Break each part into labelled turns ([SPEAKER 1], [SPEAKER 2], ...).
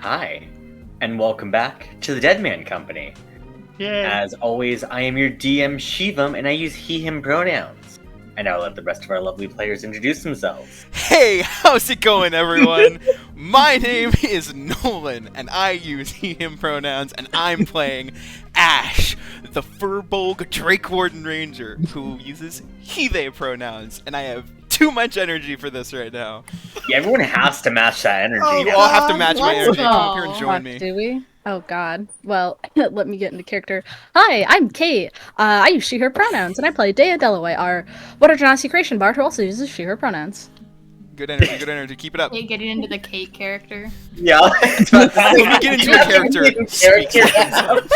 [SPEAKER 1] Hi, and welcome back to the Deadman Company.
[SPEAKER 2] Yay.
[SPEAKER 1] As always, I am your DM Shivam, and I use he/him pronouns. And I'll let the rest of our lovely players introduce themselves.
[SPEAKER 2] Hey, how's it going, everyone? My name is Nolan, and I use he/him pronouns, and I'm playing Ash, the Furbolg Drake Warden Ranger, who uses he/they pronouns, and I have too much energy for this right now.
[SPEAKER 1] Yeah, everyone has to match that energy.
[SPEAKER 3] Oh,
[SPEAKER 2] You all have to match my
[SPEAKER 3] let's
[SPEAKER 2] energy.
[SPEAKER 3] go.
[SPEAKER 2] Come up here and join me.
[SPEAKER 3] Do we? Oh god. Well, let me get into character. Hi, I'm Kate. I use she/her pronouns, and I play Dea Delaway, our Water Genasi creation bard who also uses she/her pronouns.
[SPEAKER 2] Good energy, good energy. Keep it up.
[SPEAKER 4] Hey, getting into the Kate character.
[SPEAKER 1] Yeah.
[SPEAKER 2] Let me get into a character. Speak for yourself.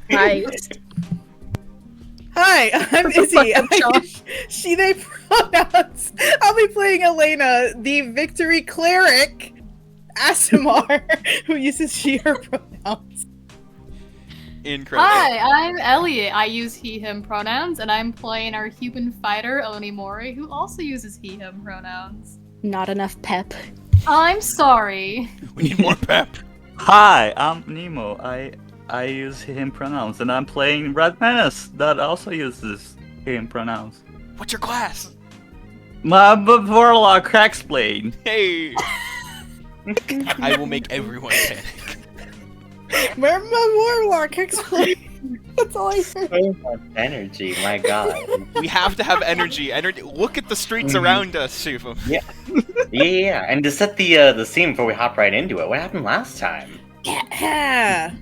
[SPEAKER 3] Nice.
[SPEAKER 5] Hi, I'm Izzy. I use she/they pronouns. I'll be playing Elena, the victory cleric, Asimar, who uses she/her pronouns.
[SPEAKER 2] Incredible.
[SPEAKER 4] Hi, I'm Elliot. I use he/him pronouns, and I'm playing our human fighter, Onimori, who also uses he/him pronouns.
[SPEAKER 3] Not enough pep.
[SPEAKER 4] I'm sorry.
[SPEAKER 2] We need more pep.
[SPEAKER 6] Hi, I'm Nemo. I use him pronouns, and I'm playing Red Menace that also uses him pronouns.
[SPEAKER 2] What's your class?
[SPEAKER 6] My Warlock Cracksblade.
[SPEAKER 2] Hey. I will make everyone panic.
[SPEAKER 5] Where my warlock explain? That's all I said.
[SPEAKER 1] So much energy, my god.
[SPEAKER 2] We have to have energy. Look at the streets around us, Shivam.
[SPEAKER 1] Yeah, and to set the scene before we hop right into it, what happened last time?
[SPEAKER 5] Yeah.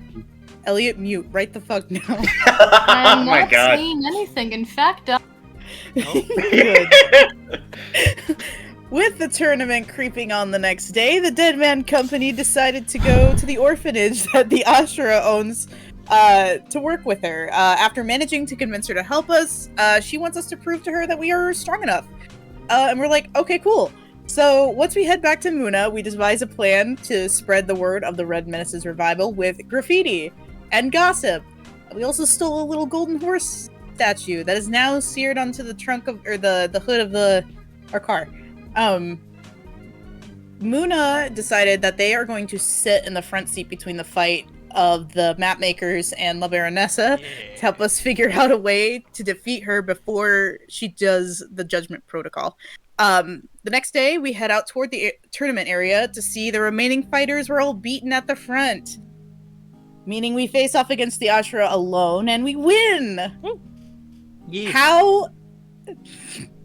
[SPEAKER 5] Elliot, mute right the fuck now.
[SPEAKER 4] I'm
[SPEAKER 1] Oh my
[SPEAKER 4] not
[SPEAKER 1] god.
[SPEAKER 4] saying anything. In fact,
[SPEAKER 5] Good. With the tournament creeping on the next day, the Deadman Company decided to go to the orphanage that the Ashura owns to work with her. After managing to convince her to help us, she wants us to prove to her that we are strong enough. And we're like, okay, cool. So once we head back to Muna, we devise a plan to spread the word of the Red Menace's revival with graffiti and gossip. We also stole a little golden horse statue that is now seared onto the trunk of, or the hood of our car. Muna decided that they are going to sit in the front seat between the fight of the map makers and La Baronessa to help us figure out a way to defeat her before she does the judgment protocol. The next day, we head out toward the tournament area to see the remaining fighters were all beaten at the front. Meaning we face off against the Ashura alone and we win!
[SPEAKER 6] Yeah.
[SPEAKER 5] How?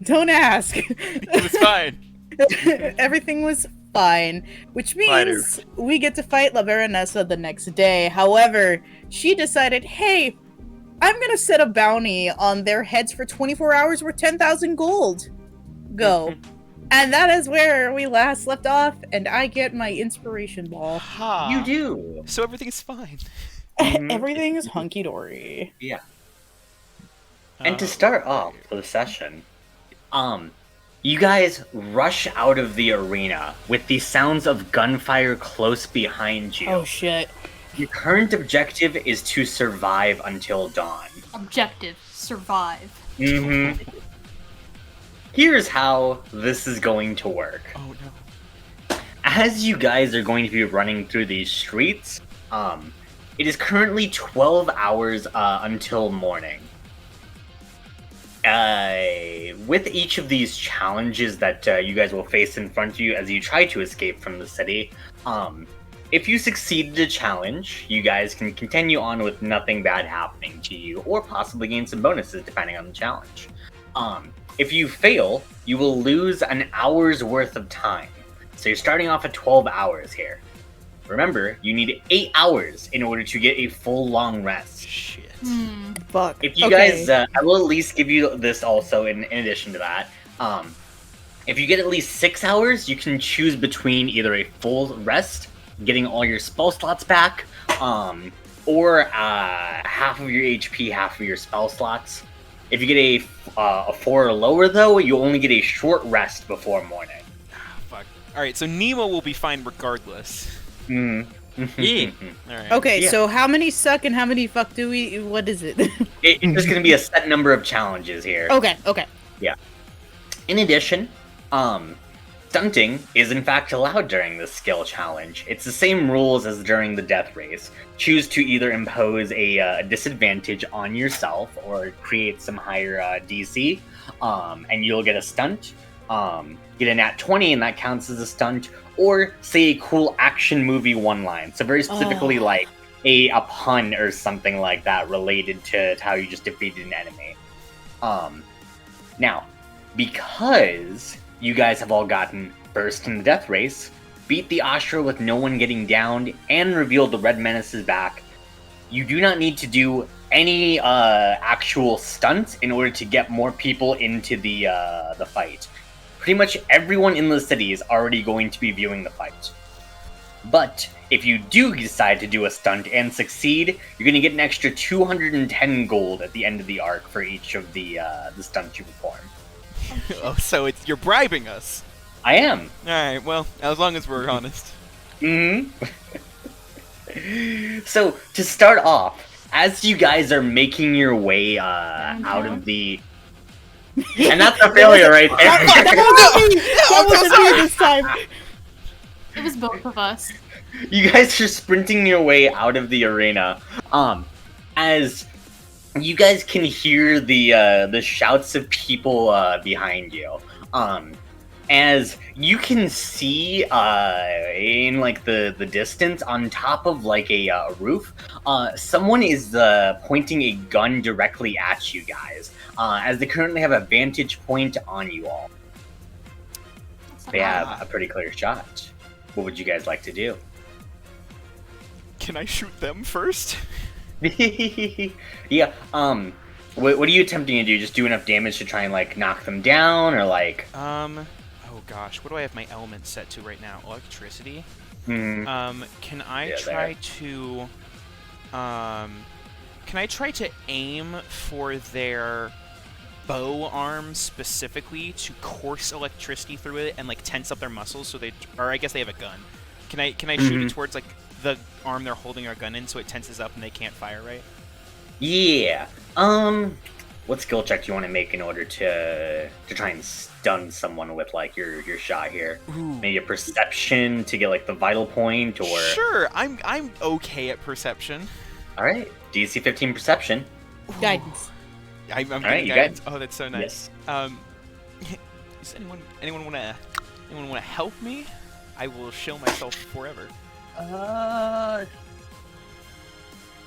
[SPEAKER 5] Don't ask.
[SPEAKER 2] It was fine.
[SPEAKER 5] Everything was fine, which means we get to fight La Baronessa the next day. However, she decided, hey, I'm gonna set a bounty on their heads for 24 hours worth 10,000 gold. Go. And that is where we last left off, and I get my inspiration ball.
[SPEAKER 2] Ha.
[SPEAKER 1] You do.
[SPEAKER 2] So everything is fine.
[SPEAKER 1] Mhm.
[SPEAKER 5] Everything is hunky-dory.
[SPEAKER 1] Yeah. And to start off for the session, you guys rush out of the arena with the sounds of gunfire close behind you.
[SPEAKER 5] Oh shit.
[SPEAKER 1] Your current objective is to survive until dawn.
[SPEAKER 4] objective: survive.
[SPEAKER 1] Mm-hmm. Here's how this is going to work.
[SPEAKER 2] Oh no.
[SPEAKER 1] As you guys are going to be running through these streets, it is currently 12 hours until morning. With each of these challenges that you guys will face in front of you as you try to escape from the city, if you succeed the challenge, you guys can continue on with nothing bad happening to you, or possibly gain some bonuses depending on the challenge. If you fail, you will lose an hour's worth of time. So you're starting off at 12 hours here. Remember, you need 8 hours in order to get a full long rest.
[SPEAKER 2] Shit.
[SPEAKER 5] Fuck.
[SPEAKER 1] If you
[SPEAKER 5] Okay.
[SPEAKER 1] guys, I will at least give you this also in addition to that. If you get at least 6 hours, you can choose between either a full rest, getting all your spell slots back, or half of your HP, half of your spell slots. If you get a 4 or lower, though, you only get a short rest before morning.
[SPEAKER 2] Fuck. Alright, so Nemo will be fine regardless.
[SPEAKER 1] Mm.
[SPEAKER 6] Yeah.
[SPEAKER 2] Alright.
[SPEAKER 5] Okay,
[SPEAKER 1] Yeah.
[SPEAKER 5] so how many suck and how many fuck do we? What is it?
[SPEAKER 1] It's just going to be a set number of challenges here.
[SPEAKER 5] Okay.
[SPEAKER 1] In addition, stunting is in fact allowed during this skill challenge. It's the same rules as during the death race. Choose to either impose a disadvantage on yourself or create some higher DC, and you'll get a stunt. Get a nat 20 and that counts as a stunt, or say a cool action movie one line. So very specifically like a pun or something like that related to how you just defeated an enemy. Now, because you guys have all gotten first in the death race, beat the Ashra with no one getting downed, and revealed the Red Menace's back, you do not need to do any actual stunts in order to get more people into the fight. Pretty much everyone in the city is already going to be viewing the fight. But if you do decide to do a stunt and succeed, you're going to get an extra 210 gold at the end of the arc for each of the stunts you perform.
[SPEAKER 2] Oh, so you're bribing us.
[SPEAKER 1] I am.
[SPEAKER 2] Alright, well, as long as we're honest.
[SPEAKER 1] So, to start off, as you guys are making your way out of the... And that's a failure right there.
[SPEAKER 5] That wasn't me this time.
[SPEAKER 4] It was both of us.
[SPEAKER 1] You guys are sprinting your way out of the arena. As you guys can hear the shouts of people behind you. As you can see in like the distance on top of like a roof, someone is pointing a gun directly at you guys. As they currently have a vantage point on you all. They have a pretty clear shot. What would you guys like to do?
[SPEAKER 2] Can I shoot them first?
[SPEAKER 1] Yeah. What are you attempting to do? Just do enough damage to try and like knock them down, or like?
[SPEAKER 2] Oh gosh, what do I have my element set to right now? Electricity.
[SPEAKER 1] Hmm.
[SPEAKER 2] Can I
[SPEAKER 1] Yeah,
[SPEAKER 2] try to? Can I try to aim for their bow arm specifically to course electricity through it and like tense up their muscles so they, or I guess they have a gun. Can I shoot it towards like the arm they're holding our gun in so it tenses up and they can't fire, right?
[SPEAKER 1] Yeah. What skill check do you want to make in order to try and stun someone with like your shot here?
[SPEAKER 2] Ooh.
[SPEAKER 1] Maybe a perception to get like the vital point, or
[SPEAKER 2] Sure, I'm okay at perception.
[SPEAKER 1] all right, DC 15 perception.
[SPEAKER 5] Guidance.
[SPEAKER 2] I'm
[SPEAKER 1] right,
[SPEAKER 2] getting
[SPEAKER 1] you
[SPEAKER 2] guidance. Oh, that's so nice.
[SPEAKER 1] Yes.
[SPEAKER 2] Does anyone wanna help me? I will shill myself forever.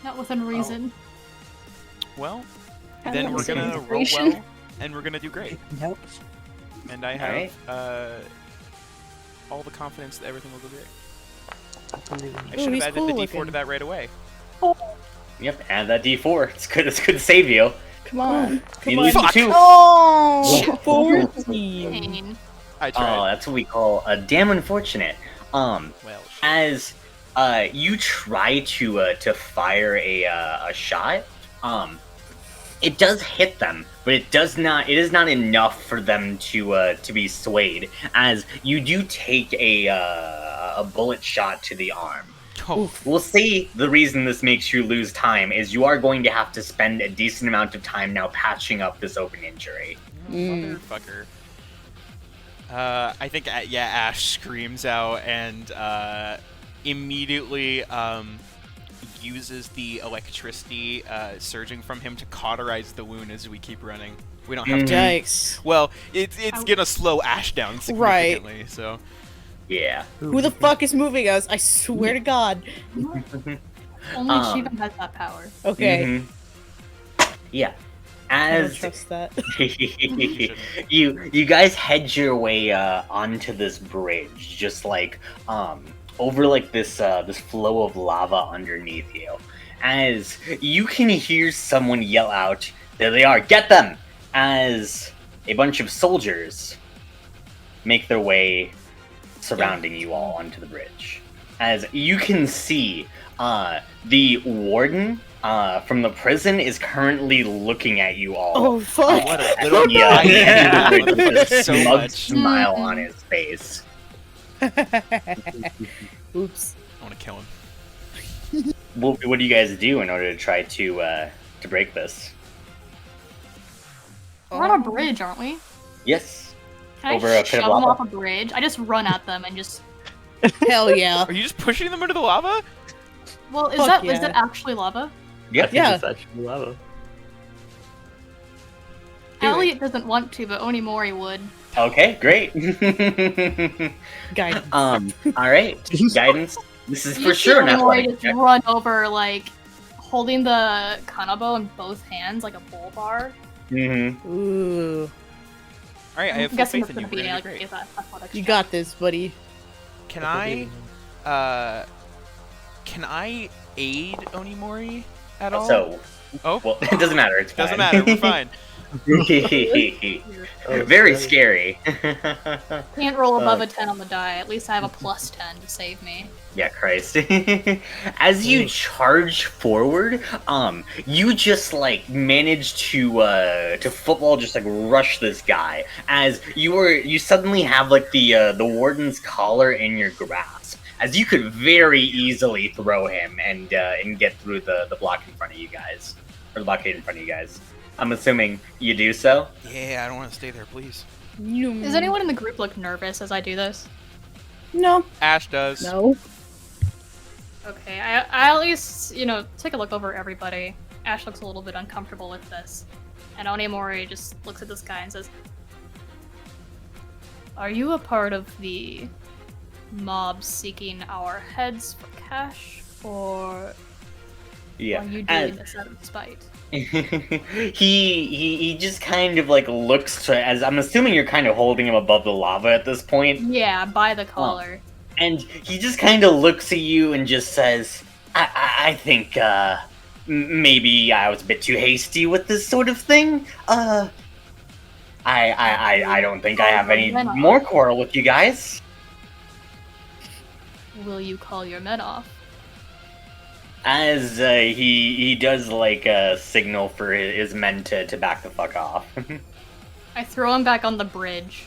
[SPEAKER 4] Not within reason.
[SPEAKER 2] Well,
[SPEAKER 3] I
[SPEAKER 2] then
[SPEAKER 3] don't
[SPEAKER 2] we're
[SPEAKER 3] see
[SPEAKER 2] gonna roll
[SPEAKER 3] inspiration.
[SPEAKER 2] well, and we're gonna do great.
[SPEAKER 7] Nope.
[SPEAKER 2] And I
[SPEAKER 1] Alright.
[SPEAKER 2] have all the confidence that everything will go great. I
[SPEAKER 5] Ooh,
[SPEAKER 2] should have
[SPEAKER 5] he's
[SPEAKER 2] added
[SPEAKER 5] cool
[SPEAKER 2] the D4
[SPEAKER 5] looking.
[SPEAKER 2] to that right away.
[SPEAKER 1] Yep, add that D4. It's good. It's good to save you.
[SPEAKER 3] Come on.
[SPEAKER 1] You need
[SPEAKER 2] Fuck.
[SPEAKER 1] two.
[SPEAKER 5] Oh, 14.
[SPEAKER 4] Pain.
[SPEAKER 2] I
[SPEAKER 1] Oh,
[SPEAKER 2] tried.
[SPEAKER 1] that's what we call a damn unfortunate.
[SPEAKER 2] Well, shit.
[SPEAKER 1] As you try to fire a shot, it does hit them, but it is not enough for them to be swayed. As you do take a bullet shot to the arm.
[SPEAKER 2] Oh,
[SPEAKER 1] We'll say the reason this makes you lose time is you are going to have to spend a decent amount of time now patching up this open injury.
[SPEAKER 2] motherfucker. I think, Ash screams out and immediately uses the electricity surging from him to cauterize the wound as we keep running. We don't have to.
[SPEAKER 5] Yikes.
[SPEAKER 2] Well, it's gonna slow Ash down significantly, so.
[SPEAKER 1] Yeah.
[SPEAKER 5] Who the fuck is moving us? I swear to God.
[SPEAKER 4] Only Shiva has that power.
[SPEAKER 5] Okay.
[SPEAKER 1] Yeah.
[SPEAKER 5] I don't
[SPEAKER 1] As
[SPEAKER 5] trust that.
[SPEAKER 1] you guys head your way onto this bridge, just like over like this flow of lava underneath you. As you can hear someone yell out, "There they are! Get them!" As a bunch of soldiers make their way surrounding you all onto the bridge. As you can see, the warden from the prison is currently looking at you all.
[SPEAKER 5] Oh fuck!
[SPEAKER 2] What a little
[SPEAKER 1] Yeah,
[SPEAKER 2] guy.
[SPEAKER 1] with a
[SPEAKER 2] So
[SPEAKER 1] smug
[SPEAKER 2] much.
[SPEAKER 1] smile on his face.
[SPEAKER 5] Oops.
[SPEAKER 2] I want to kill him.
[SPEAKER 1] What do you guys do in order to try to break this?
[SPEAKER 4] We're on a bridge, aren't we?
[SPEAKER 1] Yes.
[SPEAKER 4] Can
[SPEAKER 1] Over
[SPEAKER 4] I
[SPEAKER 1] a pit
[SPEAKER 4] shove
[SPEAKER 1] of
[SPEAKER 4] them
[SPEAKER 1] lava?
[SPEAKER 4] off a bridge? I just run at them and just.
[SPEAKER 5] Hell yeah!
[SPEAKER 2] Are you just pushing them into the lava?
[SPEAKER 4] Well, is
[SPEAKER 5] Fuck
[SPEAKER 4] that
[SPEAKER 5] yeah.
[SPEAKER 4] actually lava?
[SPEAKER 6] I
[SPEAKER 1] Yep.
[SPEAKER 6] think
[SPEAKER 5] Yeah.
[SPEAKER 6] it's actually lava.
[SPEAKER 2] Do it.
[SPEAKER 4] Elliot doesn't want to, but Onimori would.
[SPEAKER 1] Okay, great.
[SPEAKER 5] Guidance.
[SPEAKER 1] All right, guidance. This is
[SPEAKER 4] You
[SPEAKER 1] for
[SPEAKER 4] just see
[SPEAKER 1] sure an
[SPEAKER 4] Onimori
[SPEAKER 1] athletic
[SPEAKER 4] just
[SPEAKER 1] check.
[SPEAKER 4] run over, like, holding the kanabo in both hands like a bull bar.
[SPEAKER 1] Mm-hmm.
[SPEAKER 5] Ooh,
[SPEAKER 2] All right, I have
[SPEAKER 4] I'm
[SPEAKER 2] full
[SPEAKER 4] guessing
[SPEAKER 2] faith
[SPEAKER 4] it's
[SPEAKER 2] in you.
[SPEAKER 4] gonna be
[SPEAKER 2] We're gonna
[SPEAKER 4] like
[SPEAKER 2] do great.
[SPEAKER 4] athletics
[SPEAKER 5] you
[SPEAKER 4] check.
[SPEAKER 5] got this, buddy.
[SPEAKER 2] Can I aid Onimori at all?
[SPEAKER 1] So,
[SPEAKER 2] Oh,
[SPEAKER 1] well, it doesn't matter. It's
[SPEAKER 2] doesn't
[SPEAKER 1] fine.
[SPEAKER 2] matter. We're fine.
[SPEAKER 1] Very scary.
[SPEAKER 4] Can't roll above
[SPEAKER 1] Oh.
[SPEAKER 4] a 10 on the die. At least I have a plus 10 to save me.
[SPEAKER 1] Yeah, Christ. As you charge forward, you just like manage to football just like rush this guy. As you suddenly have like the warden's collar in your grasp. As you could very easily throw him and get through the block in front of you guys. Or the blockade in front of you guys. I'm assuming you do so.
[SPEAKER 2] Yeah, I don't want to stay there, please.
[SPEAKER 4] Does anyone in the group look nervous as I do this?
[SPEAKER 5] No.
[SPEAKER 2] Ash does.
[SPEAKER 3] No.
[SPEAKER 4] Okay, I at least, take a look over everybody. Ash looks a little bit uncomfortable with this. And Onimori just looks at this guy and says, "Are you a part of the mob seeking our heads for cash? Or
[SPEAKER 1] Yeah.
[SPEAKER 4] are you doing
[SPEAKER 1] As-
[SPEAKER 4] this out of spite?"
[SPEAKER 1] he just kind of like looks to, as I'm assuming you're kind of holding him above the lava at this point,
[SPEAKER 4] Yeah, by the collar.
[SPEAKER 1] and he just kind of looks at you and just says, I think maybe I was a bit too hasty with this sort of thing. I don't think I have any more quarrel with you guys."
[SPEAKER 4] Will you call your men off?
[SPEAKER 1] As he does like a signal for his men to back the fuck off.
[SPEAKER 4] I throw him back on the bridge.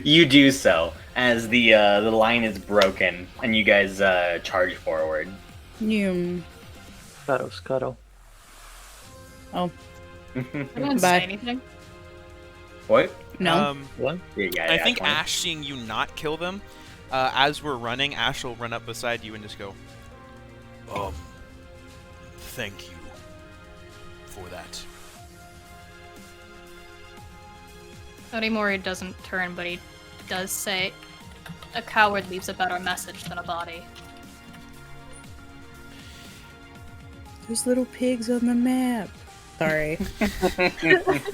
[SPEAKER 1] You do so as the line is broken and you guys charge forward.
[SPEAKER 6] Scuttle.
[SPEAKER 5] Oh,
[SPEAKER 4] I didn't
[SPEAKER 5] Bye.
[SPEAKER 4] say anything.
[SPEAKER 1] What?
[SPEAKER 5] no.
[SPEAKER 6] What?
[SPEAKER 1] Yeah,
[SPEAKER 2] I think
[SPEAKER 1] fine.
[SPEAKER 2] Ash, seeing you not kill them, as we're running, Ash will run up beside you and just go, thank you for that.
[SPEAKER 4] Onimori doesn't turn, but he does say, "A coward leaves a better message than a body."
[SPEAKER 5] There's little pigs on the map. Sorry.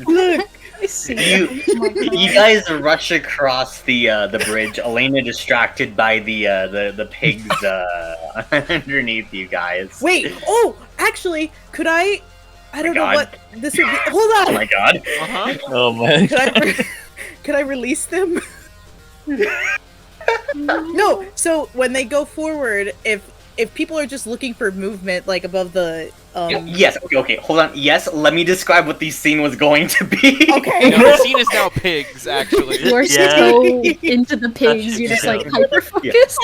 [SPEAKER 5] Look.
[SPEAKER 3] I see.
[SPEAKER 1] You guys rush across the bridge. Elena distracted by the pigs underneath you guys.
[SPEAKER 5] Wait. Oh, actually, could I? I don't know
[SPEAKER 1] God.
[SPEAKER 5] what this would be. Hold on.
[SPEAKER 1] Oh my god.
[SPEAKER 2] Uh-huh.
[SPEAKER 6] Oh man.
[SPEAKER 5] Could I release them? No. So when they go forward, if people are just looking for movement, like above the
[SPEAKER 1] Yes. Okay. Hold on. Yes. Let me describe what the scene was going to be.
[SPEAKER 5] Okay.
[SPEAKER 2] No, the scene is now pigs, actually.
[SPEAKER 3] You're
[SPEAKER 6] Yeah.
[SPEAKER 3] so into the pigs, you're just like hyper focused.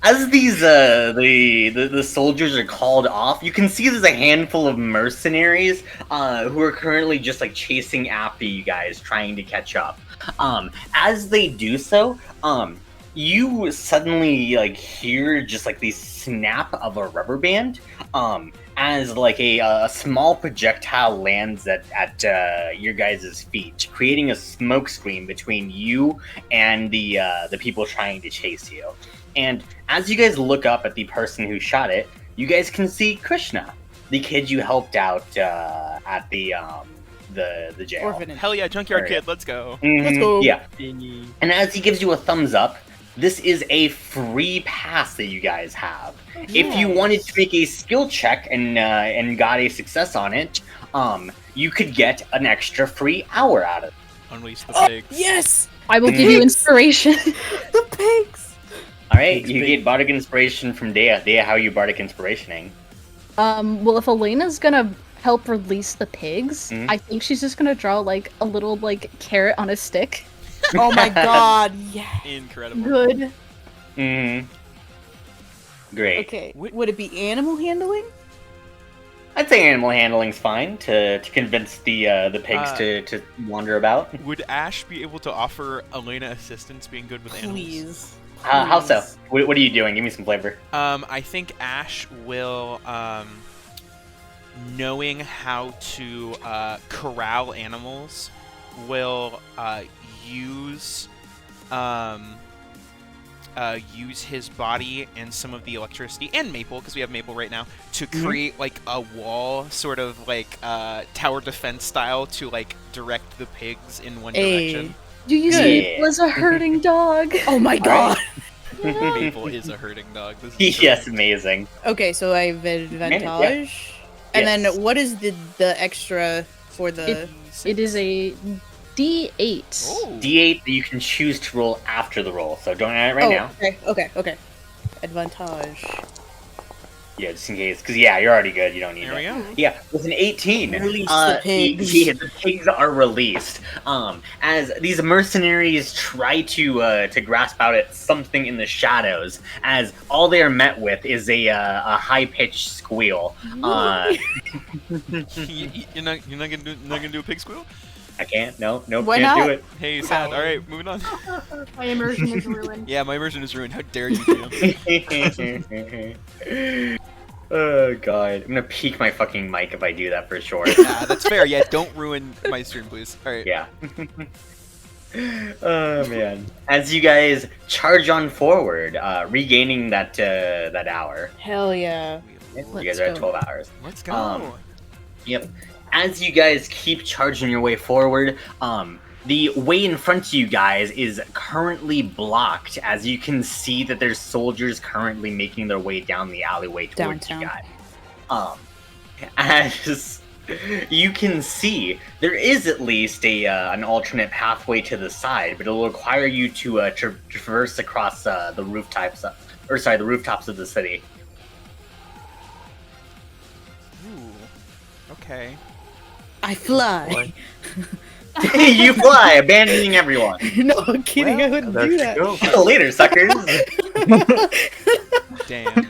[SPEAKER 1] As these the soldiers are called off, you can see there's a handful of mercenaries who are currently just like chasing after you guys, trying to catch up. As they do so, you suddenly like hear just like the snap of a rubber band. As like a small projectile lands at your guys' feet, creating a smoke screen between you and the people trying to chase you. And as you guys look up at the person who shot it, you guys can see Krishna, the kid you helped out at the jail.
[SPEAKER 5] Orphanage.
[SPEAKER 2] Hell yeah, junkyard
[SPEAKER 1] Alright.
[SPEAKER 2] kid, let's go.
[SPEAKER 5] Let's go.
[SPEAKER 1] Yeah. And as he gives you a thumbs up, this is a free pass that you guys have. If you wanted to make a skill check and got a success on it, you could get an extra free hour out of it.
[SPEAKER 2] Unleash the
[SPEAKER 5] Oh,
[SPEAKER 2] pigs.
[SPEAKER 5] yes!
[SPEAKER 3] I will give you inspiration.
[SPEAKER 5] The pigs!
[SPEAKER 1] All right, you get bardic inspiration from Dea. Dea, how are you bardic inspirationing?
[SPEAKER 3] Well, if Elena's gonna help release the pigs,
[SPEAKER 1] Mhm.
[SPEAKER 3] I think she's just gonna draw like a little like carrot on a stick.
[SPEAKER 5] Oh my god, yeah.
[SPEAKER 2] Incredible.
[SPEAKER 3] Good.
[SPEAKER 1] Mm-hmm. Great.
[SPEAKER 5] Okay, would it be animal handling?
[SPEAKER 1] I'd say animal handling's fine to convince the pigs to wander about.
[SPEAKER 2] Would Ash be able to offer Elena assistance being good with animals?
[SPEAKER 5] Please.
[SPEAKER 1] How so? What are you doing? Give me some flavor.
[SPEAKER 2] I think Ash will, knowing how to corral animals, will use his body and some of the electricity and Maple, because we have Maple right now, to create like a wall, sort of like tower defense style, to like direct the pigs in one direction.
[SPEAKER 3] Do you see Maple as a herding dog?
[SPEAKER 5] Oh my god!
[SPEAKER 2] Maple is a herding dog. This is
[SPEAKER 1] Yes,
[SPEAKER 2] correct.
[SPEAKER 1] amazing.
[SPEAKER 5] Okay, so I have advantage. And
[SPEAKER 1] Yes.
[SPEAKER 5] then what is the extra for the...
[SPEAKER 3] It is a D8.
[SPEAKER 2] Oh.
[SPEAKER 1] D8 that you can choose to roll after the roll, so don't add it right now.
[SPEAKER 5] Okay. Advantage.
[SPEAKER 1] Yeah, just in case. Because, yeah, you're already good. You don't need
[SPEAKER 2] There we
[SPEAKER 1] it.
[SPEAKER 2] go.
[SPEAKER 1] Yeah, with an 18,
[SPEAKER 5] Release the pigs.
[SPEAKER 1] The pigs are released. As these mercenaries try to grasp out at something in the shadows, as all they are met with is a high-pitched squeal.
[SPEAKER 2] You're not gonna do a pig squeal?
[SPEAKER 1] I can't. Nope,
[SPEAKER 5] Why
[SPEAKER 1] can't
[SPEAKER 5] not?
[SPEAKER 1] do it.
[SPEAKER 2] Hey, sad. All right, moving on.
[SPEAKER 4] My immersion is ruined.
[SPEAKER 2] Yeah, my immersion is ruined. How dare you, Cam?
[SPEAKER 1] Oh god, I'm gonna peek my fucking mic if I do that for sure.
[SPEAKER 2] Nah, that's fair. Yeah, don't ruin my stream, please. All right.
[SPEAKER 1] Yeah. Oh man. As you guys charge on forward, regaining that hour.
[SPEAKER 5] Hell yeah.
[SPEAKER 1] You
[SPEAKER 3] Let's
[SPEAKER 1] guys are at
[SPEAKER 3] go.
[SPEAKER 1] 12 hours.
[SPEAKER 2] Let's go.
[SPEAKER 1] Yep. As you guys keep charging your way forward, the way in front of you guys is currently blocked, as you can see that there's soldiers currently making their way down the alleyway towards
[SPEAKER 5] Downtown.
[SPEAKER 1] you guys. As you can see, there is at least an alternate pathway to the side, but it will require you to traverse across the rooftops of the city.
[SPEAKER 2] Ooh. Okay.
[SPEAKER 5] I fly.
[SPEAKER 1] You fly, abandoning everyone.
[SPEAKER 5] No, I'm kidding. I wouldn't
[SPEAKER 6] There
[SPEAKER 5] do
[SPEAKER 6] you
[SPEAKER 5] that.
[SPEAKER 6] go.
[SPEAKER 1] Later, suckers.
[SPEAKER 2] Damn.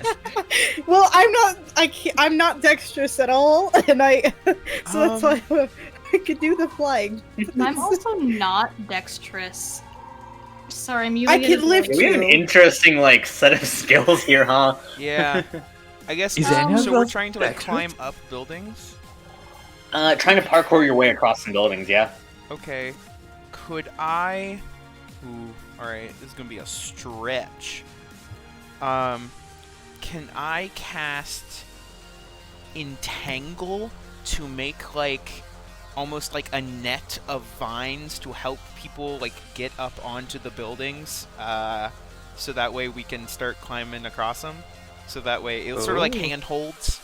[SPEAKER 5] Well, I'm not dexterous at all, and so that's why I could do the flying.
[SPEAKER 4] I'm also not dexterous. Sorry, I'm using
[SPEAKER 5] I
[SPEAKER 4] it
[SPEAKER 5] can
[SPEAKER 4] as
[SPEAKER 5] lift
[SPEAKER 4] like-
[SPEAKER 1] We have an interesting set of skills here, huh?
[SPEAKER 2] Yeah. I guess.
[SPEAKER 6] Is any of
[SPEAKER 2] So we're
[SPEAKER 6] us
[SPEAKER 2] trying to like
[SPEAKER 6] dexterous?
[SPEAKER 2] climb up buildings.
[SPEAKER 1] Trying to parkour your way across some buildings, yeah.
[SPEAKER 2] Okay. Could I? Ooh. All right. This is gonna be a stretch. Can I cast Entangle to make like almost like a net of vines to help people like get up onto the buildings? So that way we can start climbing across them. So that way it's sort of like
[SPEAKER 6] Ooh.
[SPEAKER 2] handholds.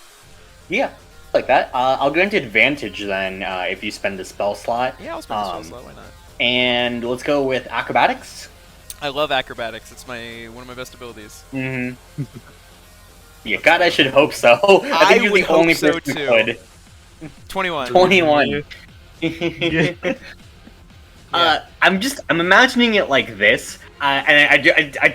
[SPEAKER 1] Yeah, like that. I'll grant advantage then if you spend a spell slot.
[SPEAKER 2] Yeah, I'll spend a spell slot. Why not?
[SPEAKER 1] And let's go with acrobatics.
[SPEAKER 2] I love acrobatics. It's one of my best abilities.
[SPEAKER 1] Mm-hmm. Yeah, God, I should hope so. I think you're
[SPEAKER 2] would
[SPEAKER 1] the only
[SPEAKER 2] hope so,
[SPEAKER 1] person who
[SPEAKER 2] too.
[SPEAKER 1] could.
[SPEAKER 2] 21.
[SPEAKER 1] 21.
[SPEAKER 6] Yeah.
[SPEAKER 1] I'm imagining it like this, and I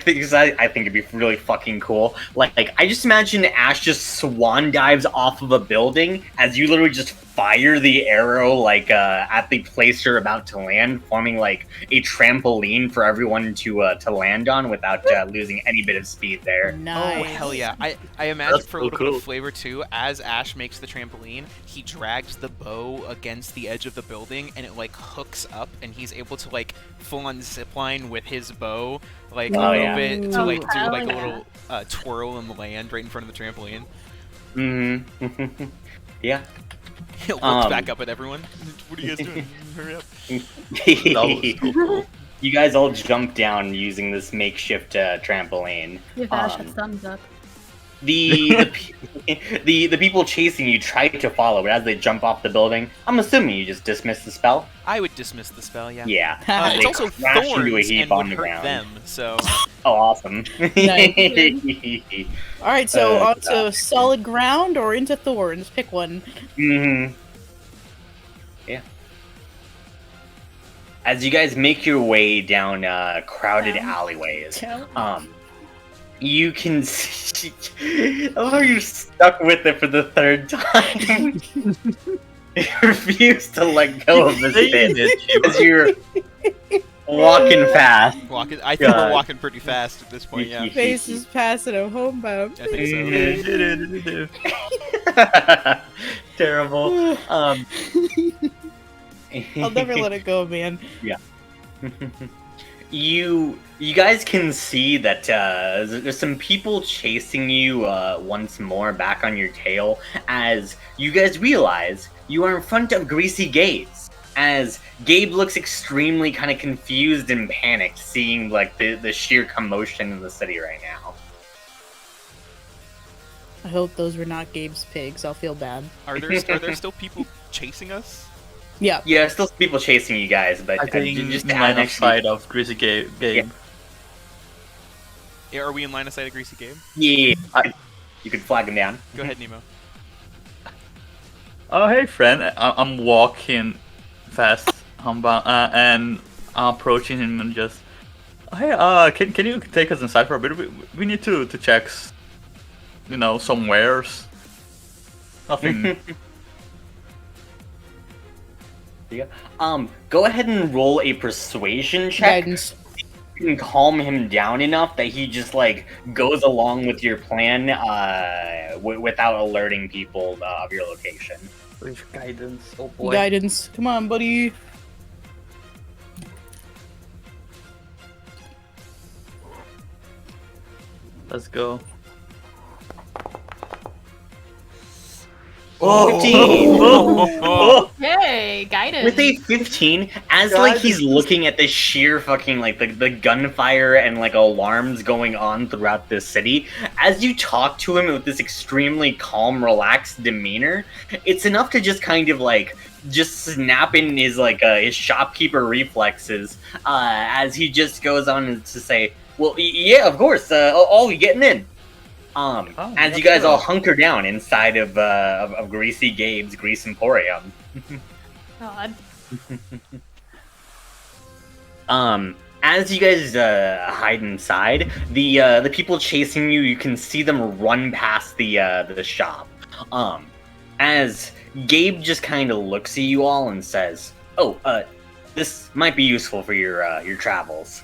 [SPEAKER 1] think it'd be really fucking cool. Like I just imagine Ash just swan dives off of a building as you literally just fire the arrow at the place you're about to land, forming like a trampoline for everyone to land on without losing any bit of speed there.
[SPEAKER 5] Nice.
[SPEAKER 2] Oh, hell yeah. I imagine
[SPEAKER 6] That's
[SPEAKER 2] for a
[SPEAKER 6] so
[SPEAKER 2] little bit
[SPEAKER 6] cool.
[SPEAKER 2] of flavor, too, as Ash makes the trampoline, he drags the bow against the edge of the building, and it, like, hooks up, and he's able to, like, full-on zipline with his bow, like,
[SPEAKER 1] Oh,
[SPEAKER 2] a little
[SPEAKER 1] yeah.
[SPEAKER 2] bit to,
[SPEAKER 4] Oh,
[SPEAKER 2] like, do,
[SPEAKER 4] hell
[SPEAKER 2] like, a
[SPEAKER 4] yeah.
[SPEAKER 2] little twirl and land right in front of the trampoline.
[SPEAKER 1] Mm-hmm. Yeah.
[SPEAKER 2] He looks back up at everyone. What are you guys doing? Hurry up.
[SPEAKER 6] That was so cool.
[SPEAKER 1] You guys all jump down using this makeshift trampoline.
[SPEAKER 4] Give Ash a thumbs up.
[SPEAKER 1] The people chasing you try to follow, but as they jump off the building, I'm assuming you just dismiss the spell.
[SPEAKER 2] I would dismiss the spell, yeah.
[SPEAKER 1] Yeah.
[SPEAKER 2] It's
[SPEAKER 1] They
[SPEAKER 2] also
[SPEAKER 1] crash into a
[SPEAKER 2] thorns
[SPEAKER 1] heap
[SPEAKER 2] and
[SPEAKER 1] on
[SPEAKER 2] would
[SPEAKER 1] the
[SPEAKER 2] hurt
[SPEAKER 1] ground.
[SPEAKER 2] them, so...
[SPEAKER 1] Oh, awesome.
[SPEAKER 5] All right, so
[SPEAKER 1] Uh,
[SPEAKER 5] onto solid ground or into thorns. Pick one.
[SPEAKER 1] Mm-hmm. Yeah. As you guys make your way down crowded alleyways, you can see. Oh, you're stuck with it for the third time. You refuse to let go of this bit as you're walking fast.
[SPEAKER 2] I think we're
[SPEAKER 1] God.
[SPEAKER 2] walking pretty fast at this point, yeah.
[SPEAKER 5] Face is passing a homebound.
[SPEAKER 2] I think so.
[SPEAKER 1] Terrible.
[SPEAKER 5] I'll never let it go, man.
[SPEAKER 1] You guys can see that there's some people chasing you once more back on your tail as you guys realize you are in front of Greasy Gabe's. As Gabe looks extremely kind of confused and panicked, seeing like the sheer commotion in the city right now.
[SPEAKER 5] I hope those were not Gabe's pigs. I'll feel bad.
[SPEAKER 2] Are there still people chasing us?
[SPEAKER 5] Yeah.
[SPEAKER 1] Yeah, still people chasing you guys, but
[SPEAKER 6] I think
[SPEAKER 1] just
[SPEAKER 6] line of
[SPEAKER 1] actually-
[SPEAKER 6] sight of Greasy Gabe.
[SPEAKER 2] Yeah, are we in line of sight of Greasy Gabe?
[SPEAKER 1] Yeah, you could flag him down.
[SPEAKER 2] Go ahead, Nemo.
[SPEAKER 6] Oh, hey, friend. I'm walking fast, and I'm approaching him and just, hey, can you take us inside for a bit? We need to check, some wares. Nothing.
[SPEAKER 1] Yeah. Go ahead and roll a persuasion check.
[SPEAKER 5] Guidance.
[SPEAKER 1] You can calm him down enough that he just like goes along with your plan without alerting people of your location.
[SPEAKER 6] With guidance. Oh boy.
[SPEAKER 5] Guidance. Come on, buddy.
[SPEAKER 6] Let's go.
[SPEAKER 1] Oh, 15!
[SPEAKER 6] Oh.
[SPEAKER 4] Yay, guidance.
[SPEAKER 1] With a 15, as like he's looking at the sheer fucking like the gunfire and like alarms going on throughout the city, as you talk to him with this extremely calm, relaxed demeanor, it's enough to just kind of like just snap in his like his shopkeeper reflexes as he just goes on to say, "Well, yeah, of course, all we getting in." As you guys all hunker down inside of Greasy Gabe's Grease Emporium.
[SPEAKER 4] God.
[SPEAKER 1] As you guys hide inside, the people chasing you, you can see them run past the shop. As Gabe just kind of looks at you all and says, "Oh, this might be useful for your travels."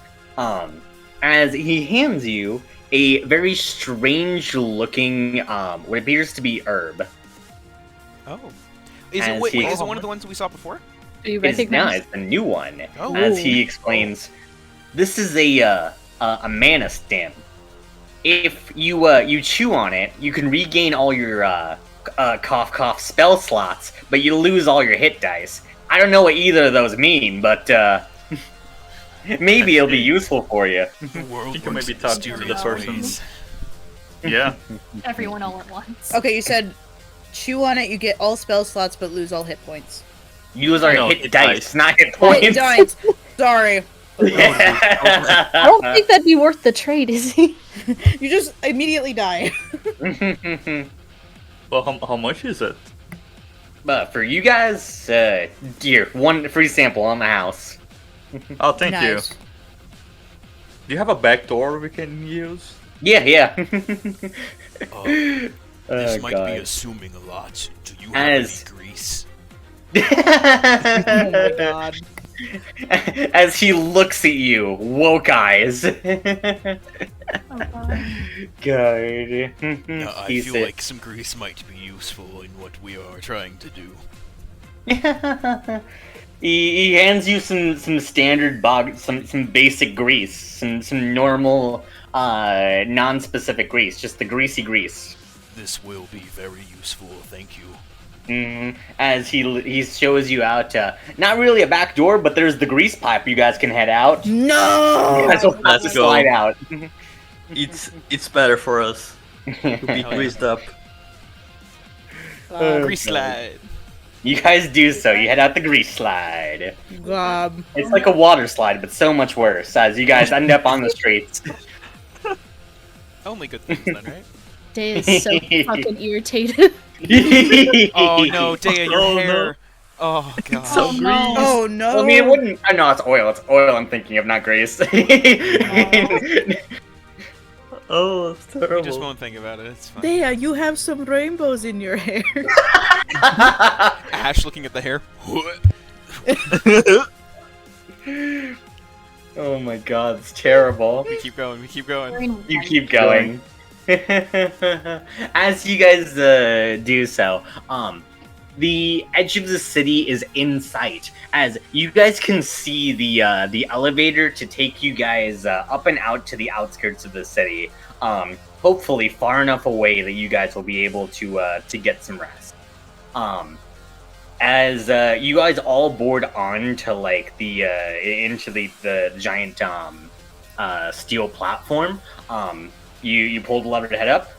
[SPEAKER 1] As he hands you a very strange-looking, what appears to be herb.
[SPEAKER 2] Oh. Is
[SPEAKER 1] As
[SPEAKER 2] it
[SPEAKER 1] he-
[SPEAKER 2] one of the ones that we saw before?
[SPEAKER 3] Do you
[SPEAKER 1] It's now
[SPEAKER 3] recognize?
[SPEAKER 1] it's a new one.
[SPEAKER 2] Oh.
[SPEAKER 1] As he explains, this is a mana stem. If you chew on it, you can regain all your cough spell slots, but you lose all your hit dice. I don't know what either of those mean, but maybe it'll be useful for you.
[SPEAKER 2] The world
[SPEAKER 6] You can maybe talk to the person. Yeah.
[SPEAKER 4] Everyone all at once.
[SPEAKER 5] Okay, you said chew on it, you get all spell slots but lose all hit points.
[SPEAKER 1] You lose our
[SPEAKER 6] No,
[SPEAKER 1] hit
[SPEAKER 6] hit
[SPEAKER 1] dice,
[SPEAKER 6] dice.
[SPEAKER 1] not hit
[SPEAKER 5] Hit
[SPEAKER 1] points.
[SPEAKER 5] dice. Sorry.
[SPEAKER 3] I don't think that'd be worth the trade, is he?
[SPEAKER 5] You just immediately die.
[SPEAKER 6] Well, how much is it?
[SPEAKER 1] But for you guys, here, one free sample on the house.
[SPEAKER 6] Oh, thank you.
[SPEAKER 5] Nice.
[SPEAKER 6] Do you have a back door we can use?
[SPEAKER 1] Yeah.
[SPEAKER 2] This
[SPEAKER 1] Oh,
[SPEAKER 2] might
[SPEAKER 1] God.
[SPEAKER 2] be assuming a lot. Do you have
[SPEAKER 1] As-
[SPEAKER 2] any grease?
[SPEAKER 5] Oh my god.
[SPEAKER 1] As he looks at you, woke eyes.
[SPEAKER 4] Oh, God.
[SPEAKER 1] God.
[SPEAKER 2] I
[SPEAKER 1] He
[SPEAKER 2] feel
[SPEAKER 1] said-
[SPEAKER 2] like some grease might be useful in what we are trying to do.
[SPEAKER 1] he hands you some standard some basic grease, some normal non-specific grease, just the greasy grease.
[SPEAKER 2] This will be very useful, thank you.
[SPEAKER 1] As he shows you out, not really a back door, but there's the grease pipe. You guys can head out.
[SPEAKER 5] No!
[SPEAKER 1] You guys will have to
[SPEAKER 6] Let's go.
[SPEAKER 1] slide out.
[SPEAKER 6] It's better for us to be
[SPEAKER 2] Hell yeah.
[SPEAKER 6] greased up.
[SPEAKER 2] Grease slide.
[SPEAKER 1] You guys do so. You head out the grease slide.
[SPEAKER 5] It's
[SPEAKER 1] It's like a water slide, but so much worse. As you guys end up on the streets.
[SPEAKER 2] Only good things then, right?
[SPEAKER 3] Day is so fucking irritated.
[SPEAKER 2] Oh no, Dea, your
[SPEAKER 6] Oh,
[SPEAKER 2] hair. Oh god.
[SPEAKER 6] So
[SPEAKER 4] Oh,
[SPEAKER 6] greased.
[SPEAKER 4] no.
[SPEAKER 5] Oh no!
[SPEAKER 1] I mean, it wouldn't. I know it's oil. It's oil. I'm thinking of, not grease.
[SPEAKER 6] Oh, it's terrible.
[SPEAKER 2] We just won't think about it. It's fine.
[SPEAKER 5] Dea, you have some rainbows in your hair.
[SPEAKER 2] Ash looking at the hair.
[SPEAKER 1] Oh my god, it's terrible.
[SPEAKER 2] We keep going. We keep going.
[SPEAKER 1] You keep going. As you guys do so, the edge of the city is in sight. As you guys can see the elevator to take you guys up and out to the outskirts of the city. Hopefully far enough away that you guys will be able to get some rest. As you guys all board on to like the into the giant steel platform, you pull the lever to head up.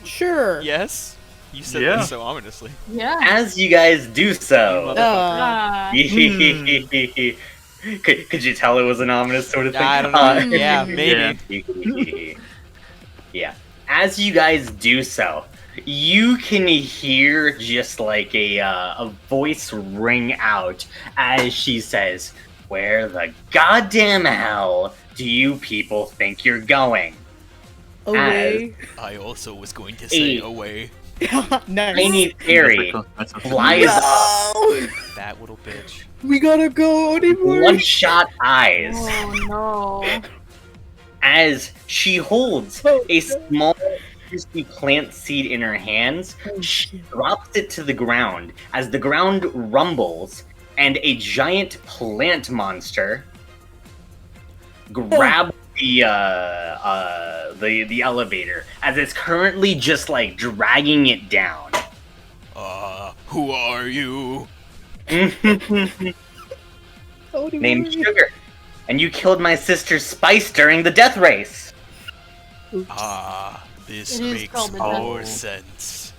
[SPEAKER 5] Sure.
[SPEAKER 2] Yes. You said
[SPEAKER 6] Yeah.
[SPEAKER 2] that so ominously.
[SPEAKER 4] Yeah.
[SPEAKER 1] As you guys do
[SPEAKER 2] You
[SPEAKER 1] so,
[SPEAKER 2] motherfucker.
[SPEAKER 1] could you tell it was an ominous sort of thing?
[SPEAKER 2] I don't know. Yeah, maybe.
[SPEAKER 1] Yeah. As you guys do so, you can hear just like a voice ring out as she says, "Where the goddamn hell do you people think you're going?"
[SPEAKER 5] Away.
[SPEAKER 2] I also was going to say
[SPEAKER 1] Hey.
[SPEAKER 2] away.
[SPEAKER 5] Nice.
[SPEAKER 1] Tiny fairy flies up,
[SPEAKER 5] No!
[SPEAKER 2] That little bitch.
[SPEAKER 5] We gotta go, Onimori.
[SPEAKER 1] bloodshot eyes,
[SPEAKER 4] Oh no.
[SPEAKER 1] as she holds a small crispy plant seed in her hands. She drops it to the ground as the ground rumbles, and a giant plant monster grabs the elevator as it's currently just like dragging it down.
[SPEAKER 2] Who are you?
[SPEAKER 1] Named Sugar, and you killed my sister Spice during the death race.
[SPEAKER 2] This
[SPEAKER 4] It is
[SPEAKER 2] makes
[SPEAKER 4] called the
[SPEAKER 2] more
[SPEAKER 4] devil.
[SPEAKER 2] sense.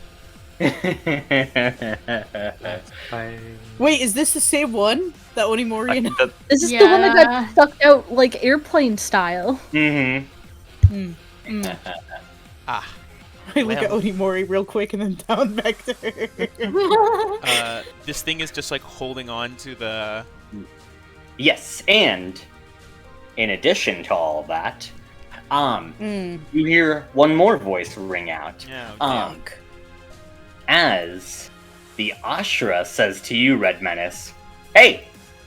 [SPEAKER 5] Wait, is this the same one that Onimori and
[SPEAKER 3] This is the one that
[SPEAKER 4] Yeah.
[SPEAKER 3] got sucked out like airplane style.
[SPEAKER 1] Mm-hmm.
[SPEAKER 2] Ah.
[SPEAKER 5] I look at
[SPEAKER 2] Well.
[SPEAKER 5] Onimori real quick and then down back to her.
[SPEAKER 2] This thing is just like holding on to the.
[SPEAKER 1] Yes, and in addition to all of that, you hear one more voice ring out.
[SPEAKER 2] Yeah.
[SPEAKER 1] As the Ashra says to you, Red Menace, "Hey,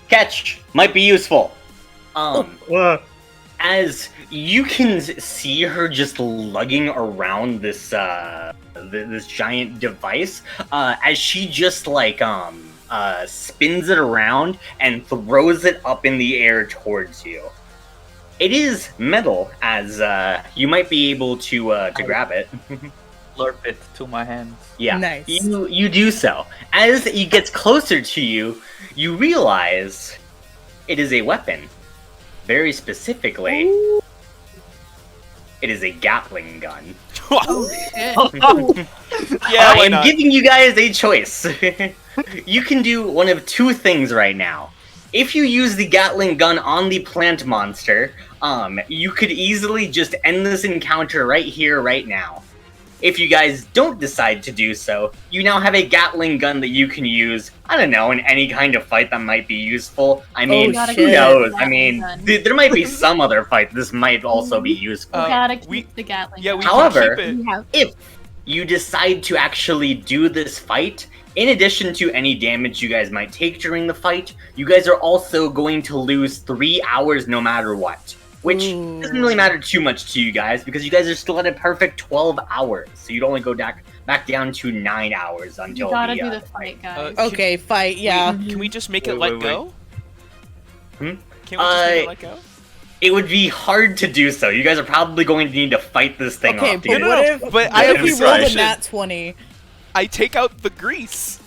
[SPEAKER 1] catch might be useful." As you can see her just lugging around this this giant device, as she just like spins it around and throws it up in the air towards you. It is metal, as you might be able to grab it.
[SPEAKER 6] Slurp it to my hands.
[SPEAKER 1] Yeah,
[SPEAKER 5] Nice.
[SPEAKER 1] You do so. As it gets closer to you, you realize it is a weapon. Very specifically, it is a Gatling gun.
[SPEAKER 4] Oh shit.
[SPEAKER 2] Yeah,
[SPEAKER 1] I
[SPEAKER 2] why
[SPEAKER 1] am
[SPEAKER 2] not?
[SPEAKER 1] giving you guys a choice. You can do one of two things right now. If you use the Gatling gun on the plant monster, you could easily just end this encounter right here, right now. If you guys don't decide to do so, you now have a Gatling gun that you can use, I don't know, in any kind of fight that might be useful. I mean,
[SPEAKER 5] gotta
[SPEAKER 1] who
[SPEAKER 5] keep
[SPEAKER 1] knows?
[SPEAKER 4] the
[SPEAKER 1] I mean,
[SPEAKER 4] Gatling gun.
[SPEAKER 1] there might be some other fight this might also be useful.
[SPEAKER 4] We gotta keep
[SPEAKER 2] we-
[SPEAKER 4] the Gatling.
[SPEAKER 2] Yeah, we
[SPEAKER 4] gun.
[SPEAKER 1] However-
[SPEAKER 2] can keep it.
[SPEAKER 3] We have
[SPEAKER 1] If you decide to actually do this fight, in addition to any damage you guys might take during the fight, you guys are also going to lose 3 hours no matter what. Which doesn't really matter too much to you guys, because you guys are still at a perfect 12 hours. So you'd only go back down to 9 hours
[SPEAKER 4] You
[SPEAKER 1] until
[SPEAKER 4] gotta
[SPEAKER 1] the,
[SPEAKER 4] do the fight, guys.
[SPEAKER 5] Okay, fight, yeah.
[SPEAKER 2] Can we just make it
[SPEAKER 6] Wait,
[SPEAKER 2] let
[SPEAKER 6] wait,
[SPEAKER 2] go?
[SPEAKER 1] Hmm?
[SPEAKER 2] Can we just make it let go?
[SPEAKER 1] It would be hard to do so. You guys are probably going to need to fight this thing
[SPEAKER 5] Okay,
[SPEAKER 1] off.
[SPEAKER 5] but
[SPEAKER 1] to
[SPEAKER 5] what
[SPEAKER 1] get it.
[SPEAKER 5] if,
[SPEAKER 2] But
[SPEAKER 5] what
[SPEAKER 2] I
[SPEAKER 5] if
[SPEAKER 2] have
[SPEAKER 5] we
[SPEAKER 2] a
[SPEAKER 5] rolled a
[SPEAKER 2] solution.
[SPEAKER 5] nat 20?
[SPEAKER 2] I take out the grease.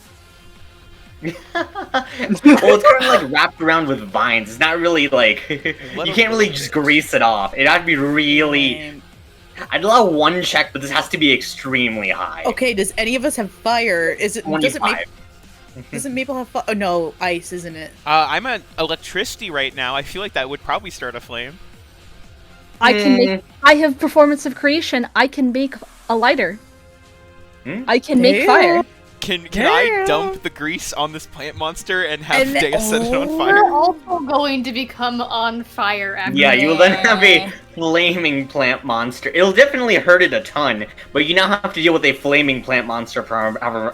[SPEAKER 1] Well, it's kind of like wrapped around with vines. It's not really like
[SPEAKER 2] What
[SPEAKER 1] you
[SPEAKER 2] a
[SPEAKER 1] can't really
[SPEAKER 2] little
[SPEAKER 1] just
[SPEAKER 2] bitch.
[SPEAKER 1] grease it off. It had to be really.
[SPEAKER 5] Lame.
[SPEAKER 1] I'd allow one check, but this has to be extremely high.
[SPEAKER 5] Okay, does any of us have fire? Does it
[SPEAKER 1] 25.
[SPEAKER 5] doesn't Maple have fire? Oh no, ice, isn't it?
[SPEAKER 2] I'm at electricity right now. I feel like that would probably start a flame.
[SPEAKER 3] I can make. I have performance of creation. I can make a lighter.
[SPEAKER 1] Hmm?
[SPEAKER 3] I can make fire.
[SPEAKER 2] Can I
[SPEAKER 5] Damn.
[SPEAKER 2] dump the grease on this plant monster and have
[SPEAKER 5] And-
[SPEAKER 2] Dea set it on
[SPEAKER 5] oh.
[SPEAKER 2] fire?
[SPEAKER 4] We're also going to become on fire after
[SPEAKER 1] Yeah, you will then
[SPEAKER 4] this.
[SPEAKER 1] have a flaming plant monster. It'll definitely hurt it a ton, but you now have to deal with a flaming plant monster for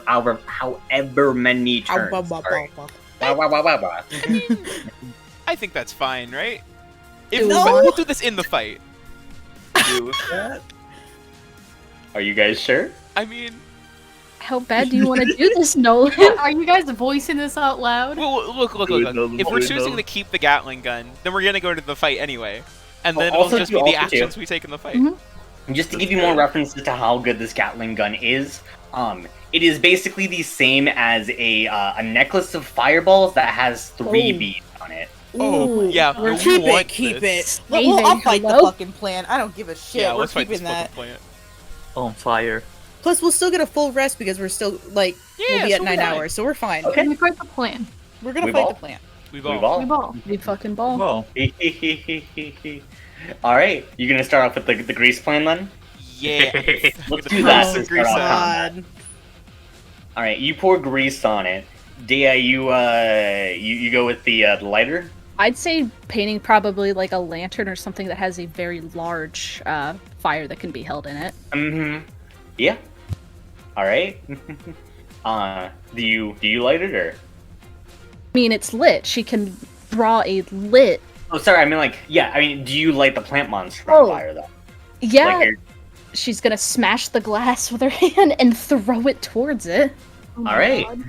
[SPEAKER 1] however many turns. Sorry. Wow, wow, wow, wow, wow.
[SPEAKER 2] I mean, I think that's fine, right? If
[SPEAKER 3] Do
[SPEAKER 5] we
[SPEAKER 2] we'll do this in the fight.
[SPEAKER 6] Do that.
[SPEAKER 1] Are you guys sure?
[SPEAKER 2] I mean,
[SPEAKER 3] How bad do you want to do this, Nolan?
[SPEAKER 4] Are you guys voicing this out loud?
[SPEAKER 2] well, look.
[SPEAKER 6] Do it, Nolan,
[SPEAKER 2] If
[SPEAKER 6] do
[SPEAKER 2] we're
[SPEAKER 6] it,
[SPEAKER 2] choosing
[SPEAKER 6] Nolan.
[SPEAKER 2] to keep the Gatling gun, then we're gonna go to the fight anyway, and then
[SPEAKER 1] Also
[SPEAKER 2] it'll just
[SPEAKER 1] do-
[SPEAKER 2] be the
[SPEAKER 1] also do.
[SPEAKER 2] actions we take in the fight.
[SPEAKER 3] Mhm.
[SPEAKER 1] Just to give you more references to how good this Gatling gun is, it is basically the same as a necklace of fireballs that has 3
[SPEAKER 5] Oh.
[SPEAKER 1] beads on it.
[SPEAKER 2] Oh,
[SPEAKER 5] Ooh,
[SPEAKER 2] yeah, we
[SPEAKER 5] keep
[SPEAKER 2] want
[SPEAKER 5] it, keep
[SPEAKER 2] this.
[SPEAKER 5] it. I'll
[SPEAKER 3] Saving,
[SPEAKER 5] fight the
[SPEAKER 3] hello?
[SPEAKER 5] fucking plan. I don't give a shit.
[SPEAKER 2] Yeah,
[SPEAKER 5] We're
[SPEAKER 2] let's fight this
[SPEAKER 5] keeping that.
[SPEAKER 2] fucking plant.
[SPEAKER 6] On fire.
[SPEAKER 5] Plus, we'll still get a full rest because we're still we'll
[SPEAKER 2] Yeah,
[SPEAKER 5] be
[SPEAKER 2] so
[SPEAKER 5] at 9
[SPEAKER 2] we're fine.
[SPEAKER 5] hours, so we're fine.
[SPEAKER 1] Okay.
[SPEAKER 4] We fight the plan.
[SPEAKER 5] We're gonna
[SPEAKER 1] We
[SPEAKER 5] fight
[SPEAKER 1] ball?
[SPEAKER 5] the plan.
[SPEAKER 2] We
[SPEAKER 1] We
[SPEAKER 2] ball.
[SPEAKER 4] We
[SPEAKER 1] ball?
[SPEAKER 4] ball.
[SPEAKER 3] We fucking ball.
[SPEAKER 6] Well,
[SPEAKER 1] Alright, you gonna start off with the grease plan then?
[SPEAKER 2] Yeah.
[SPEAKER 1] Let's do that
[SPEAKER 5] Oh,
[SPEAKER 1] to start off combat.
[SPEAKER 5] God.
[SPEAKER 1] Alright, you pour grease on it. Dea, you go with the lighter?
[SPEAKER 3] I'd say painting probably like a lantern or something that has a very large fire that can be held in it.
[SPEAKER 1] Mm-hmm. Yeah. Alright. Do you light it or?
[SPEAKER 3] I mean, it's lit. She can draw a lit.
[SPEAKER 1] Oh, sorry. I mean, do you light the plant monster on
[SPEAKER 3] Oh.
[SPEAKER 1] fire though?
[SPEAKER 3] Yeah,
[SPEAKER 1] Like you're-
[SPEAKER 3] she's gonna smash the glass with her hand and throw it towards it.
[SPEAKER 4] Oh my
[SPEAKER 1] All right.
[SPEAKER 4] God.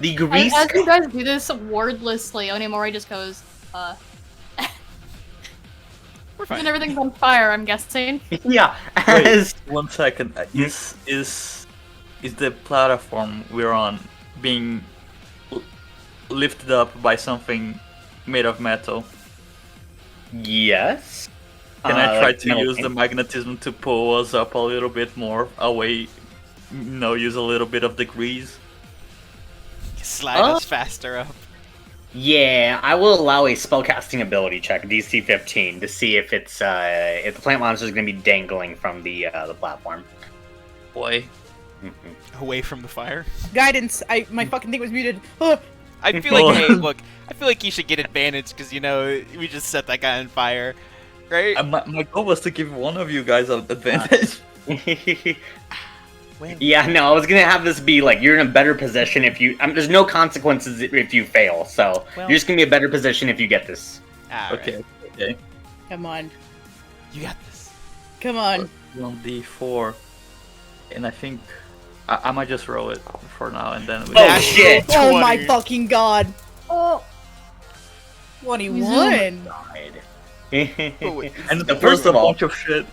[SPEAKER 1] The grease.
[SPEAKER 4] As you guys do this wordlessly, Onimori just goes,
[SPEAKER 2] We're
[SPEAKER 4] and
[SPEAKER 2] fine.
[SPEAKER 4] everything's on fire, I'm guessing.
[SPEAKER 1] Yeah.
[SPEAKER 6] wait,
[SPEAKER 1] As
[SPEAKER 6] 1 second. Is the platform we're on being lifted up by something made of metal?
[SPEAKER 1] yes.
[SPEAKER 6] Can I try
[SPEAKER 1] like
[SPEAKER 6] to
[SPEAKER 1] metal
[SPEAKER 6] use the
[SPEAKER 1] paint.
[SPEAKER 6] magnetism to pull us up a little bit more away? Use a little bit of the grease.
[SPEAKER 2] Slide us faster up.
[SPEAKER 1] Yeah, I will allow a spellcasting ability check, DC 15, to see if it's if the plant monster is going to be dangling from the platform.
[SPEAKER 6] Boy.
[SPEAKER 1] Mhm.
[SPEAKER 2] Away from the fire.
[SPEAKER 5] Guidance. My fucking thing was muted. Oh,
[SPEAKER 2] I feel like, hey, look, I feel like you should get advantage because, we just set that guy on fire, right?
[SPEAKER 6] My goal was to give one of you guys an advantage.
[SPEAKER 2] When?
[SPEAKER 1] Yeah, no, I was gonna have this be like you're in a better position if you. There's no consequences if you fail, so
[SPEAKER 2] Well-
[SPEAKER 1] you're just gonna be a better position if you get this.
[SPEAKER 2] Alright.
[SPEAKER 6] Okay.
[SPEAKER 5] come on.
[SPEAKER 2] You got this.
[SPEAKER 5] Come on.
[SPEAKER 6] 1d4. And I think I might just roll it for now and then we
[SPEAKER 1] Oh, shit.
[SPEAKER 5] Oh my
[SPEAKER 2] 20.
[SPEAKER 5] fucking god.
[SPEAKER 4] Oh,
[SPEAKER 5] 21.
[SPEAKER 2] Oh, wait.
[SPEAKER 6] And
[SPEAKER 1] So first of
[SPEAKER 6] a
[SPEAKER 1] all-
[SPEAKER 6] bunch of shit.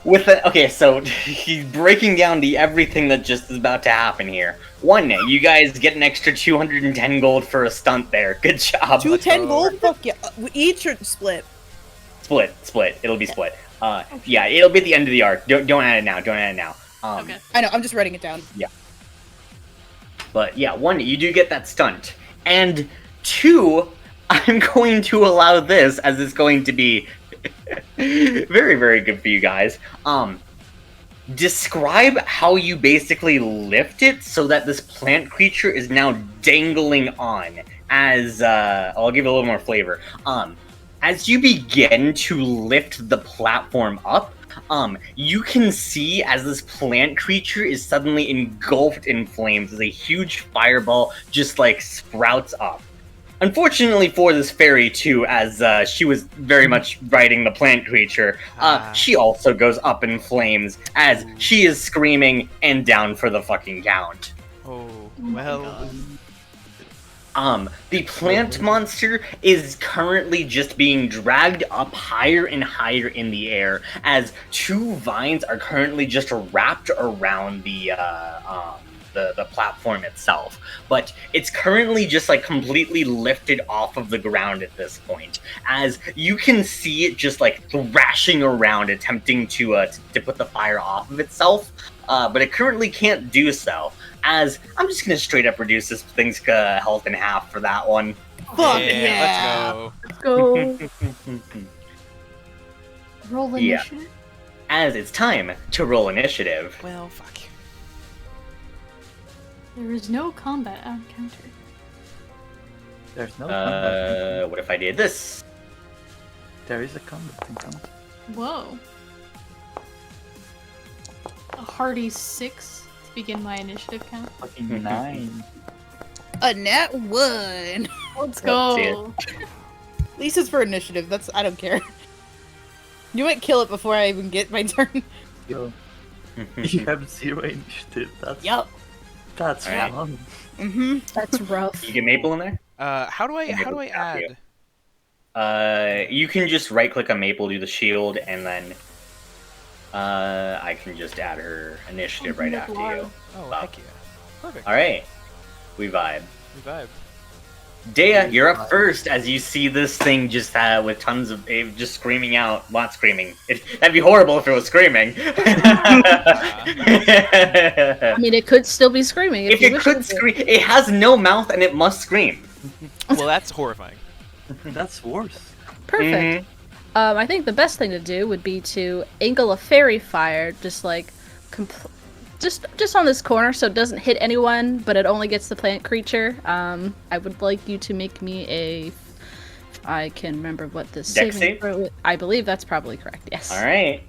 [SPEAKER 1] Okay, so he's breaking down everything that just is about to happen here. One, you guys get an extra 210 gold for a stunt there. Good job.
[SPEAKER 5] 210 gold? Fuck yeah. Each or split?
[SPEAKER 1] Split. It'll be split. Yeah, it'll be at the end of the arc. Don't add it now. Don't add it now.
[SPEAKER 4] okay.
[SPEAKER 5] I know, I'm just writing it down.
[SPEAKER 1] But yeah, one, you do get that stunt. And two, I'm going to allow this as it's going to be very, very good for you guys. Describe how you basically lift it so that this plant creature is now dangling on as I'll give it a little more flavor. As you begin to lift the platform up, you can see as this plant creature is suddenly engulfed in flames as a huge fireball just like sprouts up. Unfortunately for this fairy too, as she was very much riding the plant creature, she also goes up in flames as she is screaming and down for the fucking count.
[SPEAKER 2] Oh, well.
[SPEAKER 1] The plant monster is currently just being dragged up higher and higher in the air as two vines are currently just wrapped around the platform itself. But it's currently just like completely lifted off of the ground at this point, as you can see it just like thrashing around, attempting to put the fire off of itself. But it currently can't do so, as I'm just gonna straight up reduce this thing's health in half for that one.
[SPEAKER 5] Fuck
[SPEAKER 2] yeah,
[SPEAKER 3] Let's go.
[SPEAKER 4] Roll
[SPEAKER 1] Yeah.
[SPEAKER 4] initiative.
[SPEAKER 1] As it's time to roll initiative.
[SPEAKER 2] Well, fuck.
[SPEAKER 4] There is no combat encounter.
[SPEAKER 6] There's no combat.
[SPEAKER 1] What if I did this?
[SPEAKER 6] There is a combat encounter.
[SPEAKER 4] Whoa. A hearty 6 to begin my initiative count.
[SPEAKER 6] Fucking 9.
[SPEAKER 5] A nat 1.
[SPEAKER 4] Let's
[SPEAKER 1] Let's see
[SPEAKER 4] go.
[SPEAKER 5] Lisa's for initiative. That's I don't care. You might kill it before I even get my turn.
[SPEAKER 6] Yo, you have 0 initiative.
[SPEAKER 5] Yup.
[SPEAKER 6] That's
[SPEAKER 1] Alright.
[SPEAKER 6] fun.
[SPEAKER 5] Mm-hmm.
[SPEAKER 3] That's rough.
[SPEAKER 1] You get Maple in there?
[SPEAKER 2] How do I
[SPEAKER 1] Maple got
[SPEAKER 2] add?
[SPEAKER 1] You can just right click on Maple, do the shield, and then I can just add her initiative right after you.
[SPEAKER 2] Oh,
[SPEAKER 1] Wow.
[SPEAKER 2] heck yeah. Perfect.
[SPEAKER 1] Alright. We vibe.
[SPEAKER 2] We vibe.
[SPEAKER 1] Dea, you're up first as you see this thing just with tons of just screaming out. Not screaming. That'd be horrible if it was screaming.
[SPEAKER 3] I mean, it could still be screaming.
[SPEAKER 1] If
[SPEAKER 3] you
[SPEAKER 1] it
[SPEAKER 3] wish
[SPEAKER 1] could
[SPEAKER 3] to.
[SPEAKER 1] scream, it has no mouth and it must scream.
[SPEAKER 2] Well, that's horrifying.
[SPEAKER 6] That's worse.
[SPEAKER 3] Perfect. I think the best thing to do would be to angle a fairy fire, just like, just on this corner, so it doesn't hit anyone, but it only gets the plant creature. I would like you to make me a. I can remember what this
[SPEAKER 1] Dex
[SPEAKER 3] saving
[SPEAKER 1] save?
[SPEAKER 3] throw. I believe that's probably correct. Yes.
[SPEAKER 1] All right.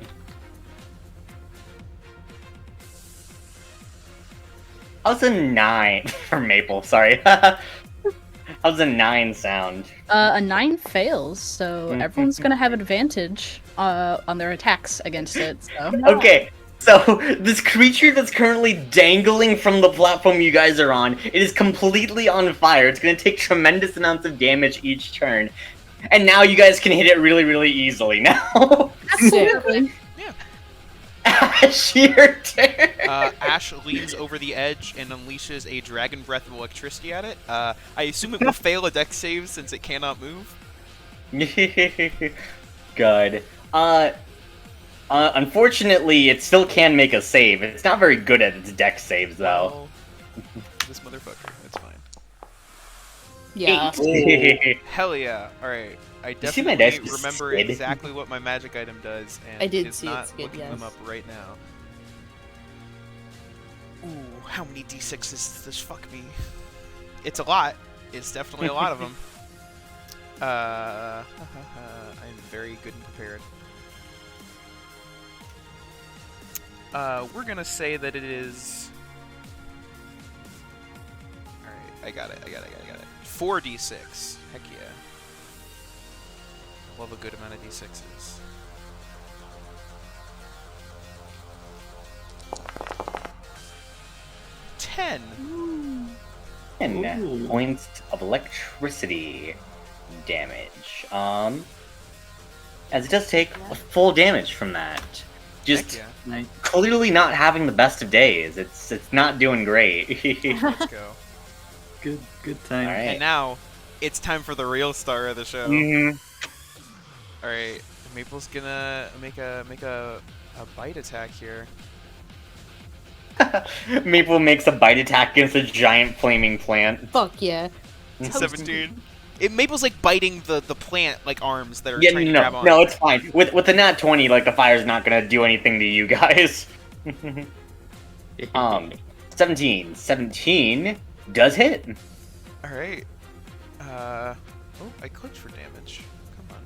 [SPEAKER 1] I was a 9 for Maple. Sorry. I was a 9 sound.
[SPEAKER 3] A 9 fails, so everyone's gonna have advantage on their attacks against it. So.
[SPEAKER 1] Okay, so this creature that's currently dangling from the platform you guys are on, it is completely on fire. It's going to take tremendous amounts of damage each turn. And now you guys can hit it really, really easily now.
[SPEAKER 3] Absolutely.
[SPEAKER 1] Ash, your turn.
[SPEAKER 2] Ash leans over the edge and unleashes a dragon breath of electricity at it. I assume it will fail a dex save since it cannot move.
[SPEAKER 1] Good. Unfortunately, it still can make a save. It's not very good at its dex saves, though.
[SPEAKER 2] Well, this motherfucker. It's fine.
[SPEAKER 5] Yeah.
[SPEAKER 1] 8.
[SPEAKER 2] Hell yeah. Alright. I
[SPEAKER 1] You see my dice
[SPEAKER 2] definitely
[SPEAKER 1] just
[SPEAKER 2] remember
[SPEAKER 1] skid?
[SPEAKER 2] exactly what my magic item does, and
[SPEAKER 5] I did
[SPEAKER 2] is
[SPEAKER 5] see it
[SPEAKER 2] not
[SPEAKER 5] skid,
[SPEAKER 2] looking them
[SPEAKER 5] yes.
[SPEAKER 2] up right now. Ooh, how many d6s does this fuck me? It's a lot. It's definitely a lot of them. I'm very good and prepared. We're gonna say that it is... Alright, I got it. 4d6. Heck yeah. I love a good amount of d6s. Ten.
[SPEAKER 1] 10
[SPEAKER 6] Ooh.
[SPEAKER 1] points of electricity damage. As it does take full damage from that. Just
[SPEAKER 2] Heck
[SPEAKER 6] Nice.
[SPEAKER 1] clearly not having the best of days. It's not doing great.
[SPEAKER 2] yeah. Let's go.
[SPEAKER 6] Good time.
[SPEAKER 1] All right.
[SPEAKER 2] And now, it's time for the real star of the show.
[SPEAKER 1] Mhm.
[SPEAKER 2] Alright, Maple's gonna make a bite attack here.
[SPEAKER 1] Maple makes a bite attack against a giant flaming plant.
[SPEAKER 5] Fuck yeah.
[SPEAKER 2] 17. Maple's like biting the plant like arms that are
[SPEAKER 1] Yeah,
[SPEAKER 2] trying to grab
[SPEAKER 1] no,
[SPEAKER 2] on.
[SPEAKER 1] no, it's fine. With the nat 20, like the fire's not gonna do anything to you guys. 17. 17 does hit.
[SPEAKER 2] Alright. Oh, I clicked for damage. Come on.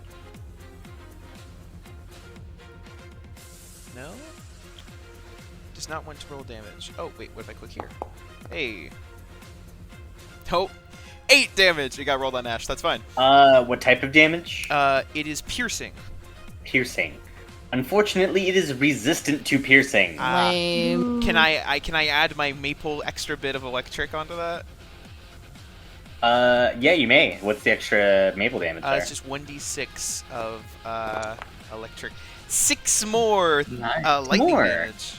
[SPEAKER 2] No? Does not want to roll damage. Oh, wait, what if I click here? Hey. Oh, 8 damage! It got rolled on Ash, that's fine.
[SPEAKER 1] What type of damage?
[SPEAKER 2] It is piercing.
[SPEAKER 1] Piercing. Unfortunately, it is resistant to piercing.
[SPEAKER 5] Lame.
[SPEAKER 2] Can I add my maple extra bit of electric onto that?
[SPEAKER 1] Yeah, you may. What's the extra maple damage there?
[SPEAKER 2] It's just 1d6 of electric. 6 more
[SPEAKER 1] Nice.
[SPEAKER 2] lightning
[SPEAKER 1] More.
[SPEAKER 2] damage.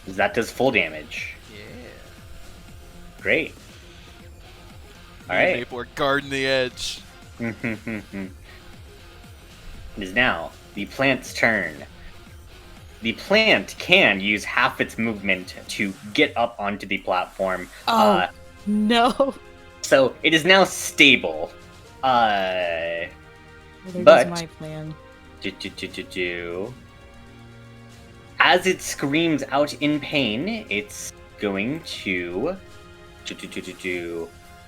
[SPEAKER 1] That does full damage.
[SPEAKER 2] Yeah.
[SPEAKER 1] Great. All
[SPEAKER 2] Me and
[SPEAKER 1] right.
[SPEAKER 2] Maple are guarding the edge.
[SPEAKER 1] It is now the plant's turn. The plant can use half its movement to get up onto the platform.
[SPEAKER 5] Oh. No.
[SPEAKER 1] So it is now stable.
[SPEAKER 5] There
[SPEAKER 1] But-
[SPEAKER 5] goes my plan.
[SPEAKER 1] As it screams out in pain, it's going to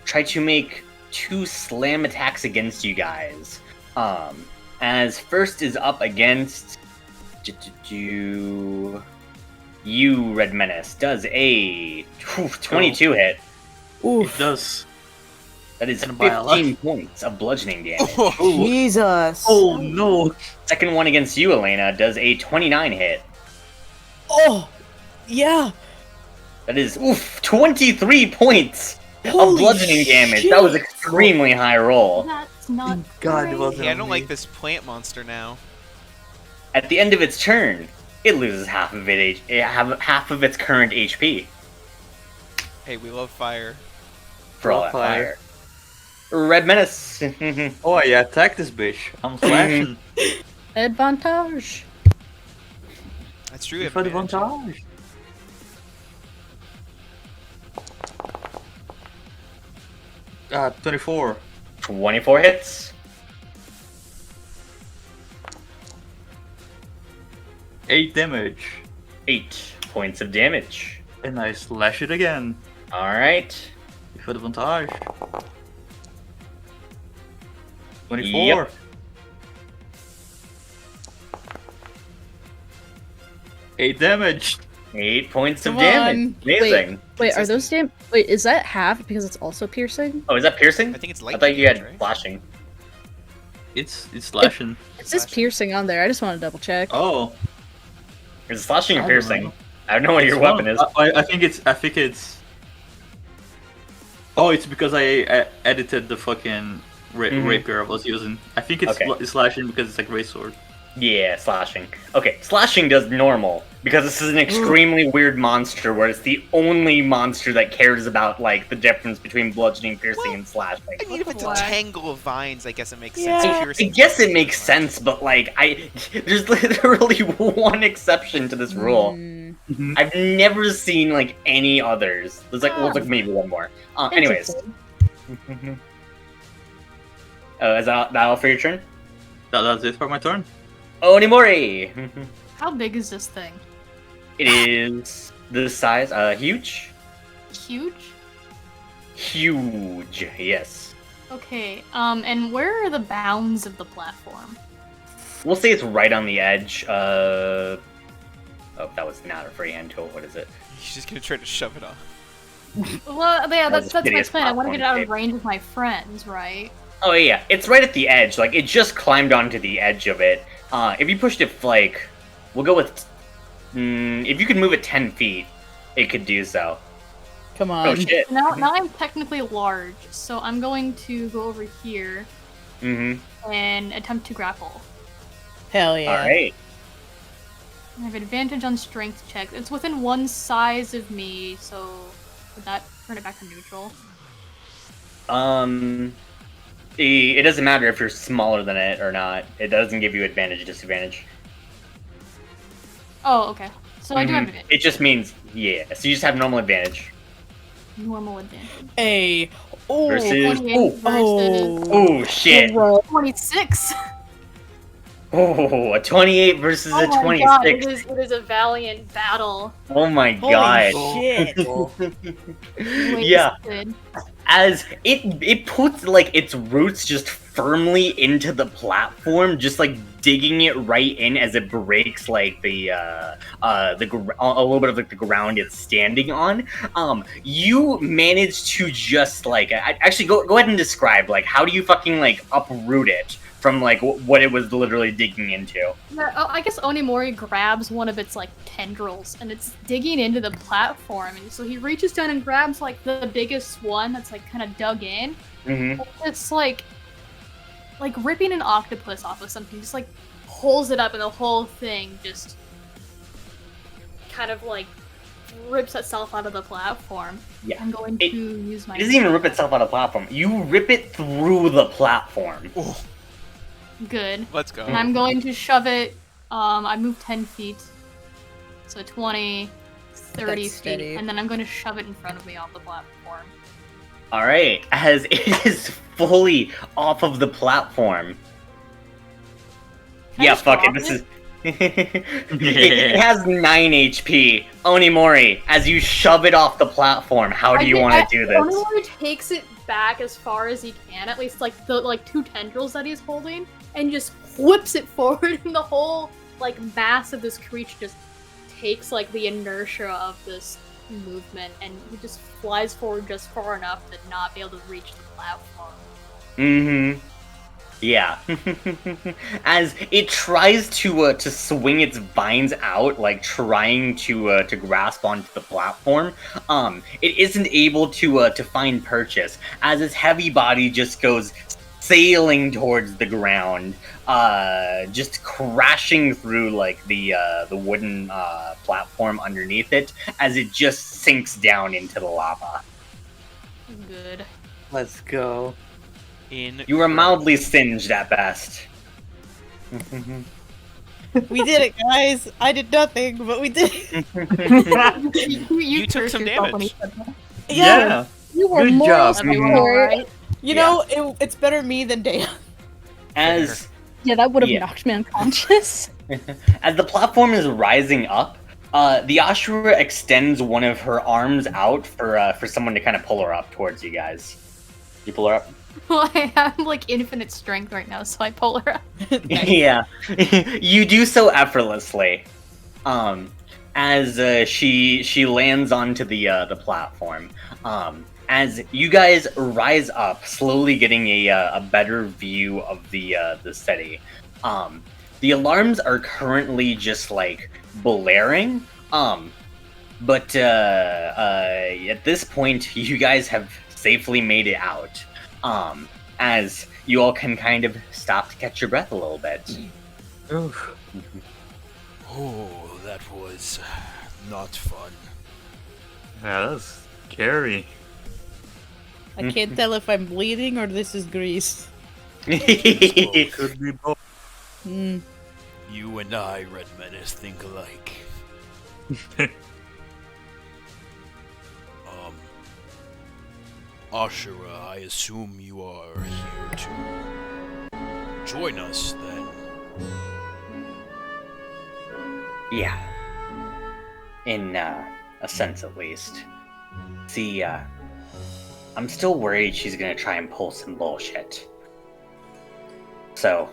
[SPEAKER 1] try to make 2 slam attacks against you guys. As first is up against you, Red Menace, does a 22 hit.
[SPEAKER 6] It does.
[SPEAKER 1] That is
[SPEAKER 6] And by a
[SPEAKER 1] 15 points of bludgeoning damage.
[SPEAKER 5] Jesus.
[SPEAKER 6] Oh no!
[SPEAKER 1] Second one against you, Elena, does a 29 hit.
[SPEAKER 5] Oh. Yeah.
[SPEAKER 1] That is 23 points of
[SPEAKER 5] Holy
[SPEAKER 1] bludgeoning damage. That was
[SPEAKER 5] shit.
[SPEAKER 1] extremely high roll.
[SPEAKER 4] That's not
[SPEAKER 6] God, it
[SPEAKER 4] great.
[SPEAKER 6] wasn't
[SPEAKER 2] Hey, I don't
[SPEAKER 6] on
[SPEAKER 2] like
[SPEAKER 6] me.
[SPEAKER 2] this plant monster now.
[SPEAKER 1] At the end of its turn, it loses half of its current HP
[SPEAKER 2] Hey, we love fire.
[SPEAKER 1] for all that fire. Red Menace.
[SPEAKER 6] Oh yeah, attack this bitch. I'm slashing.
[SPEAKER 3] Advantage.
[SPEAKER 2] That's true. we have
[SPEAKER 6] For the
[SPEAKER 2] advantage.
[SPEAKER 6] advantage. Ah, 24.
[SPEAKER 1] 24 hits.
[SPEAKER 6] 8 damage.
[SPEAKER 1] 8 points of damage.
[SPEAKER 6] And I slash it again.
[SPEAKER 1] Alright.
[SPEAKER 6] For the advantage. 24.
[SPEAKER 1] Yep.
[SPEAKER 6] 8 damage.
[SPEAKER 1] 8 points of
[SPEAKER 5] Come
[SPEAKER 1] damage.
[SPEAKER 5] on.
[SPEAKER 1] Amazing.
[SPEAKER 3] Wait, are those Wait, is that halved because it's also piercing?
[SPEAKER 1] Oh, is that piercing?
[SPEAKER 2] I think it's
[SPEAKER 1] I
[SPEAKER 2] lightning
[SPEAKER 1] thought you had
[SPEAKER 2] damage, right?
[SPEAKER 1] flashing.
[SPEAKER 6] It's slashing.
[SPEAKER 3] It says piercing on there. I just want to double check.
[SPEAKER 6] Oh.
[SPEAKER 1] Is it slashing or
[SPEAKER 6] I don't
[SPEAKER 1] piercing?
[SPEAKER 6] know.
[SPEAKER 1] I don't know what your
[SPEAKER 6] It's
[SPEAKER 1] weapon
[SPEAKER 6] one-
[SPEAKER 1] is.
[SPEAKER 6] I think it's. Oh, it's because I edited the fucking
[SPEAKER 1] Mhm.
[SPEAKER 6] rapier I was using. I think it's
[SPEAKER 1] Okay.
[SPEAKER 6] slashing because it's like great sword.
[SPEAKER 1] Yeah, slashing. Okay, slashing does normal because this is an extremely weird monster where it's the only monster that cares about like the difference between bludgeoning, piercing, and slashing.
[SPEAKER 2] I mean, if it's a
[SPEAKER 4] What?
[SPEAKER 2] tangle of vines, I guess it makes
[SPEAKER 5] Yeah.
[SPEAKER 2] sense.
[SPEAKER 1] I
[SPEAKER 2] Piercing
[SPEAKER 1] guess it
[SPEAKER 2] is
[SPEAKER 1] makes
[SPEAKER 2] much.
[SPEAKER 1] sense, but like there's literally one exception to this rule.
[SPEAKER 3] Hmm.
[SPEAKER 1] I've never seen like any others. There's like well, there's, like maybe one more. Anyways,
[SPEAKER 3] Interesting.
[SPEAKER 1] is that all for your turn?
[SPEAKER 6] That's it for my turn.
[SPEAKER 1] Onimori.
[SPEAKER 4] How big is this thing?
[SPEAKER 1] It is this size. Huge.
[SPEAKER 4] Huge?
[SPEAKER 1] Huge. Yes.
[SPEAKER 4] Okay, and where are the bounds of the platform?
[SPEAKER 1] We'll say it's right on the edge. Oh, that was not a freehand tool. What is it?
[SPEAKER 2] He's just gonna try to shove it off.
[SPEAKER 4] Well, yeah,
[SPEAKER 1] That was
[SPEAKER 4] that's my
[SPEAKER 1] hideous
[SPEAKER 4] plan. I want to get out
[SPEAKER 1] platform
[SPEAKER 4] of range of my friends, right?
[SPEAKER 1] Oh yeah, it's right at the edge. Like it just climbed onto the edge of it. If you pushed it like, we'll go with. If you could move it 10 feet, it could do so.
[SPEAKER 5] Come
[SPEAKER 1] Oh
[SPEAKER 5] on.
[SPEAKER 1] shit.
[SPEAKER 4] Now I'm technically large, so I'm going to go over here
[SPEAKER 1] Mm-hmm.
[SPEAKER 4] and attempt to grapple.
[SPEAKER 5] Hell yeah.
[SPEAKER 1] All right.
[SPEAKER 4] I have advantage on strength checks. It's within one size of me, so would that turn it back to neutral?
[SPEAKER 1] It doesn't matter if you're smaller than it or not. It doesn't give you advantage or disadvantage.
[SPEAKER 4] Oh, okay. So I do have
[SPEAKER 1] Mhm.
[SPEAKER 4] advantage.
[SPEAKER 1] It just means yeah. So you just have normal advantage.
[SPEAKER 4] Normal advantage.
[SPEAKER 5] Hey. Oh.
[SPEAKER 1] Versus.
[SPEAKER 4] 28
[SPEAKER 1] Oh.
[SPEAKER 4] versus
[SPEAKER 1] Oh shit.
[SPEAKER 4] 26.
[SPEAKER 1] Oh, a 28 versus
[SPEAKER 4] Oh
[SPEAKER 1] a
[SPEAKER 4] my
[SPEAKER 1] 26.
[SPEAKER 4] god, it is a valiant battle.
[SPEAKER 1] Oh my
[SPEAKER 5] Holy
[SPEAKER 1] god.
[SPEAKER 5] shit.
[SPEAKER 1] Yeah.
[SPEAKER 4] Wasted.
[SPEAKER 1] As it puts like its roots just firmly into the platform, just like digging it right in as it breaks like a little bit of like the ground it's standing on. You manage to just like actually go ahead and describe like how do you fucking like uproot it from like what it was literally digging into.
[SPEAKER 4] Yeah, I guess Onimori grabs one of its like tendrils and it's digging into the platform, and so he reaches down and grabs like the biggest one that's like kind of dug in.
[SPEAKER 1] Mm-hmm.
[SPEAKER 4] It's like ripping an octopus off of something, just like pulls it up, and the whole thing just kind of like rips itself out of the platform.
[SPEAKER 1] Yeah.
[SPEAKER 4] I'm going to use my.
[SPEAKER 1] It doesn't even rip itself out of the platform. You rip it through the platform.
[SPEAKER 2] Ooh,
[SPEAKER 4] Good.
[SPEAKER 2] let's go.
[SPEAKER 4] And I'm going to shove it. I move 10 feet. So 20, 30
[SPEAKER 5] That's
[SPEAKER 4] feet.
[SPEAKER 5] steady.
[SPEAKER 4] And then I'm going to shove it in front of me off the platform.
[SPEAKER 1] All right, as it is fully off of the platform.
[SPEAKER 4] Can I
[SPEAKER 1] Yeah,
[SPEAKER 4] just
[SPEAKER 1] fuck it.
[SPEAKER 4] drop
[SPEAKER 1] This
[SPEAKER 4] it?
[SPEAKER 1] is. It has 9 HP. Onimori, as you shove it off the platform, how do you want to do this?
[SPEAKER 4] Onimori takes it back as far as he can, at least like the 2 tendrils that he's holding, and just whips it forward, and the whole like mass of this creature just takes like the inertia of this movement, and he just flies forward just far enough to not be able to reach the platform.
[SPEAKER 1] Mm-hmm. Yeah. As it tries to swing its vines out, like trying to grasp onto the platform, it isn't able to find purchase. As its heavy body just goes sailing towards the ground, just crashing through like the wooden platform underneath it, as it just sinks down into the lava.
[SPEAKER 4] Good.
[SPEAKER 1] Let's go.
[SPEAKER 2] In
[SPEAKER 1] You were mildly singed at best.
[SPEAKER 5] We did it, guys. I did nothing, but we did it.
[SPEAKER 2] You took
[SPEAKER 4] cursed
[SPEAKER 2] some
[SPEAKER 4] yourself when
[SPEAKER 2] damage.
[SPEAKER 4] you said that.
[SPEAKER 5] Yeah.
[SPEAKER 7] You were
[SPEAKER 6] Good
[SPEAKER 7] more
[SPEAKER 6] job.
[SPEAKER 4] Everyone
[SPEAKER 7] support.
[SPEAKER 4] alright?
[SPEAKER 5] You know, it's better me than Dan.
[SPEAKER 1] As
[SPEAKER 3] Yeah, that would have
[SPEAKER 1] Yeah.
[SPEAKER 3] knocked me unconscious.
[SPEAKER 1] As the platform is rising up, the Ashura extends one of her arms out for someone to kind of pull her up towards you guys. You pull her up?
[SPEAKER 4] Well, I have like infinite strength right now, so I pull her up.
[SPEAKER 1] Yeah, you do so effortlessly. As she lands onto the platform. As you guys rise up, slowly getting a better view of the city. The alarms are currently just like blaring. But at this point, you guys have safely made it out. As you all can kind of stop to catch your breath a little bit.
[SPEAKER 6] Oof.
[SPEAKER 2] Oh, that was not fun.
[SPEAKER 6] Yeah, that's scary.
[SPEAKER 5] I can't tell if I'm bleeding or this is grease.
[SPEAKER 6] Could be both.
[SPEAKER 5] Mm.
[SPEAKER 2] You and I, Red Menace, think alike. Ashura, I assume you are here to join us then.
[SPEAKER 1] Yeah. In a sense, at least. See, I'm still worried she's gonna try and pull some bullshit. So,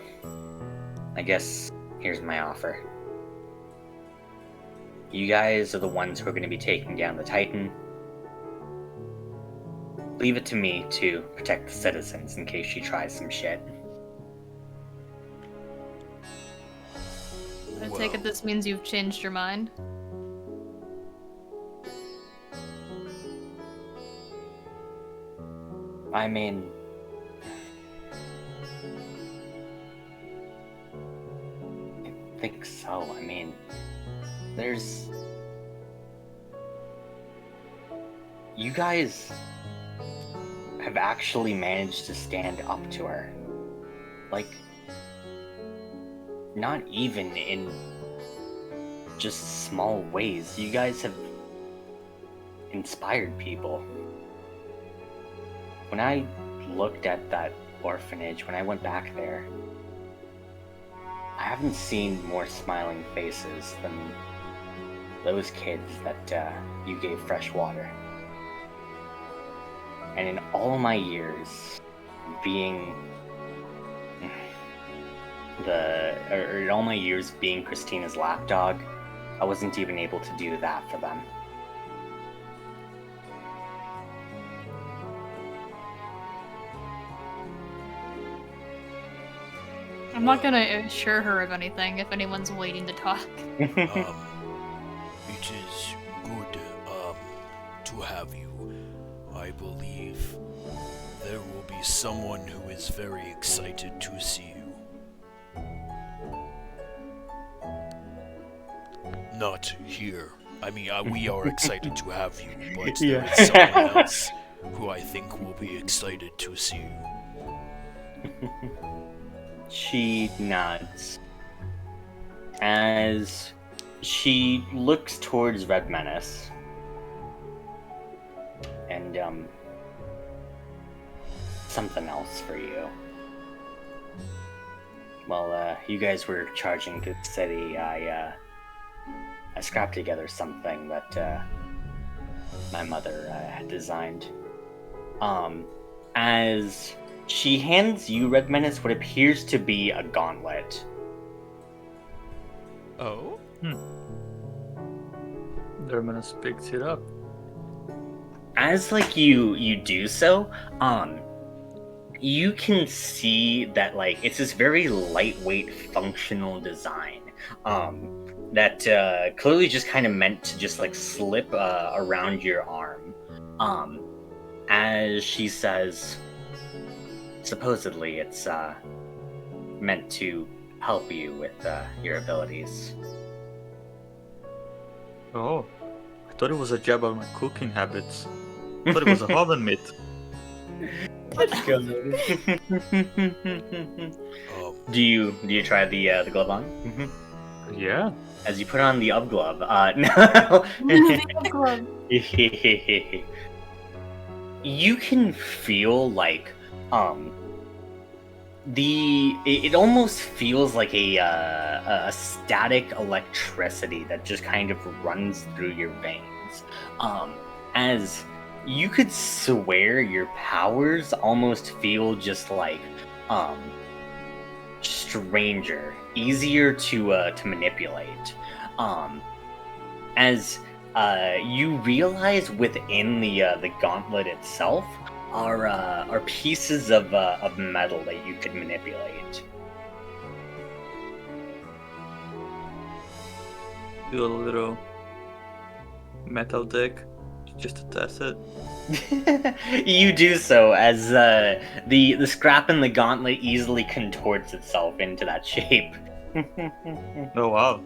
[SPEAKER 1] I guess here's my offer. You guys are the ones who are gonna be taking down the Titan. Leave it to me to protect the citizens in case she tries some shit.
[SPEAKER 4] I take it this means you've changed your mind.
[SPEAKER 1] I mean... I think so. I mean, there's... You guys have actually managed to stand up to her. Like, not even in just small ways. You guys have inspired people. When I looked at that orphanage, when I went back there, I haven't seen more smiling faces than those kids that you gave fresh water. And in all my years being in all my years being Christina's lapdog, I wasn't even able to do that for them.
[SPEAKER 4] I'm not gonna assure her of anything if anyone's waiting to talk.
[SPEAKER 7] It is good, to have you. I believe there will be someone who is very excited to see you. Not here. I mean, we are excited to have you, but there is someone else who I think will be excited to see you.
[SPEAKER 1] She nods as she looks towards Red Menace. And, something else for you. While, you guys were charging to the city, I scrapped together something that, my mother, had designed. As she hands you, Red Menace, what appears to be a gauntlet.
[SPEAKER 2] Oh?
[SPEAKER 6] Deadman picks it up.
[SPEAKER 1] As like you do so, you can see that like it's this very lightweight, functional design. That clearly just kind of meant to just like slip around your arm. As she says, supposedly it's meant to help you with your abilities.
[SPEAKER 6] Oh, I thought it was a jab on my cooking habits. I thought it was a oven mitt.
[SPEAKER 1] Do you try the glove on?
[SPEAKER 6] Yeah.
[SPEAKER 1] As you put on the glove, no. You can feel like it almost feels like a static electricity that just kind of runs through your veins. As you could swear your powers almost feel just like stranger, easier to manipulate. As you realize within the gauntlet itself are pieces of metal that you could manipulate.
[SPEAKER 6] Do a little metal dick just to test it.
[SPEAKER 1] You do so as the scrap in the gauntlet easily contorts itself into that shape.
[SPEAKER 6] Oh wow.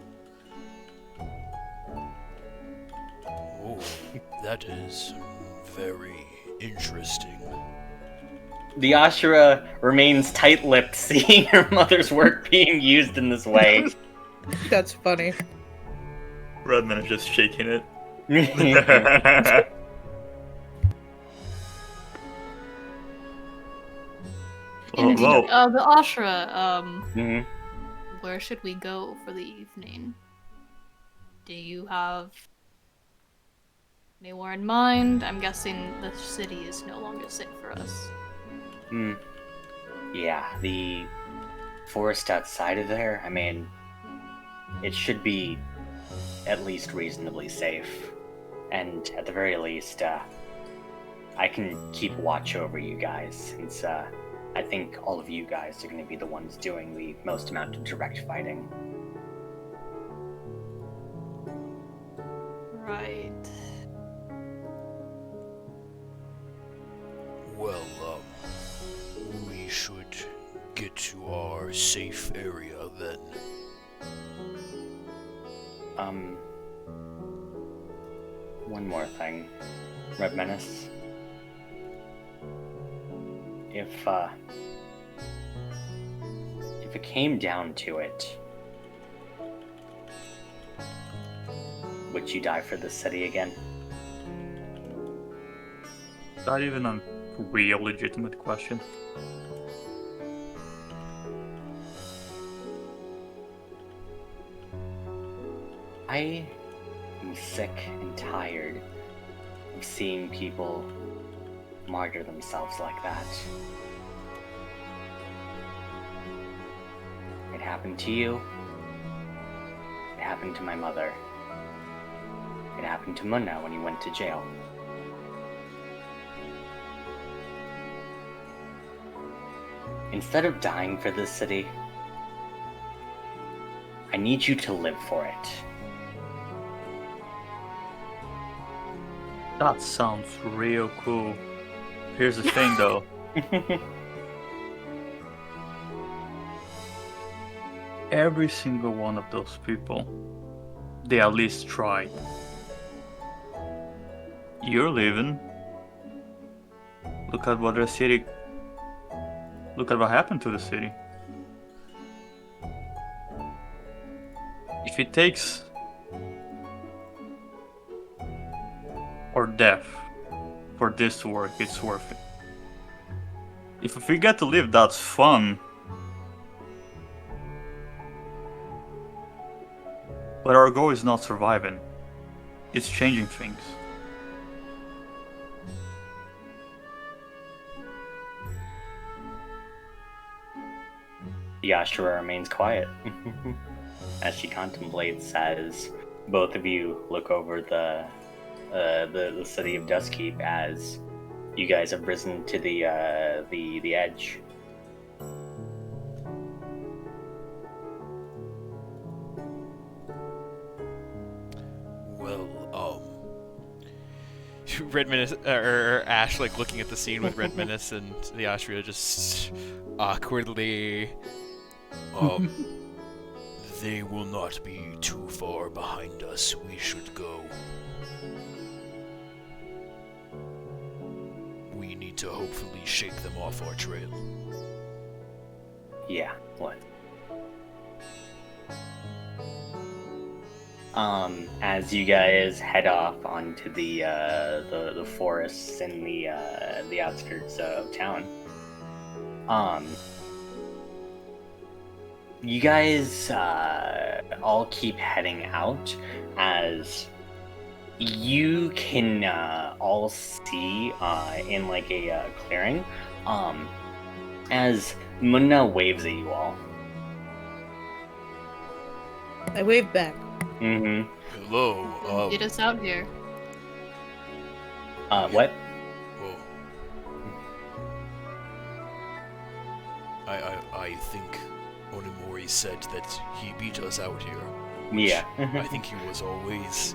[SPEAKER 7] Oh, that is very interesting.
[SPEAKER 1] The Ashura remains tight-lipped, seeing her mother's work being used in this way.
[SPEAKER 5] That's funny.
[SPEAKER 6] Redman is just shaking it. Whoa.
[SPEAKER 4] The Ashra,
[SPEAKER 1] Mhm.
[SPEAKER 4] where should we go for the evening? Do you have anywhere in mind? I'm guessing the city is no longer safe for us.
[SPEAKER 1] Yeah, the forest outside of there, I mean, it should be at least reasonably safe. And at the very least, I can keep watch over you guys, since I think all of you guys are going to be the ones doing the most amount of direct fighting.
[SPEAKER 4] Right.
[SPEAKER 7] Well, we should get to our safe area then.
[SPEAKER 1] One more thing, Red Menace. If it came down to it, would you die for the city again?
[SPEAKER 6] Not even a real legitimate question.
[SPEAKER 1] I am sick and tired of seeing people martyr themselves like that. It happened to you. It happened to my mother. It happened to Munna when he went to jail. Instead of dying for this city, I need you to live for it.
[SPEAKER 6] That sounds real cool. Here's the thing though. Every single one of those people, they at least tried. You're leaving. Look at what the city. Look at what happened to the city. If it takes or death for this to work, it's worth it. If we get to live, that's fun. But our goal is not surviving. It's changing things.
[SPEAKER 1] The Ashura remains quiet as she contemplates as both of you look over the city of Duskkeep as you guys have risen to the edge.
[SPEAKER 7] Well,
[SPEAKER 2] Redminus or Ash like looking at the scene with Redminus and the Ashria just awkwardly.
[SPEAKER 7] They will not be too far behind us. We should go. We need to hopefully shake them off our trail.
[SPEAKER 1] Yeah, what? As you guys head off onto the forests in the outskirts of town, you guys all keep heading out as you can all see in like a clearing, as Munna waves at you all.
[SPEAKER 5] I wave back.
[SPEAKER 1] Mm-hmm.
[SPEAKER 7] Hello.
[SPEAKER 4] Get us out here.
[SPEAKER 1] What?
[SPEAKER 7] Oh. I think Onimori said that he beat us out here. Which
[SPEAKER 1] Yeah.
[SPEAKER 7] I think he was always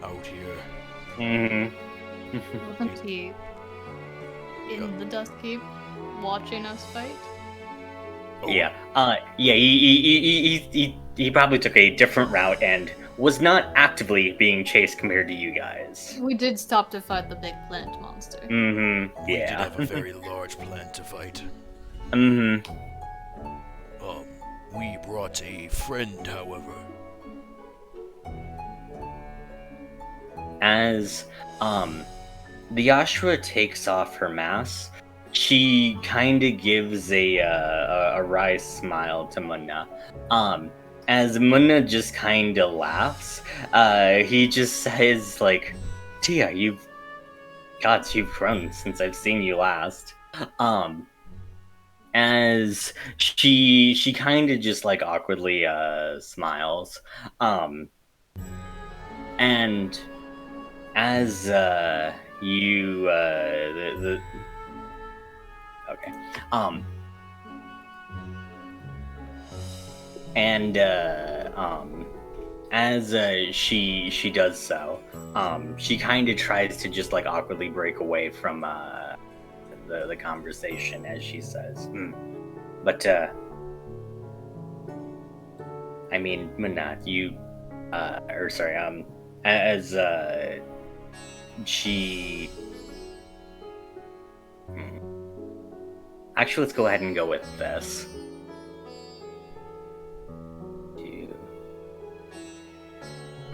[SPEAKER 7] out here.
[SPEAKER 1] Mm-hmm.
[SPEAKER 4] Wasn't he in the Duskkeep watching us fight?
[SPEAKER 7] Oh,
[SPEAKER 1] Yeah. Yeah. He probably took a different route and was not actively being chased compared to you guys.
[SPEAKER 4] We did stop to fight the big plant monster.
[SPEAKER 1] Mm-hmm.
[SPEAKER 7] We did
[SPEAKER 1] Yeah.
[SPEAKER 7] have a very large plan to fight.
[SPEAKER 1] Mm-hmm.
[SPEAKER 7] We brought a friend, however.
[SPEAKER 1] As the Ashura takes off her mask, she kind of gives a wry smile to Munna. As Munna just kind of laughs, he just says like, "Tia, you've grown since I've seen you last." As she kind of just like awkwardly smiles, and as you okay, and as she does so, she kind of tries to just like awkwardly break away from the conversation as she says, but I mean, Munna, you or sorry, as she actually, let's go ahead and go with this.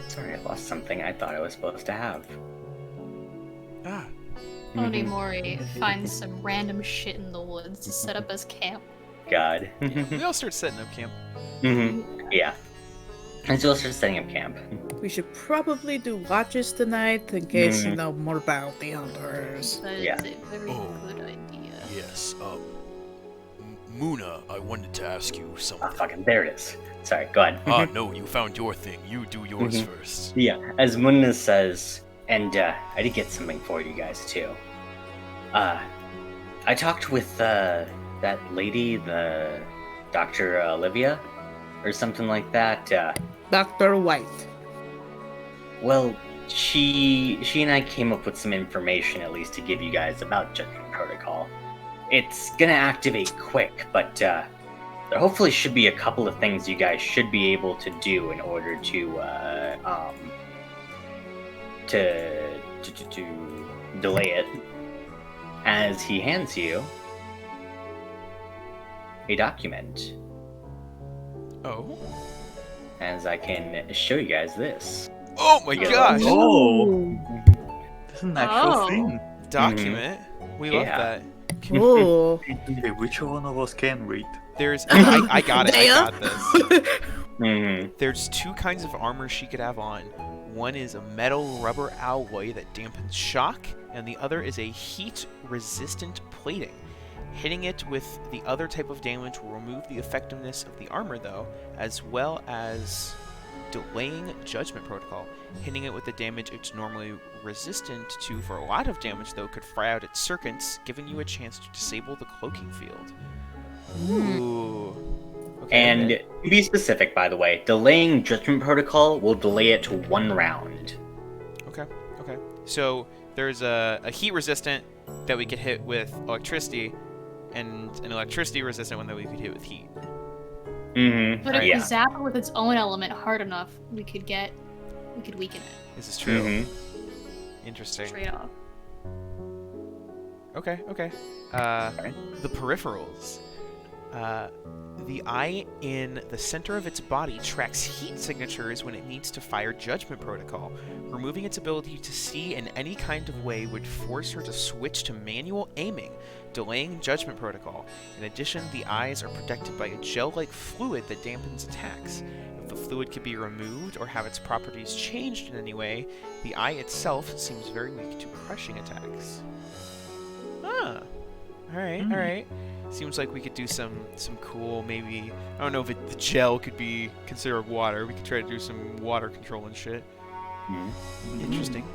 [SPEAKER 1] Sorry, I lost something I thought I was supposed to have.
[SPEAKER 2] Ah.
[SPEAKER 4] Onimori finds some random shit in the woods to set up as camp.
[SPEAKER 1] God.
[SPEAKER 2] We all start setting up camp.
[SPEAKER 1] Yeah. And so we'll start setting up camp.
[SPEAKER 5] We should probably do watches tonight in case you know more about the others.
[SPEAKER 4] That is
[SPEAKER 1] Yeah.
[SPEAKER 4] a very
[SPEAKER 7] Oh.
[SPEAKER 4] good idea.
[SPEAKER 7] Yes, Muna, I wanted to ask you something.
[SPEAKER 1] Oh, fucking, there it is. Sorry, go ahead.
[SPEAKER 7] No, you found your thing. You do yours first.
[SPEAKER 1] Yeah, as Munna says, and I did get something for you guys too. I talked with that lady, the Dr. Olivia, or something like that.
[SPEAKER 5] Dr. White.
[SPEAKER 1] Well, she and I came up with some information, at least to give you guys about Judgment Protocol. It's gonna activate quick, but there hopefully should be a couple of things you guys should be able to do in order to delay it. As he hands you a document,
[SPEAKER 2] Oh.
[SPEAKER 1] as I can show you guys this.
[SPEAKER 2] Oh my
[SPEAKER 1] Yeah.
[SPEAKER 2] gosh!
[SPEAKER 6] Oh, that's an actual
[SPEAKER 4] Oh.
[SPEAKER 6] thing.
[SPEAKER 2] Document. We love
[SPEAKER 1] Yeah.
[SPEAKER 2] that.
[SPEAKER 5] Ooh.
[SPEAKER 6] Hey, which one of us can read?
[SPEAKER 2] There's. I got it. I
[SPEAKER 5] Damn.
[SPEAKER 2] got this.
[SPEAKER 1] Mm-hmm.
[SPEAKER 2] There's two kinds of armor she could have on. One is a metal rubber alloy that dampens shock, and the other is a heat-resistant plating. Hitting it with the other type of damage will remove the effectiveness of the armor, though, as well as delaying Judgment Protocol. Hitting it with the damage it's normally resistant to for a lot of damage, though, could fry out its circuits, giving you a chance to disable the cloaking field. Ooh. Okay,
[SPEAKER 1] And
[SPEAKER 2] okay.
[SPEAKER 1] to be specific, by the way, delaying Judgment Protocol will delay it to 1 round.
[SPEAKER 2] Okay. So there's a heat resistant that we could hit with electricity, and an electricity resistant one that we could hit with heat.
[SPEAKER 1] Mm-hmm.
[SPEAKER 4] But if
[SPEAKER 1] yeah.
[SPEAKER 4] we zap it with its own element hard enough, we could weaken it
[SPEAKER 2] This is true.
[SPEAKER 1] Mm-hmm.
[SPEAKER 2] Interesting.
[SPEAKER 4] straight off.
[SPEAKER 2] Okay. The peripherals. The eye in the center of its body tracks heat signatures when it needs to fire Judgment Protocol. Removing its ability to see in any kind of way would force her to switch to manual aiming, delaying Judgment Protocol. In addition, the eyes are protected by a gel-like fluid that dampens attacks. If the fluid could be removed or have its properties changed in any way, the eye itself seems very weak to crushing attacks. Ah. Alright. Seems like we could do some cool, maybe, I don't know if the gel could be considered water. We could try to do some water control and shit. Interesting.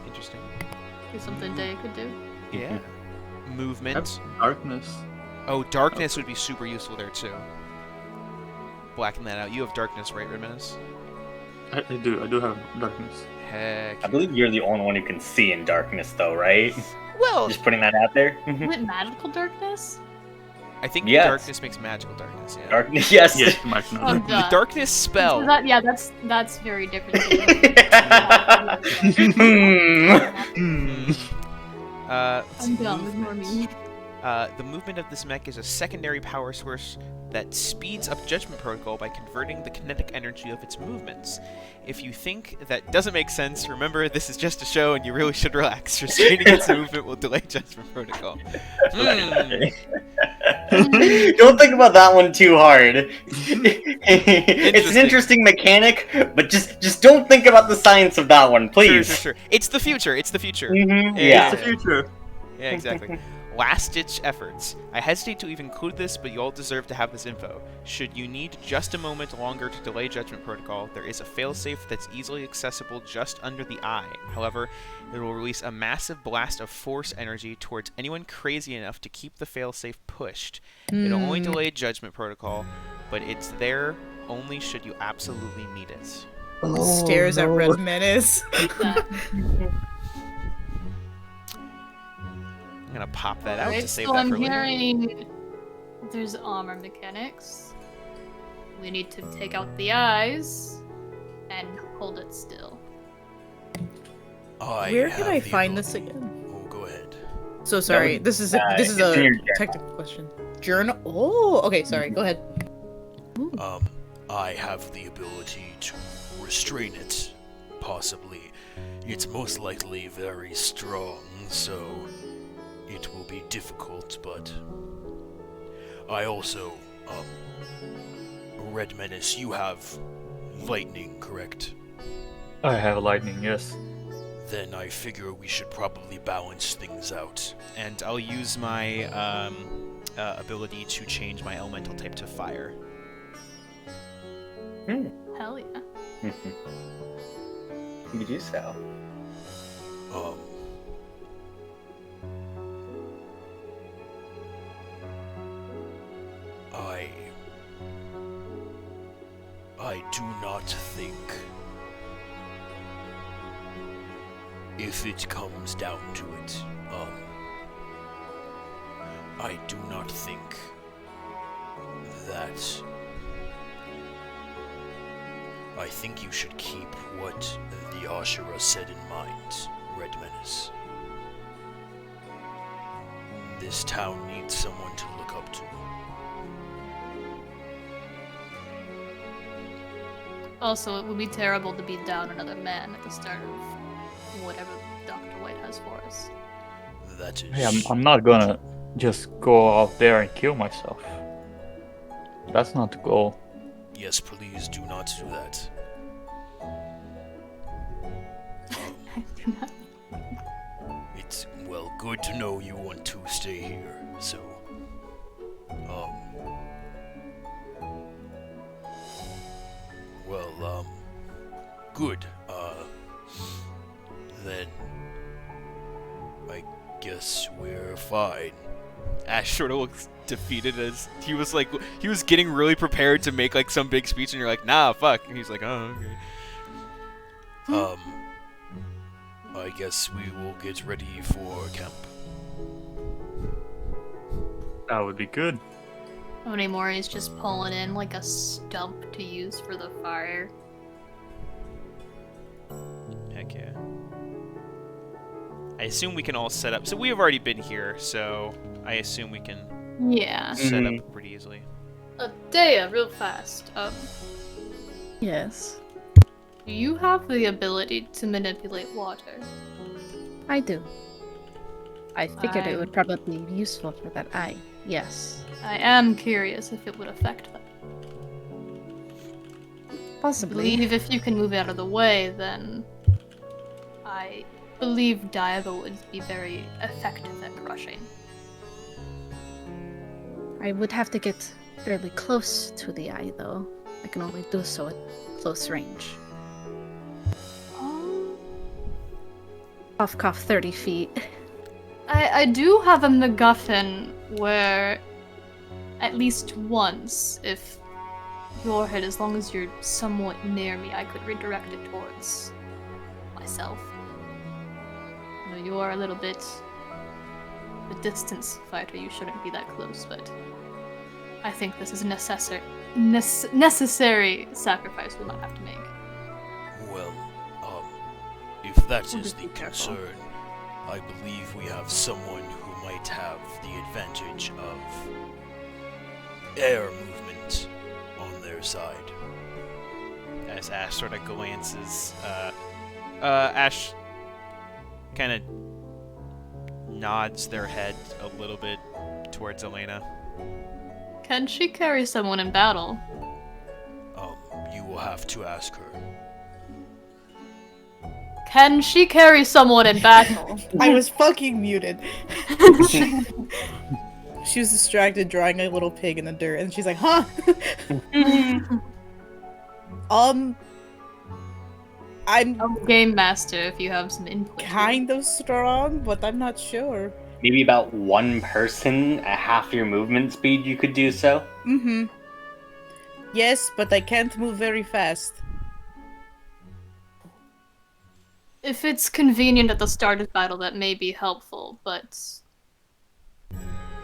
[SPEAKER 4] Is something Day could do.
[SPEAKER 2] Yeah. Movement.
[SPEAKER 6] That's darkness.
[SPEAKER 2] Oh, darkness would be super useful there too. Blacken that out. You have darkness, right, Redmenace?
[SPEAKER 6] I do have darkness.
[SPEAKER 2] Heck.
[SPEAKER 1] I believe you're the only one who can see in darkness, though, right?
[SPEAKER 2] Well,
[SPEAKER 1] Just putting that out there.
[SPEAKER 4] Is it magical darkness?
[SPEAKER 2] I think
[SPEAKER 1] Yes.
[SPEAKER 2] darkness makes magical darkness, yeah.
[SPEAKER 1] Darkness, yes.
[SPEAKER 6] Yes, Martin.
[SPEAKER 4] Oh,
[SPEAKER 2] The
[SPEAKER 4] duh.
[SPEAKER 2] darkness spell.
[SPEAKER 4] So that's very different.
[SPEAKER 1] Hmm.
[SPEAKER 4] I'm done. Ignore me.
[SPEAKER 2] The movement of this mech is a secondary power source that speeds up Judgment Protocol by converting the kinetic energy of its movements. If you think that doesn't make sense, remember this is just a show and you really should relax. Restraining its movement will delay Judgment Protocol.
[SPEAKER 1] Don't think about that one too hard. It's an interesting mechanic, but just don't think about the science of that one, please.
[SPEAKER 2] Sure. It's the future.
[SPEAKER 1] Mhm,
[SPEAKER 2] Yeah.
[SPEAKER 1] yeah.
[SPEAKER 6] It's the future.
[SPEAKER 2] Yeah, exactly. Last-ditch efforts. I hesitate to even include this, but you all deserve to have this info. Should you need just a moment longer to delay Judgment Protocol, there is a failsafe that's easily accessible just under the eye. However, it will release a massive blast of force energy towards anyone crazy enough to keep the failsafe pushed. It'll only delay Judgment Protocol, but it's there only should you absolutely need it.
[SPEAKER 5] Stares at Red Menace.
[SPEAKER 2] I'm gonna pop that out
[SPEAKER 4] Alright,
[SPEAKER 2] to save
[SPEAKER 4] so
[SPEAKER 2] that
[SPEAKER 4] I'm
[SPEAKER 2] for later.
[SPEAKER 4] hearing there's armor mechanics. We need to take out the eyes and hold it still.
[SPEAKER 5] Where can
[SPEAKER 7] have
[SPEAKER 5] I
[SPEAKER 7] the
[SPEAKER 5] find this
[SPEAKER 7] ability-
[SPEAKER 5] again?
[SPEAKER 7] Oh, go ahead.
[SPEAKER 5] So sorry.
[SPEAKER 1] would-
[SPEAKER 5] This is
[SPEAKER 1] it's in your
[SPEAKER 5] a
[SPEAKER 1] journal.
[SPEAKER 5] technical question. Journal. Oh, okay. Sorry. Go ahead.
[SPEAKER 7] I have the ability to restrain it. Possibly. It's most likely very strong, so it will be difficult, but I also, Red Menace, you have lightning, correct?
[SPEAKER 6] I have lightning, yes.
[SPEAKER 7] Then I figure we should probably balance things out.
[SPEAKER 2] And I'll use my ability to change my elemental type to fire.
[SPEAKER 4] Hell yeah.
[SPEAKER 1] You do so.
[SPEAKER 7] do not think, if it comes down to it, I do not think that. I think you should keep what the Ashura said in mind, Red Menace. This town needs someone to look up to.
[SPEAKER 4] Also, it would be terrible to be down another man at the start of whatever Dr. White has for us.
[SPEAKER 7] That is.
[SPEAKER 6] Hey, I'm not gonna just go out there and kill myself. That's not the goal.
[SPEAKER 7] Yes, please do not do that. It's, well, good to know you want to stay here, so. Well, good. Then. I guess we're fine.
[SPEAKER 2] Ash sort of looks defeated as he was getting really prepared to make like some big speech, and you're like, nah, fuck. And he's like, oh, okay.
[SPEAKER 7] I guess we will get ready for camp.
[SPEAKER 6] That would be good.
[SPEAKER 4] Onimori's just pulling in like a stump to use for the fire.
[SPEAKER 2] Heck yeah. I assume we can all set up. So we have already been here, so I assume we can
[SPEAKER 4] Yeah.
[SPEAKER 2] set up pretty easily.
[SPEAKER 4] Dea, real fast.
[SPEAKER 3] Yes,
[SPEAKER 4] Do you have the ability to manipulate water?
[SPEAKER 3] I do. I figured it
[SPEAKER 4] I'm-
[SPEAKER 3] would probably be useful for that eye. Yes,
[SPEAKER 4] I am curious if it would affect them. I
[SPEAKER 3] possibly.
[SPEAKER 4] believe if you can move out of the way, then I believe Diva would be very effective at crushing.
[SPEAKER 3] I would have to get fairly close to the eye, though. I can only do so at close range. Cough, 30 feet.
[SPEAKER 4] I do have a MacGuffin where at least once, if your head, as long as you're somewhat near me, I could redirect it towards myself. You know, you are a little bit a distance fighter, you shouldn't be that close, but I think this is a necessary sacrifice we might have to make.
[SPEAKER 7] Well, if that
[SPEAKER 4] We'll
[SPEAKER 7] is
[SPEAKER 4] just
[SPEAKER 7] the
[SPEAKER 4] be careful.
[SPEAKER 7] concern, I believe we have someone who might have the advantage of air movement on their side.
[SPEAKER 2] As Ash sort of glances, Ash kind of nods their head a little bit towards Elena.
[SPEAKER 4] Can she carry someone in battle?
[SPEAKER 7] You will have to ask her.
[SPEAKER 4] Can she carry someone in battle?
[SPEAKER 5] I was fucking muted. She was distracted drawing a little pig in the dirt, and she's like, huh? I'm
[SPEAKER 4] Game master, if you have some input.
[SPEAKER 5] kind of strong, but I'm not sure.
[SPEAKER 1] Maybe about one person at half your movement speed you could do so.
[SPEAKER 5] Mm-hmm. Yes, but I can't move very fast.
[SPEAKER 4] If it's convenient at the start of battle, that may be helpful, but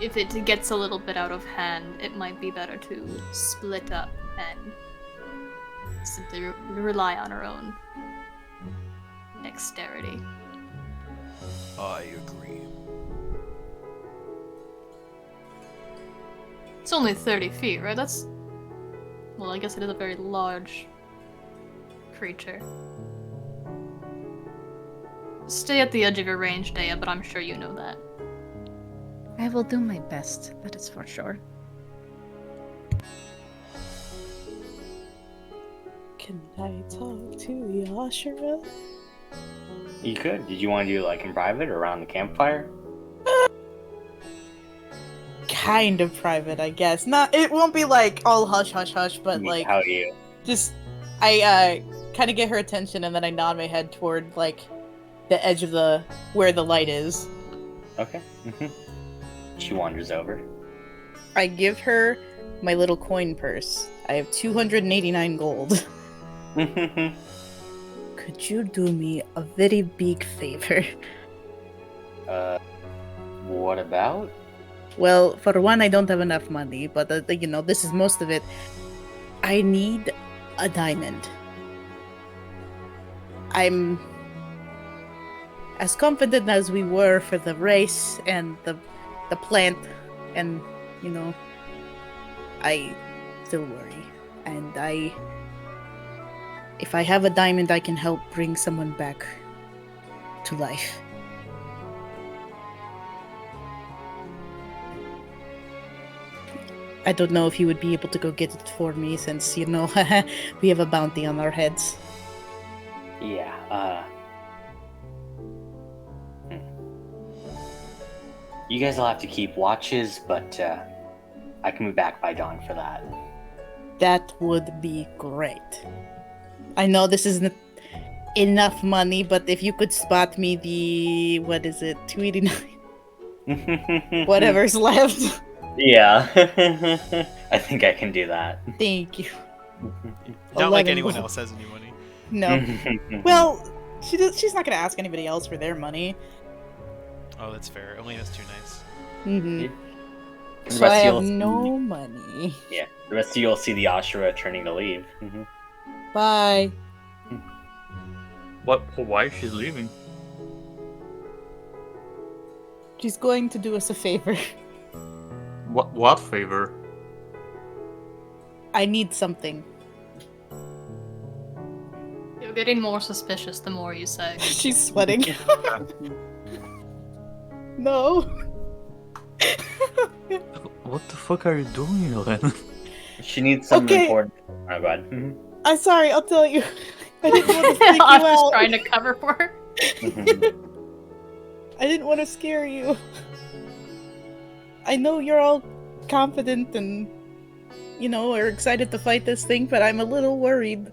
[SPEAKER 4] if it gets a little bit out of hand, it might be better to split up and simply rely on our own dexterity.
[SPEAKER 7] I agree.
[SPEAKER 4] It's only 30 feet, right? That's... Well, I guess it is a very large creature. Stay at the edge of your range, Dea, but I'm sure you know that.
[SPEAKER 3] I will do my best, that is for sure.
[SPEAKER 5] Can I talk to the Ashura?
[SPEAKER 1] You could. Did you want to do it like in private or around the campfire?
[SPEAKER 5] Kind of private, I guess. Not. It won't be like all hush, hush, hush, but like
[SPEAKER 1] How do you?
[SPEAKER 5] just I kind of get her attention, and then I nod my head toward like the edge of the where the light is.
[SPEAKER 1] Okay. She wanders over.
[SPEAKER 5] I give her my little coin purse. I have 289 gold. Could you do me a very big favor?
[SPEAKER 1] What about?
[SPEAKER 5] Well, for one, I don't have enough money, but this is most of it. I need a diamond. I'm as confident as we were for the race and the plant, and I still worry. And if I have a diamond, I can help bring someone back to life. I don't know if you would be able to go get it for me, since we have a bounty on our heads.
[SPEAKER 1] Yeah, You guys will have to keep watches, but I can be back by dawn for that.
[SPEAKER 5] That would be great. I know this isn't enough money, but if you could spot me the, what is it, 289? Whatever's left.
[SPEAKER 1] Yeah. I think I can do that.
[SPEAKER 5] Thank you.
[SPEAKER 2] Not like
[SPEAKER 5] 11
[SPEAKER 2] anyone
[SPEAKER 5] gold.
[SPEAKER 2] else has any money.
[SPEAKER 5] No. Well, she's not gonna ask anybody else for their money.
[SPEAKER 2] Oh, that's fair. Elena's too nice.
[SPEAKER 5] Mm-hmm.
[SPEAKER 1] The
[SPEAKER 5] So I
[SPEAKER 1] rest of
[SPEAKER 5] have
[SPEAKER 1] you'll
[SPEAKER 5] no money.
[SPEAKER 1] Yeah, the rest of you will see the Ashura turning to leave.
[SPEAKER 5] Bye.
[SPEAKER 6] What? Why is she leaving?
[SPEAKER 5] She's going to do us a favor.
[SPEAKER 6] What favor?
[SPEAKER 5] I need something.
[SPEAKER 4] You're getting more suspicious the more you say.
[SPEAKER 5] She's sweating. No.
[SPEAKER 6] What the fuck are you doing, Nolan?
[SPEAKER 1] She needs some
[SPEAKER 5] Okay.
[SPEAKER 1] important. Oh god.
[SPEAKER 5] I'm sorry, I'll tell you. I didn't want to freak you
[SPEAKER 4] I'm just
[SPEAKER 5] out.
[SPEAKER 4] trying to cover for her.
[SPEAKER 5] I didn't want to scare you. I know you're all confident and, are excited to fight this thing, but I'm a little worried.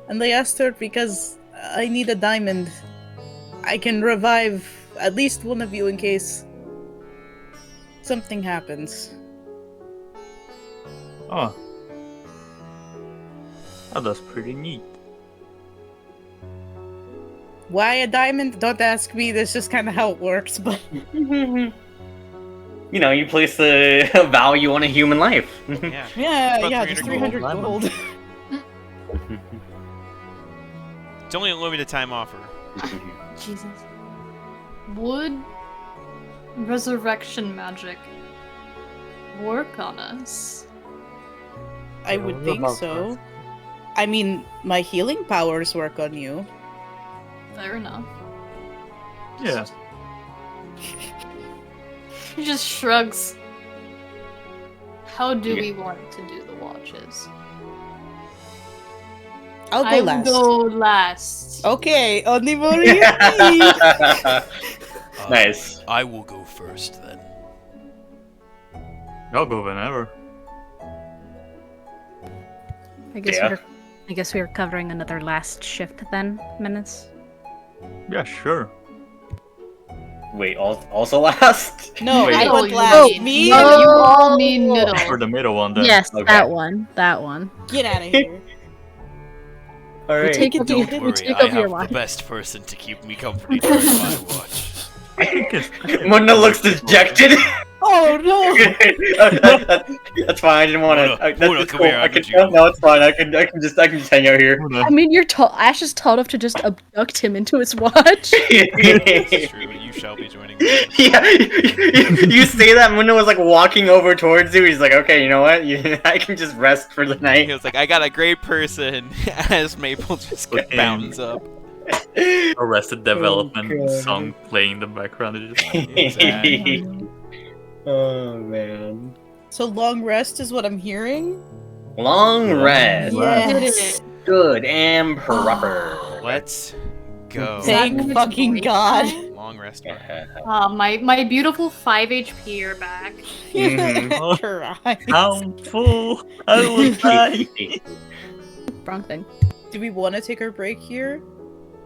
[SPEAKER 5] And they asked her because I need a diamond. I can revive at least one of you in case something happens.
[SPEAKER 6] Oh. Oh, that's pretty neat.
[SPEAKER 5] Why a diamond? Don't ask me. That's just kind of how it works. But
[SPEAKER 1] You place the value on a human life.
[SPEAKER 2] Yeah.
[SPEAKER 5] yeah,
[SPEAKER 2] It's
[SPEAKER 5] just
[SPEAKER 2] about
[SPEAKER 5] 300 gold.
[SPEAKER 2] It's only a limited time offer.
[SPEAKER 4] Jesus. Would resurrection magic work on us?
[SPEAKER 5] I would think so. I mean, my healing powers work on you.
[SPEAKER 4] Fair enough.
[SPEAKER 6] Yeah.
[SPEAKER 4] He just shrugs. How do
[SPEAKER 1] Yeah.
[SPEAKER 4] we want to do the watches?
[SPEAKER 5] I'll go
[SPEAKER 4] I
[SPEAKER 5] last.
[SPEAKER 4] will go last.
[SPEAKER 5] Okay, Onimori.
[SPEAKER 1] Nice.
[SPEAKER 7] I will go first then.
[SPEAKER 6] I'll go whenever.
[SPEAKER 3] I guess
[SPEAKER 1] Yeah.
[SPEAKER 3] we were covering another last shift then, minutes.
[SPEAKER 6] Yeah, sure.
[SPEAKER 1] Wait, also last?
[SPEAKER 5] No,
[SPEAKER 6] Wait.
[SPEAKER 5] I
[SPEAKER 4] No,
[SPEAKER 5] went
[SPEAKER 4] you
[SPEAKER 5] last.
[SPEAKER 4] need-
[SPEAKER 5] Me?
[SPEAKER 4] No,
[SPEAKER 5] and
[SPEAKER 4] you all need middle.
[SPEAKER 6] For the middle one then.
[SPEAKER 3] Yes,
[SPEAKER 1] Okay.
[SPEAKER 3] that one. That one.
[SPEAKER 5] Get out of here.
[SPEAKER 1] Alright.
[SPEAKER 3] take it
[SPEAKER 7] Don't
[SPEAKER 3] We
[SPEAKER 7] worry,
[SPEAKER 3] take
[SPEAKER 7] I
[SPEAKER 3] over your
[SPEAKER 7] have
[SPEAKER 3] watch.
[SPEAKER 7] the best person to keep me company during my watch.
[SPEAKER 6] I think it's.
[SPEAKER 1] Munda looks dejected.
[SPEAKER 5] Oh no!
[SPEAKER 1] That's fine. I didn't want
[SPEAKER 7] Muna,
[SPEAKER 1] to.
[SPEAKER 7] Muna, come here, I need you.
[SPEAKER 1] No, it's fine. I can just hang out here.
[SPEAKER 3] I mean, Ash is tall enough to just abduct him into his watch.
[SPEAKER 2] It's true, you shall be joining me.
[SPEAKER 1] Yeah, you say that Munda was like walking over towards you. He's like, okay, you know what? I can just rest for the
[SPEAKER 2] He
[SPEAKER 1] night.
[SPEAKER 2] was like, I got a great person, as Maple just
[SPEAKER 6] Okay.
[SPEAKER 2] bounds up.
[SPEAKER 6] Arrested Development
[SPEAKER 1] God.
[SPEAKER 6] song playing in the background. It just...
[SPEAKER 2] Exactly.
[SPEAKER 1] Oh man.
[SPEAKER 5] So long rest is what I'm hearing?
[SPEAKER 1] Long rest.
[SPEAKER 5] Yes.
[SPEAKER 1] Good and proper.
[SPEAKER 2] Let's go.
[SPEAKER 5] Thank
[SPEAKER 4] Is that
[SPEAKER 5] fucking
[SPEAKER 4] break
[SPEAKER 5] God.
[SPEAKER 4] time?
[SPEAKER 2] Long rest.
[SPEAKER 4] My beautiful 5 HP are back.
[SPEAKER 1] Mhm.
[SPEAKER 5] Christ.
[SPEAKER 6] I'm full. I will die.
[SPEAKER 3] Wrong thing.
[SPEAKER 5] Do we want to take our break here?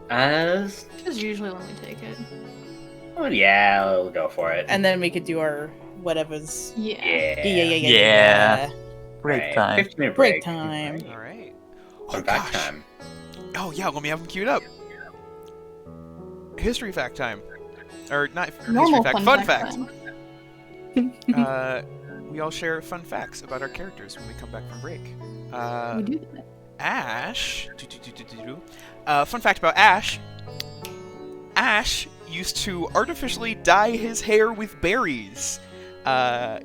[SPEAKER 1] As
[SPEAKER 4] Which is usually when we take it.
[SPEAKER 1] oh yeah, I'll go for it.
[SPEAKER 5] And then we could do our whatever's.
[SPEAKER 4] Yeah.
[SPEAKER 1] yeah.
[SPEAKER 5] Yeah.
[SPEAKER 6] Yeah. Break
[SPEAKER 1] Right,
[SPEAKER 6] time.
[SPEAKER 1] 15-minute
[SPEAKER 5] Break time.
[SPEAKER 2] Alright.
[SPEAKER 1] Fun fact
[SPEAKER 2] gosh.
[SPEAKER 1] time.
[SPEAKER 2] Oh yeah, let me have them queued up. History fact time. Or not
[SPEAKER 4] Normal
[SPEAKER 2] history fact, fun fact.
[SPEAKER 4] time.
[SPEAKER 2] We all share fun facts about our characters when we come back from break.
[SPEAKER 4] We do that.
[SPEAKER 2] Ash. Fun fact about Ash. Ash used to artificially dye his hair with berries.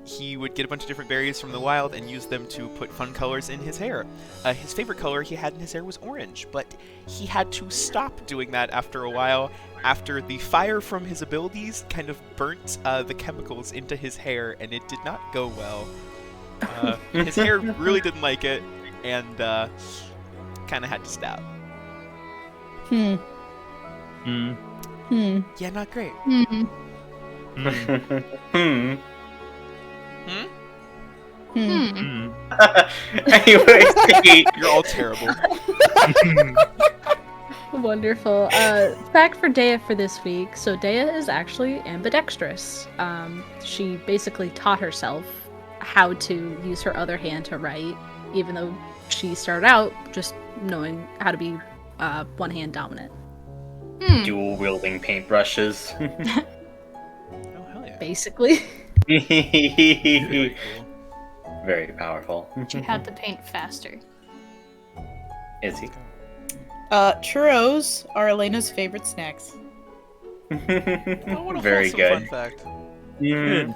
[SPEAKER 2] He would get a bunch of different berries from the wild and use them to put fun colors in his hair. His favorite color he had in his hair was orange, but he had to stop doing that after a while, after the fire from his abilities kind of burnt the chemicals into his hair, and it did not go well. His hair really didn't like it, and kind of had to stop.
[SPEAKER 6] Hmm.
[SPEAKER 2] Yeah, not great.
[SPEAKER 4] Hmm.
[SPEAKER 1] Hmm. Anyway,
[SPEAKER 2] You're all terrible.
[SPEAKER 3] Wonderful. Fact for Dea for this week. So Dea is actually ambidextrous. She basically taught herself how to use her other hand to write, even though she started out just knowing how to be one-hand dominant.
[SPEAKER 1] dual wielding paintbrushes.
[SPEAKER 2] Oh, hell yeah.
[SPEAKER 3] Basically.
[SPEAKER 2] Very cool.
[SPEAKER 1] Very powerful.
[SPEAKER 4] She had to paint faster.
[SPEAKER 1] Is he?
[SPEAKER 5] Churros are Elena's favorite snacks.
[SPEAKER 2] Oh, what a
[SPEAKER 1] Very
[SPEAKER 2] wholesome
[SPEAKER 1] good.
[SPEAKER 2] fun fact.
[SPEAKER 1] Mm.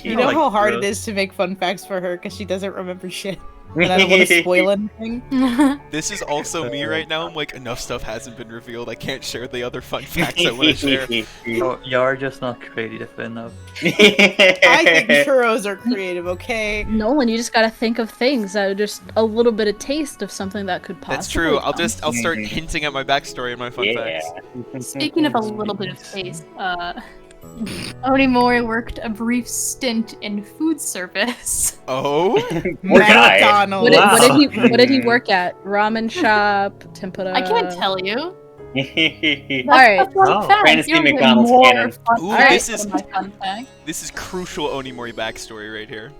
[SPEAKER 5] You know
[SPEAKER 6] like
[SPEAKER 5] how hard it
[SPEAKER 6] churros.
[SPEAKER 5] is to make fun facts for her because she doesn't remember shit. And I don't want to spoil anything.
[SPEAKER 2] This is also me right now. I'm like, enough stuff hasn't been revealed. I can't share the other fun facts I want to share.
[SPEAKER 6] You're just not creative enough.
[SPEAKER 5] I think churros are creative, okay?
[SPEAKER 3] Nolan, you just gotta think of things that are just a little bit of taste of something that could possibly
[SPEAKER 2] That's true. I'll
[SPEAKER 3] come.
[SPEAKER 2] start hinting at my backstory and my fun
[SPEAKER 1] Yeah.
[SPEAKER 2] facts.
[SPEAKER 4] Speaking of a little bit of taste, Onimori worked a brief stint in food service.
[SPEAKER 2] Oh?
[SPEAKER 1] Poor guy.
[SPEAKER 5] McDonald's.
[SPEAKER 3] What did he work at? Ramen shop, tempura.
[SPEAKER 4] I can't tell you.
[SPEAKER 3] Alright.
[SPEAKER 4] That's a fun
[SPEAKER 1] Oh,
[SPEAKER 4] fact.
[SPEAKER 1] Fantasy
[SPEAKER 4] You don't get
[SPEAKER 1] McDonald's
[SPEAKER 4] more
[SPEAKER 1] canon.
[SPEAKER 4] fun
[SPEAKER 2] Ooh,
[SPEAKER 4] facts
[SPEAKER 2] this
[SPEAKER 4] than
[SPEAKER 2] is-
[SPEAKER 4] my fun fact.
[SPEAKER 2] This is crucial Onimori backstory right here.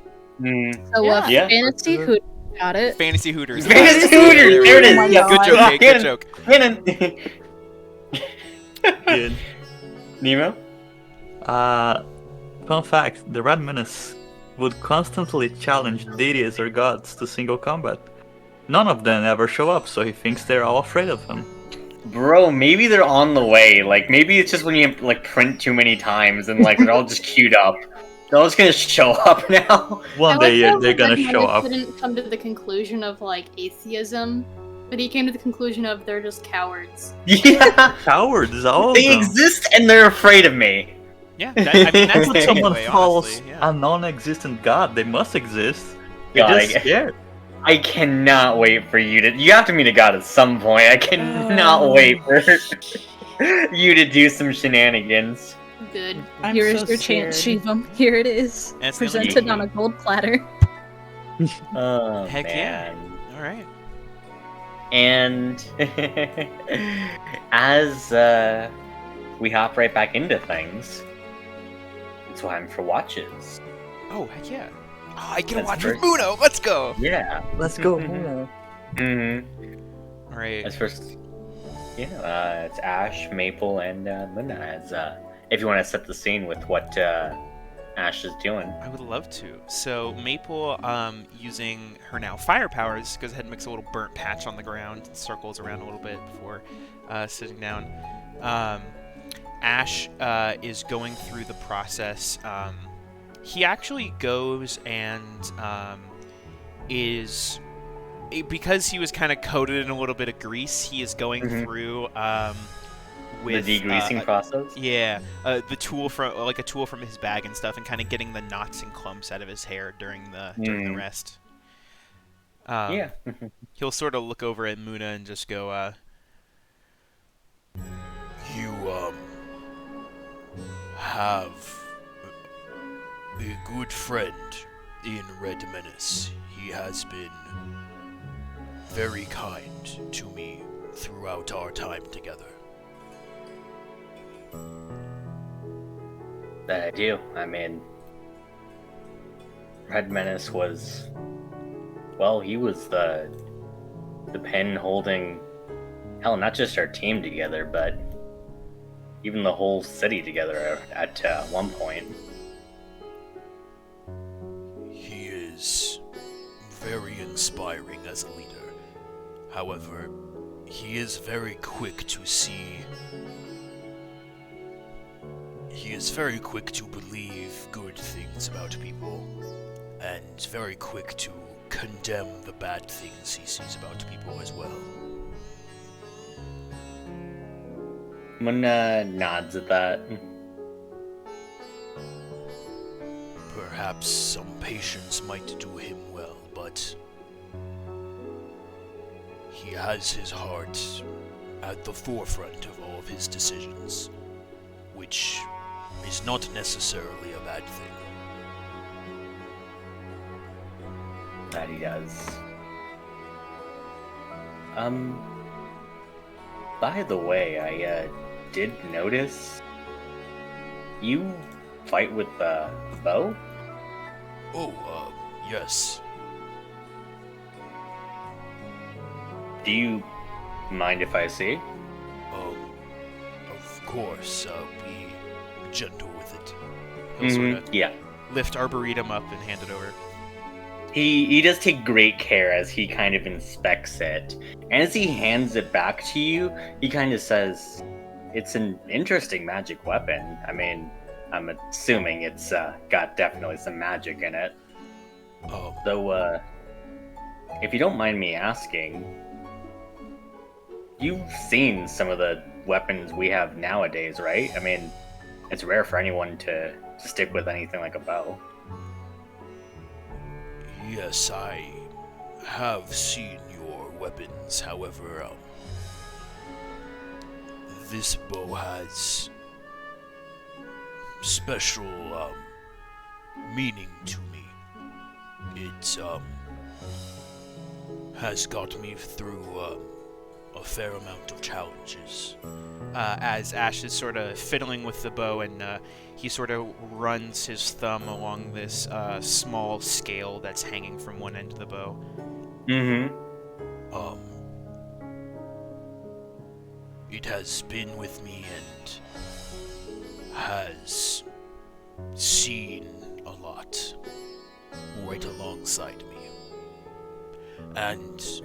[SPEAKER 1] Mm.
[SPEAKER 3] So
[SPEAKER 4] Yeah.
[SPEAKER 1] Yeah.
[SPEAKER 3] fantasy who got it?
[SPEAKER 2] Fantasy Hooters.
[SPEAKER 1] Fantasy Hooters, there it is.
[SPEAKER 4] Oh my
[SPEAKER 1] Yeah,
[SPEAKER 2] Good
[SPEAKER 4] God.
[SPEAKER 2] joke, Kate. Good joke.
[SPEAKER 1] Canon.
[SPEAKER 6] Good.
[SPEAKER 1] Nemo?
[SPEAKER 6] Fun fact, the Red Menace would constantly challenge deities or gods to single combat. None of them ever show up, so he thinks they're all afraid of him.
[SPEAKER 1] Bro, maybe they're on the way. Like, maybe it's just when you like print too many times and like they're all just queued up. They're all just gonna show up now.
[SPEAKER 6] One day they're gonna show up.
[SPEAKER 4] Didn't come to the conclusion of like atheism, but he came to the conclusion of they're just cowards.
[SPEAKER 1] Yeah,
[SPEAKER 6] Cowards, all of
[SPEAKER 1] they
[SPEAKER 6] them.
[SPEAKER 1] exist and they're afraid of me.
[SPEAKER 2] Yeah, I mean, that's the
[SPEAKER 6] When someone
[SPEAKER 2] takeaway,
[SPEAKER 6] follows
[SPEAKER 2] honestly. Yeah.
[SPEAKER 6] a non-existent god, they must exist. They're
[SPEAKER 1] God,
[SPEAKER 6] just scared.
[SPEAKER 1] I cannot wait for you to. You have to meet a god at some point. I cannot wait for you to do some shenanigans.
[SPEAKER 4] Good.
[SPEAKER 5] I'm
[SPEAKER 3] Here's
[SPEAKER 5] so
[SPEAKER 3] your chance,
[SPEAKER 5] scared.
[SPEAKER 3] Shivam. Here it is.
[SPEAKER 2] And it's the only
[SPEAKER 3] Presented
[SPEAKER 1] game.
[SPEAKER 3] on a gold platter.
[SPEAKER 1] Oh,
[SPEAKER 2] Heck yeah.
[SPEAKER 1] man.
[SPEAKER 2] All right.
[SPEAKER 1] And as we hop right back into things, it's time for watches.
[SPEAKER 2] Oh, heck yeah. Oh, I get a
[SPEAKER 1] That's
[SPEAKER 2] watch
[SPEAKER 1] first.
[SPEAKER 2] with Muno. Let's go.
[SPEAKER 1] Yeah.
[SPEAKER 6] Let's go.
[SPEAKER 1] Mm-hmm.
[SPEAKER 2] All right.
[SPEAKER 1] As first, yeah, it's Ash, Maple, and Luna. As if you want to set the scene with what Ash is doing.
[SPEAKER 2] I would love to. So Maple, using her now fire powers, goes ahead and makes a little burnt patch on the ground, circles around a little bit before sitting down. Ash is going through the process. He actually goes and because he was kind of coated in a little bit of grease, he is going
[SPEAKER 1] Mhm.
[SPEAKER 2] through
[SPEAKER 1] The degreasing process.
[SPEAKER 2] yeah, the tool from a tool from his bag and stuff, and kind of getting the knots and clumps out of his hair during the rest.
[SPEAKER 1] Yeah.
[SPEAKER 2] He'll sort of look over at Muna and just go,
[SPEAKER 7] You, have a good friend in Red Menace. He has been very kind to me throughout our time together.
[SPEAKER 1] That I do. I mean, Red Menace was, well, he was the the pen holding, hell, not just our team together, but even the whole city together at one point.
[SPEAKER 7] He is very inspiring as a leader. However, he is very quick to see. He is very quick to believe good things about people, and very quick to condemn the bad things he sees about people as well.
[SPEAKER 1] Mun nods at that.
[SPEAKER 7] Perhaps some patience might do him well, but he has his heart at the forefront of all of his decisions, which is not necessarily a bad thing.
[SPEAKER 1] That he does. By the way, I did notice you fight with the bow?
[SPEAKER 7] Oh, yes.
[SPEAKER 1] Do you mind if I see?
[SPEAKER 7] Of course, be gentle with it.
[SPEAKER 2] He'll sort of
[SPEAKER 1] Yeah.
[SPEAKER 2] lift Arboretum up and hand it over.
[SPEAKER 1] He does take great care as he kind of inspects it. And as he hands it back to you, he kind of says, "It's an interesting magic weapon. I mean, I'm assuming it's got definitely some magic in it. Though, if you don't mind me asking, you've seen some of the weapons we have nowadays, right? I mean, it's rare for anyone to stick with anything like a bow."
[SPEAKER 7] Yes, I have seen your weapons. However, this bow has special meaning to me. It has got me through a fair amount of challenges.
[SPEAKER 2] As Ash is sort of fiddling with the bow, and he sort of runs his thumb along this small scale that's hanging from one end of the bow.
[SPEAKER 7] It has been with me and has seen a lot right alongside me. And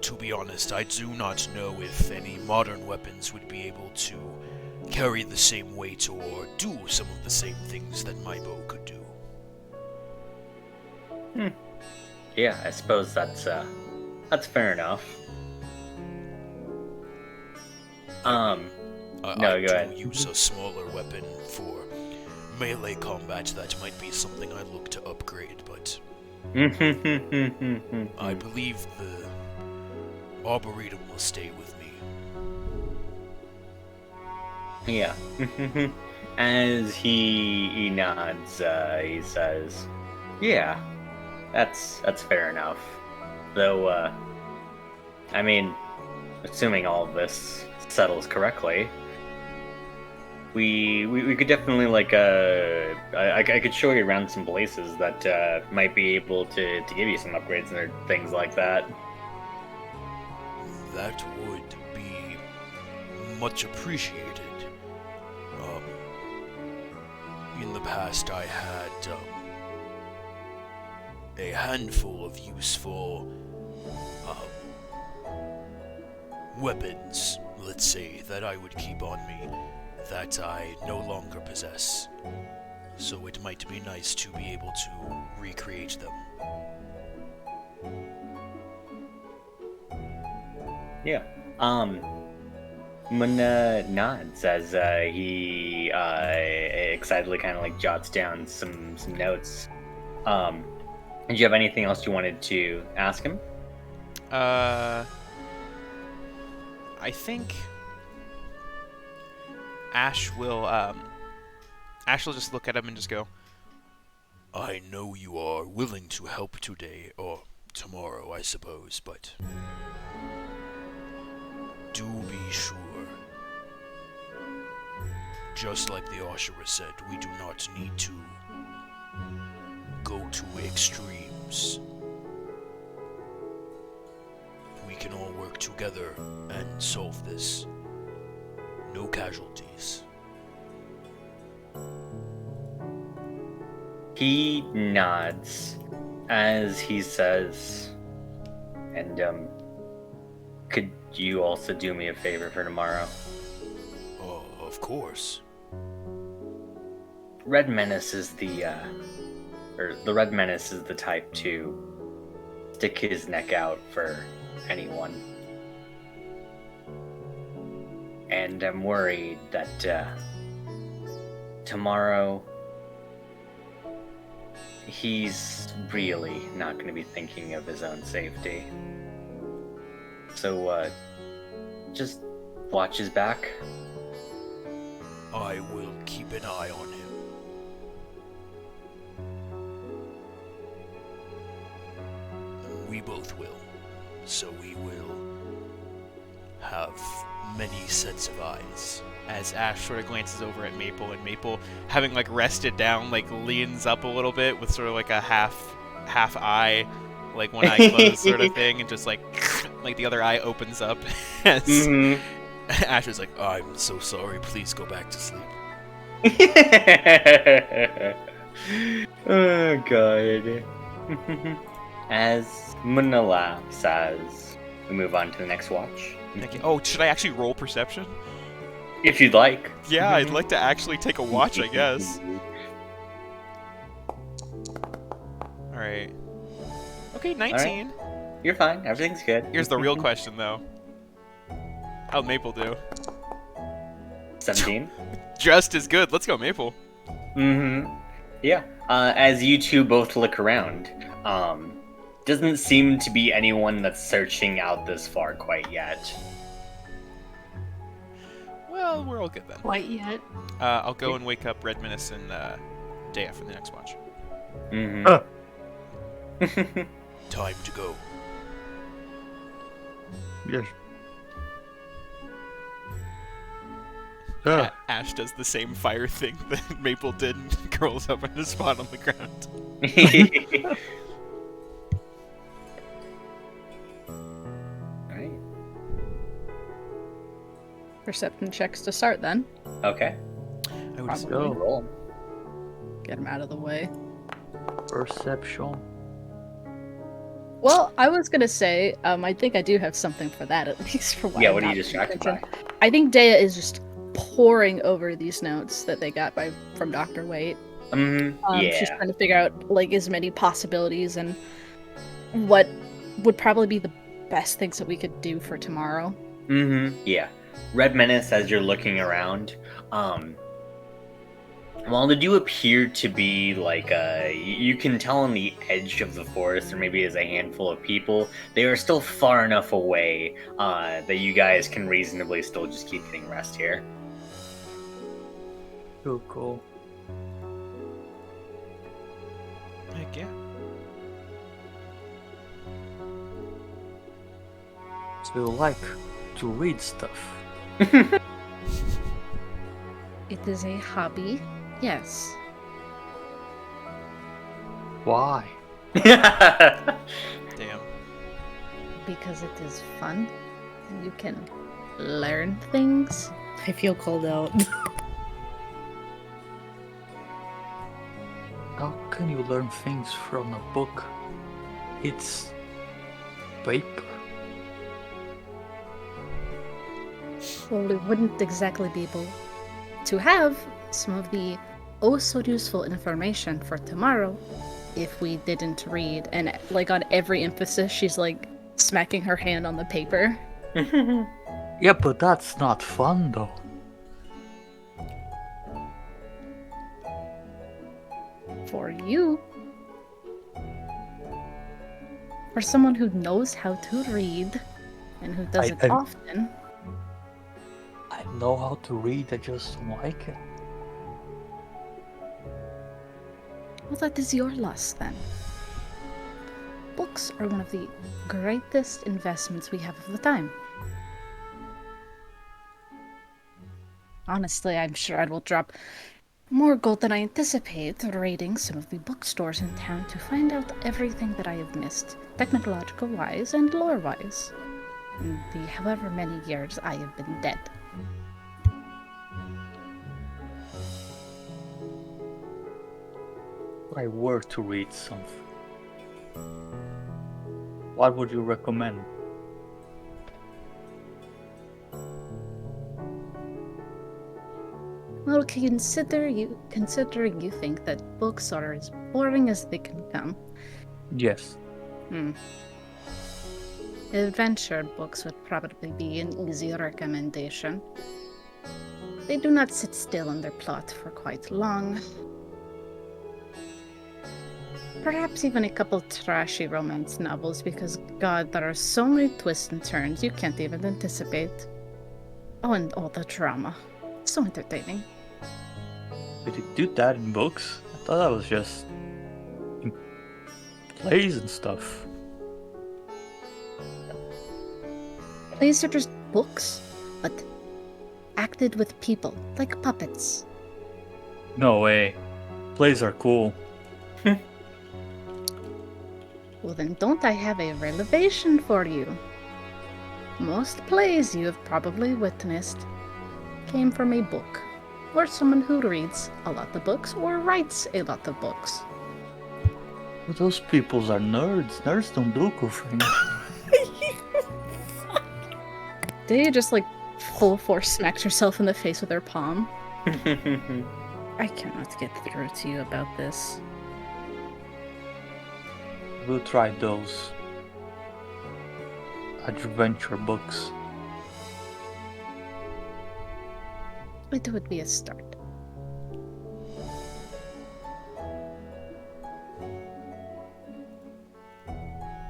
[SPEAKER 7] to be honest, I do not know if any modern weapons would be able to carry the same weight or do some of the same things that my bow could do.
[SPEAKER 1] Yeah, I suppose that's fair enough. No,
[SPEAKER 7] I
[SPEAKER 1] go ahead.
[SPEAKER 7] do use a smaller weapon for melee combat. That might be something I look to upgrade, but I believe the Arboretum will stay with me.
[SPEAKER 1] Yeah. As he nods, he says, "Yeah, that's fair enough. Though, I mean, assuming all of this settles correctly, we could definitely I could show you around some places that might be able to give you some upgrades and things like that."
[SPEAKER 7] That would be much appreciated. In the past, I had a handful of useful weapons, let's say, that I would keep on me that I no longer possess. So it might be nice to be able to recreate them.
[SPEAKER 1] Yeah. Mun nods as he excitedly kind of jots down some notes. Did you have anything else you wanted to ask him?
[SPEAKER 2] I think Ash will just look at him and just go,
[SPEAKER 7] I know you are willing to help today, or tomorrow, I suppose, but do be sure. Just like the Ashura said, we do not need to go to extremes. We can all work together and solve this. No casualties.
[SPEAKER 1] He nods as he says, and could you also do me a favor for tomorrow?
[SPEAKER 7] Oh, of course.
[SPEAKER 1] Red Menace is the Red Menace is the type to stick his neck out for anyone. And I'm worried that tomorrow he's really not going to be thinking of his own safety. So, just watch his back.
[SPEAKER 7] I will keep an eye on him. We both will. So we will have many sets of eyes.
[SPEAKER 2] As Ash sort of glances over at Maple, and Maple, having like rested down, like leans up a little bit with sort of like a half eye, like one eye closed sort of thing, and just like the other eye opens up as Ash is like,
[SPEAKER 7] I'm so sorry, please go back to sleep.
[SPEAKER 1] Oh god. As Manila says, we move on to the next watch.
[SPEAKER 2] Thank you. Oh, should I actually roll perception?
[SPEAKER 1] If you'd like.
[SPEAKER 2] Yeah, I'd like to actually take a watch, I guess. Alright. Okay, 19.
[SPEAKER 1] All right. You're fine. Everything's good.
[SPEAKER 2] Here's the real question, though. How'd Maple do?
[SPEAKER 1] 17.
[SPEAKER 2] Just as good. Let's go, Maple.
[SPEAKER 1] Yeah. As you two both look around, doesn't seem to be anyone that's searching out this far quite yet.
[SPEAKER 2] Well, we're all good then.
[SPEAKER 4] Quite yet.
[SPEAKER 2] I'll go and wake up Red Menace and Dea for the next watch.
[SPEAKER 7] Time to go.
[SPEAKER 6] Yes.
[SPEAKER 2] Ash does the same fire thing that Maple did and curls up in a spot on the ground.
[SPEAKER 1] Alright.
[SPEAKER 3] Perception checks to start then.
[SPEAKER 1] Okay.
[SPEAKER 2] I would
[SPEAKER 3] Probably.
[SPEAKER 6] Go.
[SPEAKER 1] Roll.
[SPEAKER 3] Get him out of the way.
[SPEAKER 6] Perception.
[SPEAKER 3] Well, I was gonna say, I think I do have something for that at least for why.
[SPEAKER 1] Yeah,
[SPEAKER 3] I'm
[SPEAKER 1] what are you
[SPEAKER 3] not
[SPEAKER 1] distracted
[SPEAKER 3] paying
[SPEAKER 1] by?
[SPEAKER 3] attention. I think Dea is just poring over these notes that they got from Dr. White.
[SPEAKER 1] Yeah.
[SPEAKER 3] She's trying to figure out like as many possibilities and what would probably be the best things that we could do for tomorrow.
[SPEAKER 1] Yeah. Red Menace, as you're looking around, while they do appear to be like you can tell on the edge of the forest there maybe is a handful of people, they are still far enough away that you guys can reasonably still just keep getting rest here.
[SPEAKER 6] Cool.
[SPEAKER 2] Heck yeah.
[SPEAKER 6] So you like to read stuff.
[SPEAKER 3] It is a hobby, yes.
[SPEAKER 6] Why?
[SPEAKER 2] Damn.
[SPEAKER 3] Because it is fun and you can learn things.
[SPEAKER 5] I feel called out.
[SPEAKER 6] How can you learn things from a book? It's paper.
[SPEAKER 3] Well, we wouldn't exactly be able to have some of the oh so useful information for tomorrow if we didn't read. And like on every emphasis, she's like smacking her hand on the paper.
[SPEAKER 6] Yeah, but that's not fun though.
[SPEAKER 3] For you. For someone who knows how to read and who does it
[SPEAKER 6] I-
[SPEAKER 3] often.
[SPEAKER 6] I know how to read, I just don't like it.
[SPEAKER 3] Well, that is your loss then. Books are one of the greatest investments we have of the time. Honestly, I'm sure I will drop more gold than I anticipate raiding some of the bookstores in town to find out everything that I have missed, technological-wise and lore-wise. in the however many years I have been dead.
[SPEAKER 6] If I were to read something, what would you recommend?
[SPEAKER 3] Well, considering you think that books are as boring as they can come,
[SPEAKER 6] Yes.
[SPEAKER 3] adventure books would probably be an easy recommendation. They do not sit still in their plot for quite long. Perhaps even a couple trashy romance novels, because God, there are so many twists and turns you can't even anticipate. Oh, and all the drama. So entertaining.
[SPEAKER 6] Did you do that in books? I thought that was just in plays and stuff.
[SPEAKER 3] Plays are just books, but acted with people, like puppets.
[SPEAKER 6] No way. Plays are cool.
[SPEAKER 3] Well, then don't I have a revelation for you? Most plays you have probably witnessed came from a book, or someone who reads a lot of books or writes a lot of books.
[SPEAKER 6] But those peoples are nerds. Nerds don't do cool things.
[SPEAKER 3] Did you just full force smack yourself in the face with her palm? I cannot get through to you about this.
[SPEAKER 6] We'll try those adventure books.
[SPEAKER 3] It would be a start.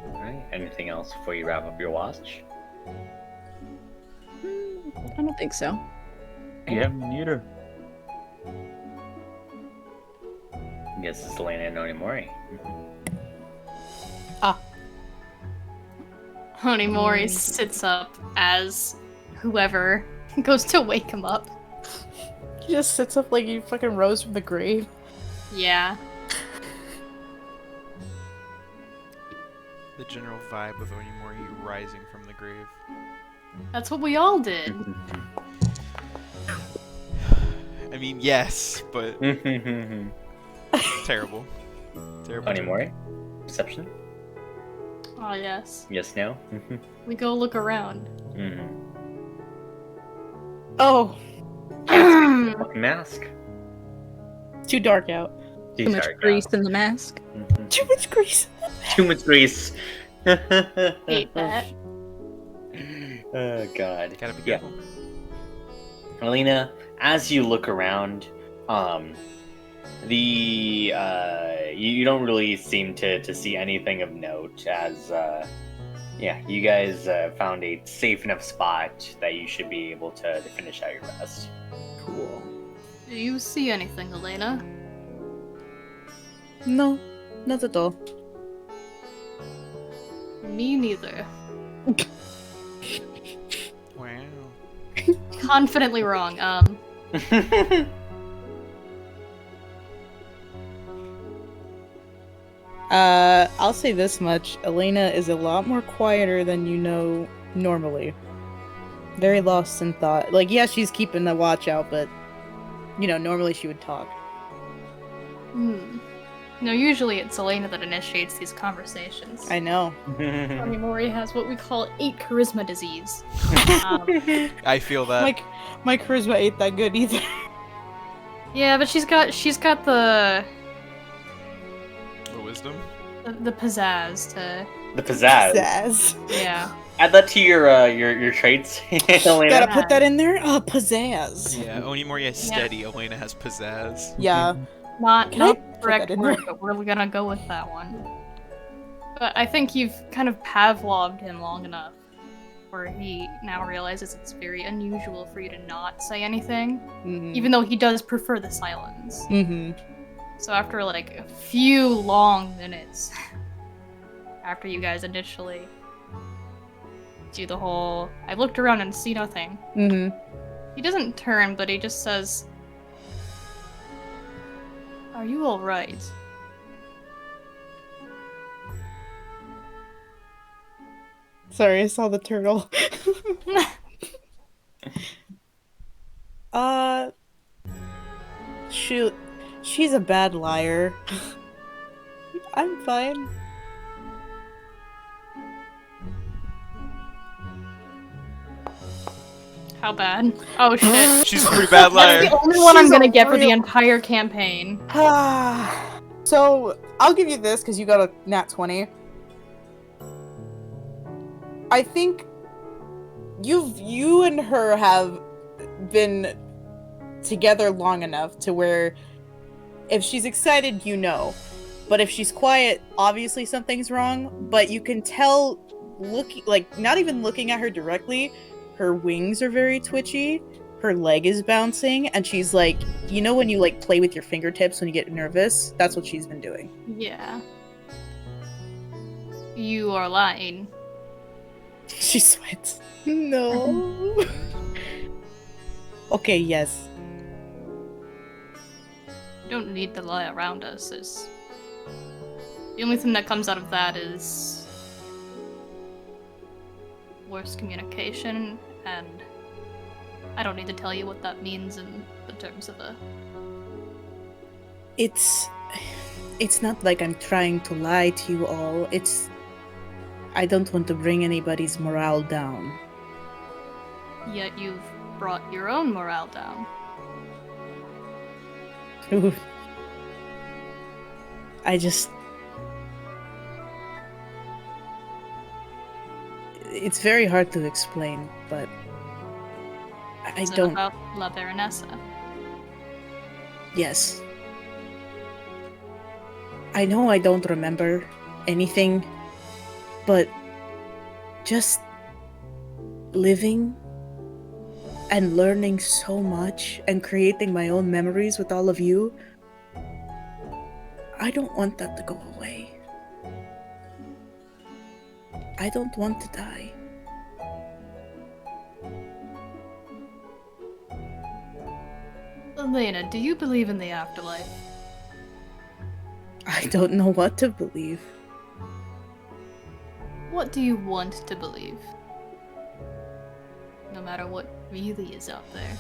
[SPEAKER 1] Alright, anything else before you wrap up your watch?
[SPEAKER 3] I don't think so.
[SPEAKER 6] Yeah, me neither.
[SPEAKER 1] I guess it's Elena and Onimori.
[SPEAKER 4] Honeymory sits up as whoever goes to wake him up.
[SPEAKER 5] He just sits up like he fucking rose from the grave.
[SPEAKER 4] Yeah.
[SPEAKER 2] The general vibe of Onimori rising from the grave.
[SPEAKER 4] That's what we all did.
[SPEAKER 2] I mean, yes, but terrible. Terrible.
[SPEAKER 1] Onimori? Perception?
[SPEAKER 4] Oh, yes.
[SPEAKER 1] Yes, no?
[SPEAKER 4] We go look around.
[SPEAKER 5] Oh,
[SPEAKER 1] Fucking mask.
[SPEAKER 5] too dark out.
[SPEAKER 3] Too much grease in the mask.
[SPEAKER 5] Too much grease.
[SPEAKER 1] Too much grease.
[SPEAKER 4] Hate that.
[SPEAKER 1] Oh god.
[SPEAKER 2] Gotta be
[SPEAKER 1] Yeah.
[SPEAKER 2] careful.
[SPEAKER 1] Alina, as you look around, you don't really seem to see anything of note as you guys found a safe enough spot that you should be able to finish out your rest.
[SPEAKER 5] Cool.
[SPEAKER 4] Do you see anything, Elena?
[SPEAKER 5] No, not at all.
[SPEAKER 4] Me neither.
[SPEAKER 2] Wow.
[SPEAKER 4] Confidently wrong.
[SPEAKER 5] I'll say this much. Elena is a lot more quieter than you know normally. Very lost in thought. Like, yeah, she's keeping the watch out, but, normally she would talk.
[SPEAKER 4] No, usually it's Elena that initiates these conversations.
[SPEAKER 5] I know.
[SPEAKER 4] Onimori has what we call 8 charisma disease.
[SPEAKER 2] I feel that.
[SPEAKER 5] My charisma ain't that good either.
[SPEAKER 4] Yeah, but she's got the
[SPEAKER 2] The wisdom.
[SPEAKER 4] the pizzazz to
[SPEAKER 1] The pizzazz.
[SPEAKER 5] Pizzazz.
[SPEAKER 4] yeah.
[SPEAKER 1] Add that to your traits, Elena.
[SPEAKER 5] Gotta put that in there? Pizzazz.
[SPEAKER 2] Yeah, Onimori has steady. Elena has pizzazz.
[SPEAKER 5] Yeah.
[SPEAKER 4] Not
[SPEAKER 5] Can I
[SPEAKER 4] not
[SPEAKER 5] put
[SPEAKER 4] the correct
[SPEAKER 5] that in
[SPEAKER 4] word,
[SPEAKER 5] there?
[SPEAKER 4] but we're gonna go with that one. But I think you've kind of Pavloved him long enough where he now realizes it's very unusual for you to not say anything, even though he does prefer the silence.
[SPEAKER 5] Mm-hmm.
[SPEAKER 4] So after a few long minutes, after you guys initially do the whole, I looked around and see nothing.
[SPEAKER 5] Mm-hmm.
[SPEAKER 4] He doesn't turn, but he just says, "Are you alright?"
[SPEAKER 5] Sorry, I saw the turtle. uh, shoot. She's a bad liar. I'm fine.
[SPEAKER 4] How bad? Oh shit.
[SPEAKER 2] She's a pretty bad
[SPEAKER 4] That's
[SPEAKER 2] liar.
[SPEAKER 4] the only one I'm
[SPEAKER 5] She's
[SPEAKER 4] gonna
[SPEAKER 5] a
[SPEAKER 4] get for the
[SPEAKER 5] real-
[SPEAKER 4] entire campaign.
[SPEAKER 5] So, I'll give you this because you got a nat 20. I think you and her have been together long enough to where if she's excited, you know. But if she's quiet, obviously something's wrong. But you can tell, not even looking at her directly, her wings are very twitchy, her leg is bouncing, and she's like, you know when you like play with your fingertips when you get nervous? That's what she's been doing.
[SPEAKER 4] Yeah. You are lying.
[SPEAKER 5] She sweats. No. Okay, yes.
[SPEAKER 4] You don't need to lie around us. The only thing that comes out of that is worse communication, and I don't need to tell you what that means in the terms of a...
[SPEAKER 5] It's not like I'm trying to lie to you all. I don't want to bring anybody's morale down.
[SPEAKER 4] Yet you've brought your own morale down.
[SPEAKER 5] Ooh. It's very hard to explain, but I
[SPEAKER 4] Is it
[SPEAKER 5] don't.
[SPEAKER 4] about La Baronessa?
[SPEAKER 5] Yes. I know I don't remember anything, but just living and learning so much and creating my own memories with all of you, I don't want that to go away. I don't want to die.
[SPEAKER 4] Elena, do you believe in the afterlife?
[SPEAKER 5] I don't know what to believe.
[SPEAKER 4] What do you want to believe? No matter what really is out there.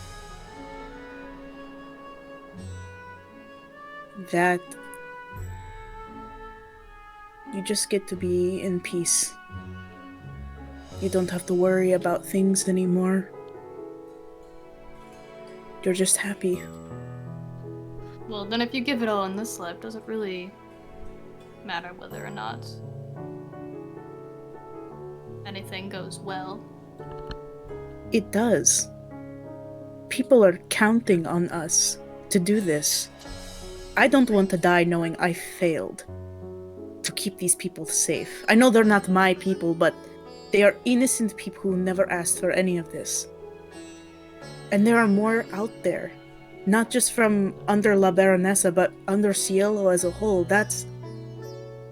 [SPEAKER 5] That you just get to be in peace. You don't have to worry about things anymore. You're just happy.
[SPEAKER 4] Well, then if you give it all in this life, does it really matter whether or not anything goes well?
[SPEAKER 5] It does. People are counting on us to do this. I don't want to die knowing I failed to keep these people safe. I know they're not my people, but they are innocent people who never asked for any of this. And there are more out there. Not just from under La Baronessa, but under Cielo as a whole. That's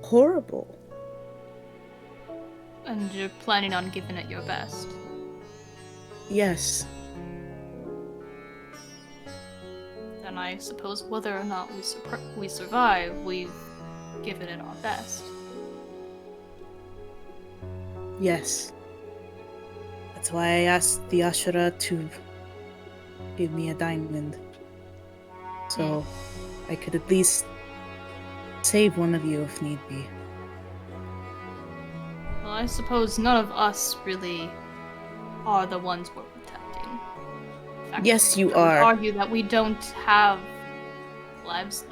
[SPEAKER 5] horrible.
[SPEAKER 4] And you're planning on giving it your best.
[SPEAKER 5] Yes.
[SPEAKER 4] And I suppose whether or not we survive, we've given it our best.
[SPEAKER 5] Yes. That's why I asked the Ashura to give me a diamond. So I could at least save one of you if need be.
[SPEAKER 4] Well, I suppose none of us really are the ones we're protecting. In fact,
[SPEAKER 5] Yes, you
[SPEAKER 4] I would
[SPEAKER 5] are.
[SPEAKER 4] argue that we don't have lives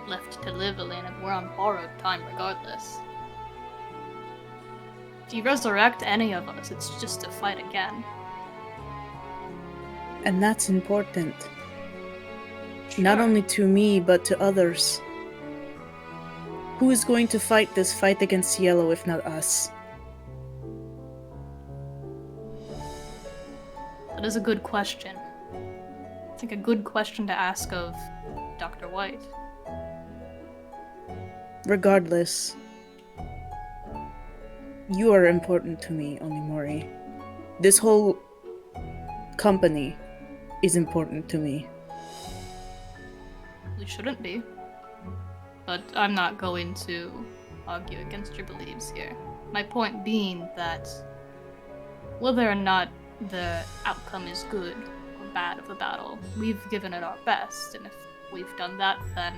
[SPEAKER 4] left to live, Elena. We're on borrowed time regardless. If you resurrect any of us, it's just to fight again.
[SPEAKER 5] And that's important. Not
[SPEAKER 4] Sure.
[SPEAKER 5] only to me, but to others. Who is going to fight this fight against Cielo if not us?
[SPEAKER 4] That is a good question. I think a good question to ask of Dr. White.
[SPEAKER 5] Regardless, you are important to me, Onimori. This whole company is important to me.
[SPEAKER 4] We shouldn't be. But I'm not going to argue against your beliefs here. My point being that whether or not the outcome is good or bad of the battle, we've given it our best, and if we've done that, then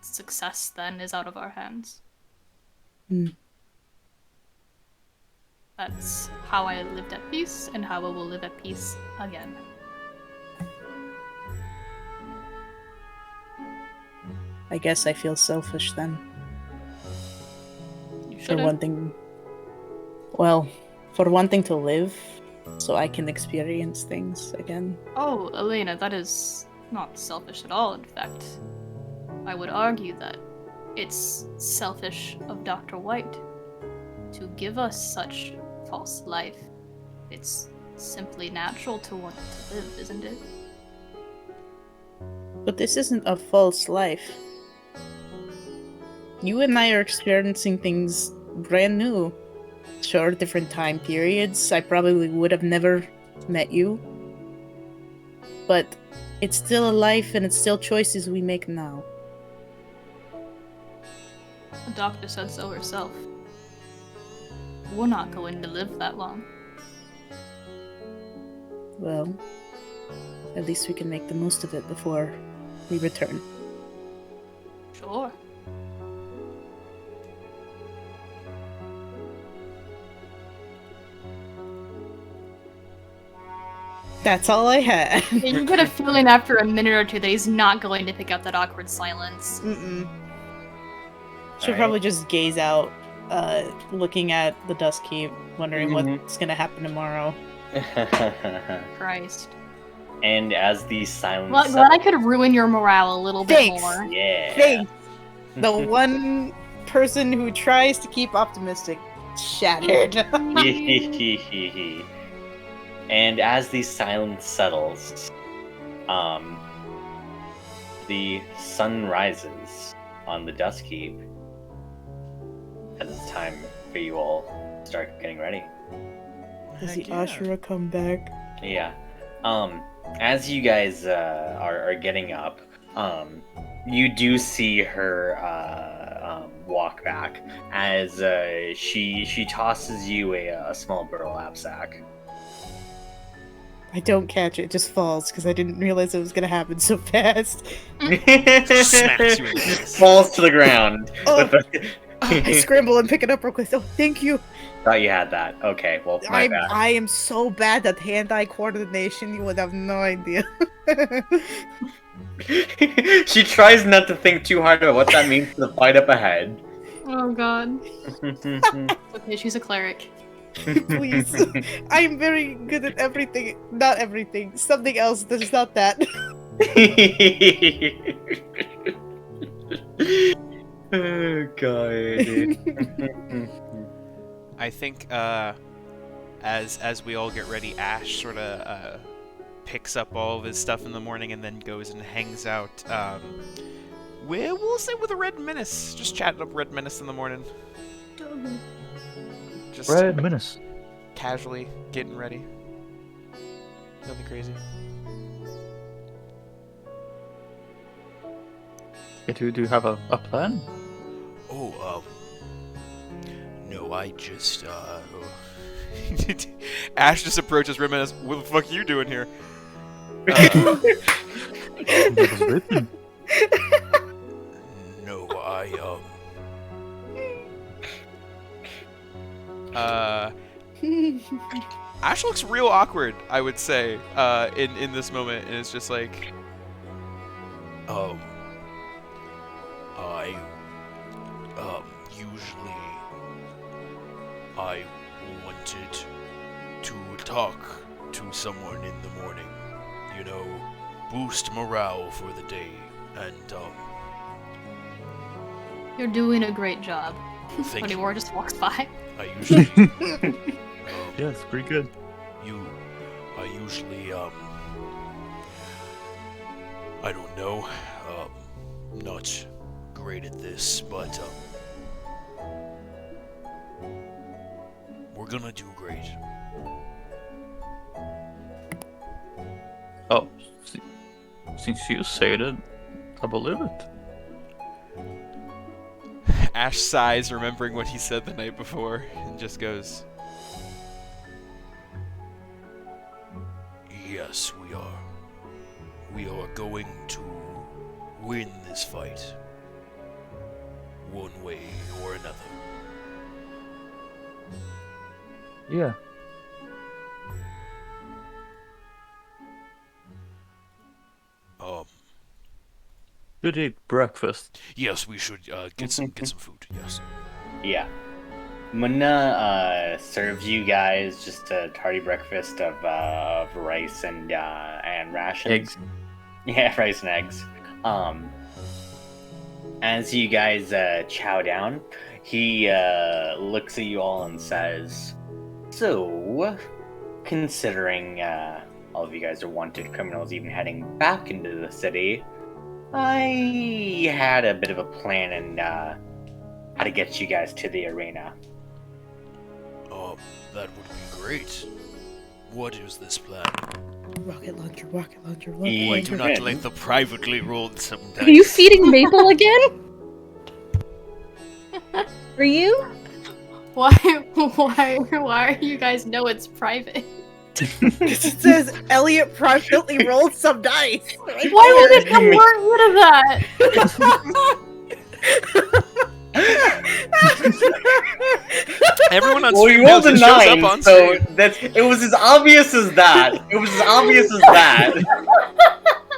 [SPEAKER 4] success then is out of our hands. That's how I lived at peace, and how I will live at peace again.
[SPEAKER 5] I guess I feel selfish then.
[SPEAKER 4] You
[SPEAKER 5] For
[SPEAKER 4] shouldn't.
[SPEAKER 5] wanting... Well, for wanting to live, so I can experience things again.
[SPEAKER 4] Oh, Elena, that is not selfish at all, in fact. I would argue that it's selfish of Dr. White to give us such false life. It's simply natural to want to live, isn't it?
[SPEAKER 5] But this isn't a false life. You and I are experiencing things brand new. Sure, different time periods. I probably would have never met you. But it's still a life and it's still choices we make now.
[SPEAKER 4] The doctor said so herself. We're not going to live that long.
[SPEAKER 5] Well, at least we can make the most of it before we return.
[SPEAKER 4] Sure.
[SPEAKER 5] That's all I had.
[SPEAKER 4] Yeah, you get a feeling after a minute or two that he's not going to pick up that awkward silence.
[SPEAKER 5] Mm-mm. Should
[SPEAKER 1] Alright.
[SPEAKER 5] probably just gaze out, looking at the Dust Keep, wondering
[SPEAKER 1] Mhm.
[SPEAKER 5] what's gonna happen tomorrow.
[SPEAKER 4] Christ.
[SPEAKER 1] And as the silence
[SPEAKER 4] Well, glad I could ruin your morale a little bit
[SPEAKER 5] Thanks.
[SPEAKER 4] more.
[SPEAKER 1] yeah.
[SPEAKER 5] Thanks! The one person who tries to keep optimistic shattered.
[SPEAKER 1] And as the silence settles, the sun rises on the Dust Keep. As it's time for you all to start getting ready.
[SPEAKER 5] Does the
[SPEAKER 2] Heck yeah.
[SPEAKER 5] Ashura come back?
[SPEAKER 1] Yeah. As you guys are getting up, you do see her walk back as she tosses you a small burlap sack.
[SPEAKER 5] I don't catch it, it just falls, because I didn't realize it was gonna happen so fast.
[SPEAKER 2] Smacks you in the
[SPEAKER 1] Just
[SPEAKER 2] face.
[SPEAKER 1] falls to the ground.
[SPEAKER 5] Oh.
[SPEAKER 1] with
[SPEAKER 5] I scramble and pick it up real quick. Oh, thank you.
[SPEAKER 1] Thought you had that. Okay, well, my bad.
[SPEAKER 5] I am so bad at hand-eye coordination, you would have no idea.
[SPEAKER 1] She tries not to think too hard about what that means for the fight up ahead.
[SPEAKER 4] Oh god. Okay, she's a cleric.
[SPEAKER 5] Please. I'm very good at everything. Not everything. Something else that's not that.
[SPEAKER 1] Oh god.
[SPEAKER 2] I think as we all get ready, Ash sort of picks up all of his stuff in the morning and then goes and hangs out. We'll say with a Red Menace. Just chatting up Red Menace in the morning. Just
[SPEAKER 6] Red Menace.
[SPEAKER 2] casually getting ready. Nothing crazy.
[SPEAKER 6] Yeah, do you have a plan?
[SPEAKER 7] Oh, no, I just,
[SPEAKER 2] Ash just approaches Red Menace. What the fuck are you doing here?
[SPEAKER 6] That was written.
[SPEAKER 7] no,
[SPEAKER 2] Ash looks real awkward, I would say, in this moment, and it's just like,
[SPEAKER 7] usually I wanted to talk to someone in the morning, you know, boost morale for the day, and,
[SPEAKER 4] You're doing a great job.
[SPEAKER 7] thank you.
[SPEAKER 4] Honeymoor just walks by.
[SPEAKER 7] I usually,
[SPEAKER 6] Yeah, it's pretty good.
[SPEAKER 7] I usually, I don't know, not great at this, but, we're gonna do great.
[SPEAKER 6] Oh, since you said it, I believe it.
[SPEAKER 2] Ash sighs, remembering what he said the night before. and just goes,
[SPEAKER 7] Yes, we are. We are going to win this fight. One way or another.
[SPEAKER 6] Yeah. Should eat breakfast.
[SPEAKER 7] Yes, we should get some food. Yes.
[SPEAKER 1] Yeah. Muna serves you guys just a tardy breakfast of rice and rations.
[SPEAKER 6] Eggs.
[SPEAKER 1] Yeah, rice and eggs. As you guys chow down, he looks at you all and says, "So, considering all of you guys are wanted criminals, even heading back into the city, I had a bit of a plan and how to get you guys to the arena."
[SPEAKER 7] That would be great. What is this plan?
[SPEAKER 5] Rocket launcher, rocket launcher, rocket
[SPEAKER 1] Why
[SPEAKER 7] Why
[SPEAKER 5] launcher.
[SPEAKER 7] do not like the privately rolled some dice?
[SPEAKER 3] Are you feeding Maple again? Are you?
[SPEAKER 4] Why are you guys know it's private?
[SPEAKER 5] It says Elliot privately rolled some dice.
[SPEAKER 4] Why would it come rid of that?
[SPEAKER 2] everyone on
[SPEAKER 1] Well, he
[SPEAKER 2] stream knows
[SPEAKER 1] rolled a
[SPEAKER 2] it shows up
[SPEAKER 1] 9,
[SPEAKER 2] on
[SPEAKER 1] so
[SPEAKER 2] stream.
[SPEAKER 1] it was as obvious as that. It was as obvious as that.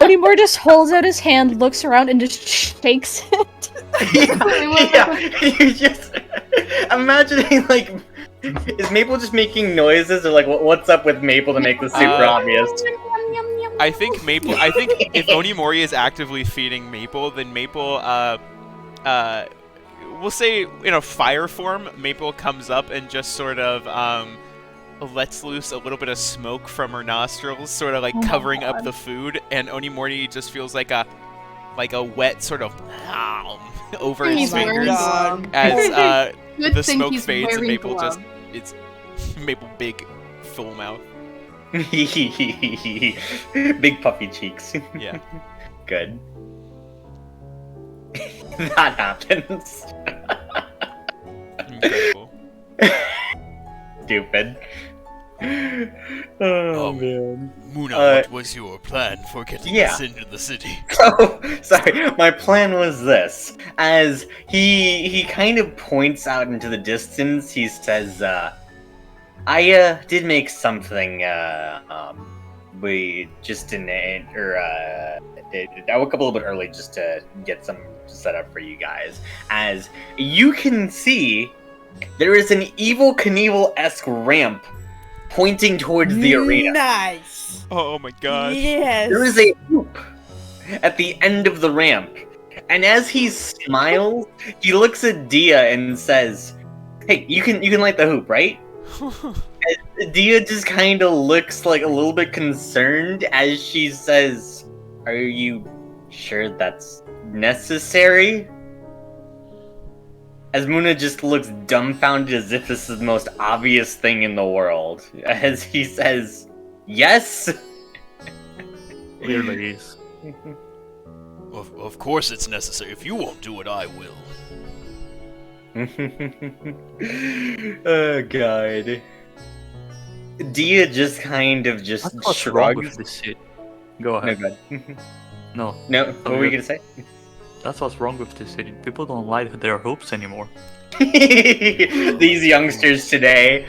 [SPEAKER 3] Onimore just holds out his hand, looks around, and just shakes it.
[SPEAKER 1] Yeah, you just imagining like, is Maple just making noises, or like what's up with Maple to make this super obvious?
[SPEAKER 2] I think if Onimori is actively feeding Maple, then Maple, we'll say in a fire form, Maple comes up and just sort of, lets loose a little bit of smoke from her nostrils, sort of like covering up the food, and Onimori just feels like a wet sort of over his
[SPEAKER 4] He's
[SPEAKER 2] fingers
[SPEAKER 5] God.
[SPEAKER 2] as
[SPEAKER 4] Good
[SPEAKER 2] the
[SPEAKER 4] thing
[SPEAKER 2] smoke
[SPEAKER 4] he's
[SPEAKER 2] fades and
[SPEAKER 4] wearing
[SPEAKER 2] Maple
[SPEAKER 4] gloves.
[SPEAKER 2] it's Maple big full mouth.
[SPEAKER 1] Big puffy cheeks.
[SPEAKER 2] Yeah.
[SPEAKER 1] Good. That happens.
[SPEAKER 2] Incredible.
[SPEAKER 1] Stupid. Oh
[SPEAKER 7] Um,
[SPEAKER 1] man.
[SPEAKER 7] Muna, what was your plan for getting
[SPEAKER 1] yeah.
[SPEAKER 7] us into the city?
[SPEAKER 1] So, sorry, my plan was this. As he kind of points out into the distance, he says, I did make something, we just didn't, I woke up a little bit early just to get some set up for you guys. As you can see, there is an Evil Knievel-esque ramp pointing towards the arena.
[SPEAKER 5] Nice.
[SPEAKER 2] Oh my god.
[SPEAKER 5] Yes.
[SPEAKER 1] There is a hoop at the end of the ramp. And as he smiles, he looks at Dia and says, "Hey, you can light the hoop, right?" And Dia just kind of looks like a little bit concerned as she says, "Are you sure that's necessary?" As Muna just looks dumbfounded as if this is the most obvious thing in the world. As he says, "Yes."
[SPEAKER 6] Clearly is.
[SPEAKER 7] Of course it's necessary. If you won't do it, I will.
[SPEAKER 1] Oh god. Dia just kind of just
[SPEAKER 6] That's what's wrong with
[SPEAKER 1] shrugs.
[SPEAKER 6] this shit. Go
[SPEAKER 1] No,
[SPEAKER 6] ahead.
[SPEAKER 1] good.
[SPEAKER 6] No,
[SPEAKER 1] No, what were you gonna say?
[SPEAKER 6] that's what's wrong with this city. People don't light their hopes anymore.
[SPEAKER 1] These youngsters today.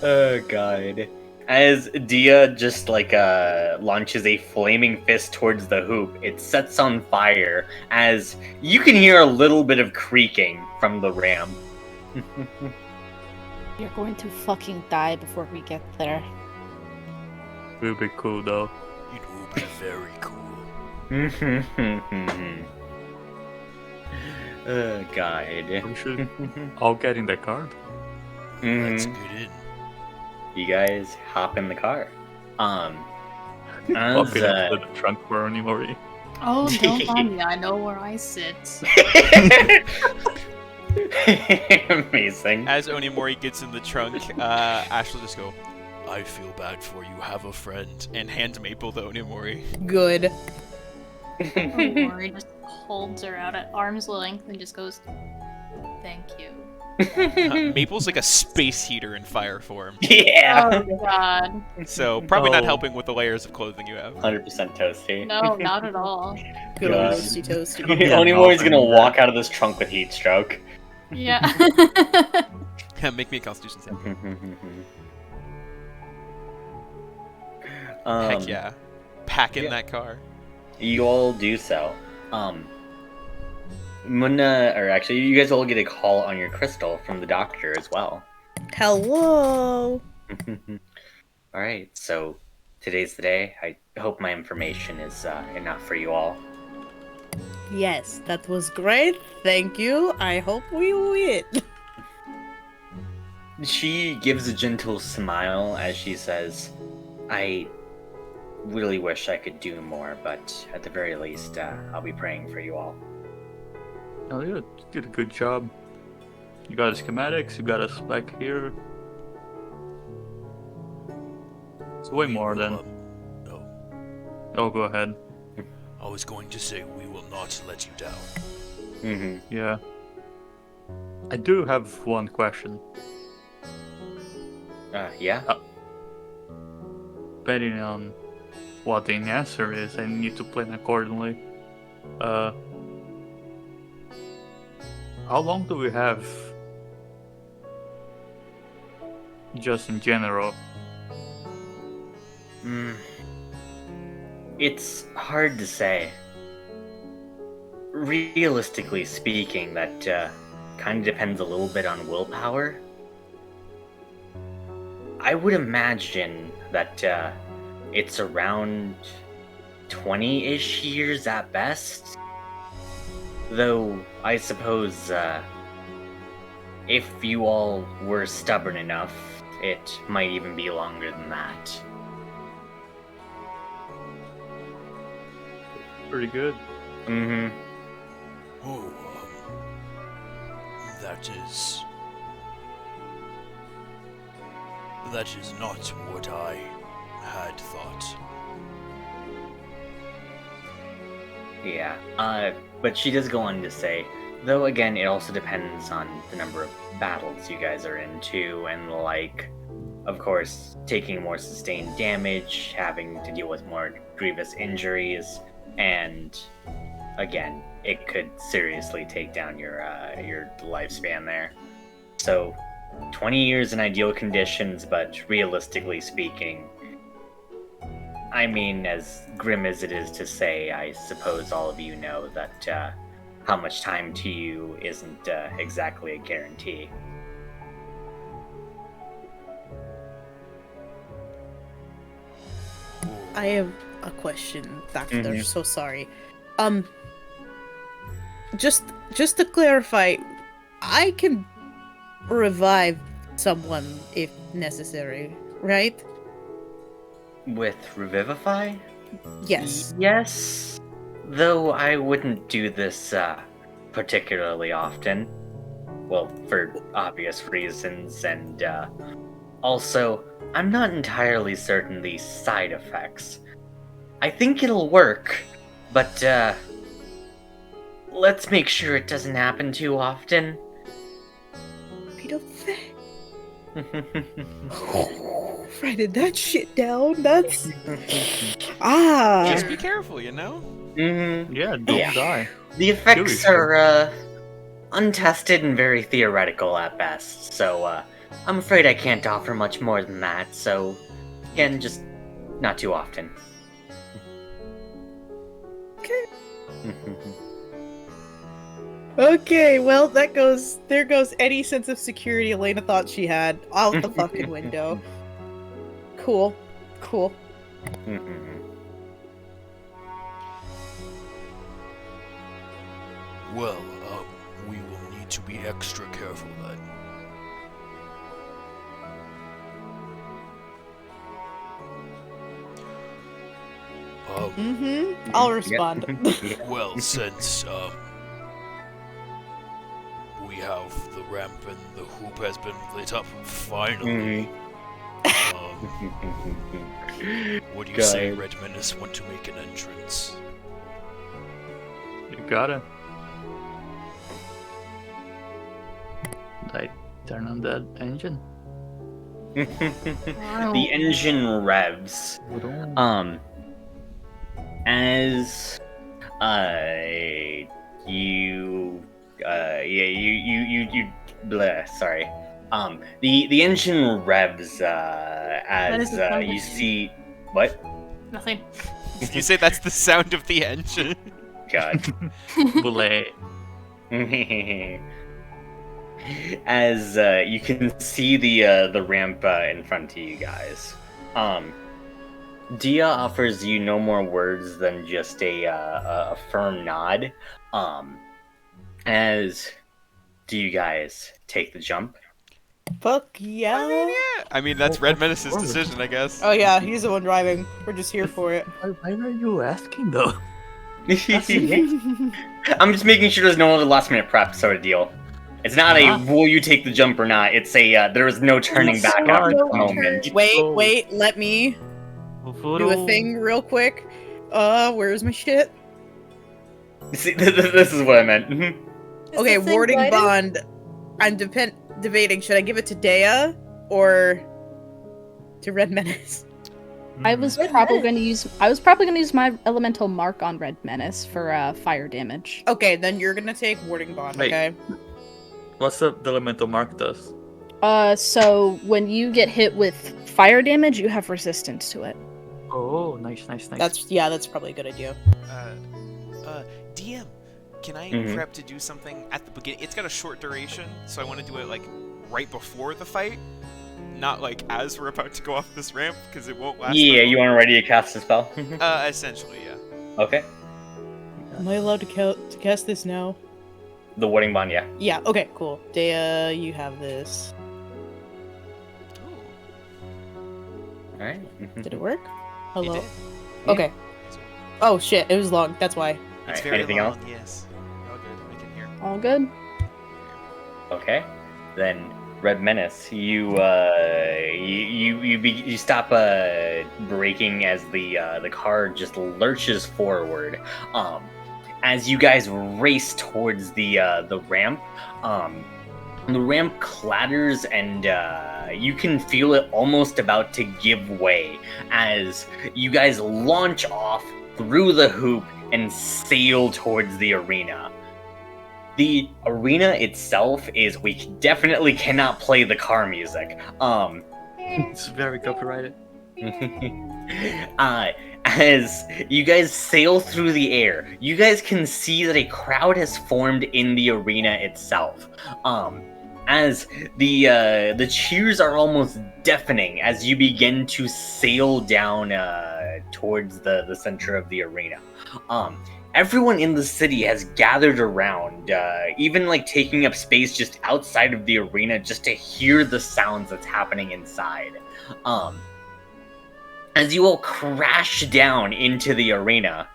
[SPEAKER 1] Oh god. As Dia just like launches a flaming fist towards the hoop, it sets on fire as you can hear a little bit of creaking from the ramp.
[SPEAKER 3] You're going to fucking die before we get there.
[SPEAKER 6] Will be cool though.
[SPEAKER 7] It will be very cool.
[SPEAKER 1] Oh god.
[SPEAKER 6] We should all get in the car.
[SPEAKER 7] Let's
[SPEAKER 1] Mhm.
[SPEAKER 7] get in.
[SPEAKER 1] You guys hop in the car. As,
[SPEAKER 6] Pop it up to the trunk for Onimori.
[SPEAKER 4] Oh, don't mind me. I know where I sit.
[SPEAKER 1] Amazing.
[SPEAKER 2] As Onimori gets in the trunk, Ash will just go,
[SPEAKER 7] I feel bad for you. Have a friend.
[SPEAKER 2] and hand Maple to Onimori.
[SPEAKER 5] Good.
[SPEAKER 4] Rory just holds her out at arm's length and just goes, "Thank you."
[SPEAKER 2] Maple's like a space heater in fire form,
[SPEAKER 1] Yeah.
[SPEAKER 4] Oh god.
[SPEAKER 2] so probably not
[SPEAKER 6] Oh.
[SPEAKER 2] helping with the layers of clothing you have.
[SPEAKER 1] 100% toasty.
[SPEAKER 4] No, not at all.
[SPEAKER 5] Good old
[SPEAKER 1] God.
[SPEAKER 5] toasty toasty.
[SPEAKER 6] Could be
[SPEAKER 1] Onimori's gonna
[SPEAKER 6] nothing,
[SPEAKER 1] walk out of this trunk with heat stroke.
[SPEAKER 4] Yeah.
[SPEAKER 2] Make me a Constitution save. Heck yeah, pack in
[SPEAKER 1] yeah.
[SPEAKER 2] that car.
[SPEAKER 1] You all do so. Or actually, you guys all get a call on your crystal from the doctor as well.
[SPEAKER 5] Hello.
[SPEAKER 1] Alright, so today's the day. I hope my information is enough for you all.
[SPEAKER 5] Yes, that was great. Thank you. I hope we win.
[SPEAKER 1] She gives a gentle smile as she says, I really wish I could do more, but at the very least, I'll be praying for you all.
[SPEAKER 6] Oh, you did a good job. You got the schematics, you got a spec here. It's way more than.
[SPEAKER 7] No,
[SPEAKER 6] Oh, go ahead.
[SPEAKER 7] I was going to say we will not let you down.
[SPEAKER 1] Mm-hmm.
[SPEAKER 6] Yeah. I do have one question.
[SPEAKER 1] Yeah?
[SPEAKER 6] Depending on what the answer is, I need to plan accordingly. How long do we have? Just in general.
[SPEAKER 1] It's hard to say. Realistically speaking, that kind of depends a little bit on willpower. I would imagine that it's around 20-ish years at best. Though, I suppose, if you all were stubborn enough, it might even be longer than that.
[SPEAKER 6] Pretty good.
[SPEAKER 1] Mm-hmm.
[SPEAKER 7] Oh, that is not what I had thought.
[SPEAKER 1] Yeah, but she does go on to say, though again, it also depends on the number of battles you guys are into, and like, of course, taking more sustained damage, having to deal with more grievous injuries, and again, it could seriously take down your lifespan there. So, 20 years in ideal conditions, but realistically speaking, I mean, as grim as it is to say, I suppose all of you know that how much time to you isn't exactly a guarantee.
[SPEAKER 5] I have a question, Doctor.
[SPEAKER 1] Mhm.
[SPEAKER 5] So sorry. Just to clarify, I can revive someone if necessary, right?
[SPEAKER 1] With Revivify?
[SPEAKER 5] Yes.
[SPEAKER 1] Yes. Though I wouldn't do this particularly often. Well, for obvious reasons, and also, I'm not entirely certain the side effects. I think it'll work, but let's make sure it doesn't happen too often.
[SPEAKER 5] I don't think. Writing that shit down. That's
[SPEAKER 2] Just be careful, you know?
[SPEAKER 1] Mm-hmm.
[SPEAKER 6] Yeah, don't
[SPEAKER 1] Yeah.
[SPEAKER 6] die.
[SPEAKER 1] The effects
[SPEAKER 6] Kill
[SPEAKER 1] are untested and very theoretical at best, so I'm afraid I can't offer much more than that, so again, just not too often.
[SPEAKER 5] okay. Okay, well, there goes any sense of security Elena thought she had out the fucking window. Cool.
[SPEAKER 7] Well, we will need to be extra careful then.
[SPEAKER 5] I'll respond.
[SPEAKER 7] Well, since, we have the ramp and the hoop has been lit up, finally. What do you say,
[SPEAKER 1] God.
[SPEAKER 7] Red Menace, want to make an entrance?
[SPEAKER 6] You gotta. I turn on the engine.
[SPEAKER 1] The engine revs. As you bleh, sorry. The engine revs as
[SPEAKER 4] is a
[SPEAKER 1] you see what?
[SPEAKER 4] Nothing.
[SPEAKER 2] You say that's the sound of the engine?
[SPEAKER 1] God.
[SPEAKER 6] Boule.
[SPEAKER 1] As you can see the ramp in front of you guys. Dia offers you no more words than just a firm nod. As do you guys take the jump?
[SPEAKER 5] Fuck yeah.
[SPEAKER 2] I mean, that's Red Menace's decision, I guess.
[SPEAKER 5] Oh yeah, he's the one driving. We're just here for it.
[SPEAKER 6] Why are you asking though?
[SPEAKER 1] I'm just making sure there's no other last minute prep sort of deal. It's not a will you take the jump or not. It's a there is no turning back after the moment.
[SPEAKER 5] Wait, let me do a thing real quick. Where's my shit?
[SPEAKER 1] See, this is what I meant.
[SPEAKER 5] Okay, warding bond. I'm debating, should I give it to Dea or to Red Menace?
[SPEAKER 3] I was probably going to use my elemental mark on Red Menace for fire damage.
[SPEAKER 5] Okay, then you're gonna take warding bond.
[SPEAKER 6] Wait.
[SPEAKER 5] Okay.
[SPEAKER 6] What's the elemental mark does?
[SPEAKER 3] So when you get hit with fire damage, you have resistance to it.
[SPEAKER 6] Oh, nice.
[SPEAKER 5] That's probably a good idea.
[SPEAKER 2] DM, can I
[SPEAKER 1] Mhm.
[SPEAKER 2] prep to do something at the beginning? It's got a short duration, so I want to do it like right before the fight, not like as we're about to go off this ramp, because it won't last.
[SPEAKER 1] Yeah,
[SPEAKER 2] that
[SPEAKER 1] you
[SPEAKER 2] long.
[SPEAKER 1] want ready to cast the spell?
[SPEAKER 2] Essentially, yeah.
[SPEAKER 1] Okay.
[SPEAKER 5] Am I allowed to cast this now?
[SPEAKER 1] The warding bond, yeah.
[SPEAKER 5] Yeah, okay, cool. Dea, you have this.
[SPEAKER 2] Ooh,
[SPEAKER 1] Alright.
[SPEAKER 5] Did it work?
[SPEAKER 2] it
[SPEAKER 5] Hello?
[SPEAKER 2] did.
[SPEAKER 5] Okay. Oh shit, it was long, that's why.
[SPEAKER 2] It's
[SPEAKER 1] Alright,
[SPEAKER 2] very
[SPEAKER 1] anything
[SPEAKER 2] long,
[SPEAKER 1] else?
[SPEAKER 2] yes. Oh, good. I can hear.
[SPEAKER 3] All good.
[SPEAKER 1] Okay. Then Red Menace, you stop braking as the car just lurches forward. As you guys race towards the ramp, the ramp clatters and you can feel it almost about to give way as you guys launch off through the hoop and sail towards the arena. The arena itself is we definitely cannot play the car music.
[SPEAKER 6] It's very copyrighted.
[SPEAKER 1] As you guys sail through the air, you guys can see that a crowd has formed in the arena itself. As the cheers are almost deafening as you begin to sail down towards the center of the arena. Everyone in the city has gathered around, even like taking up space just outside of the arena just to hear the sounds that's happening inside. As you all crash down into the arena,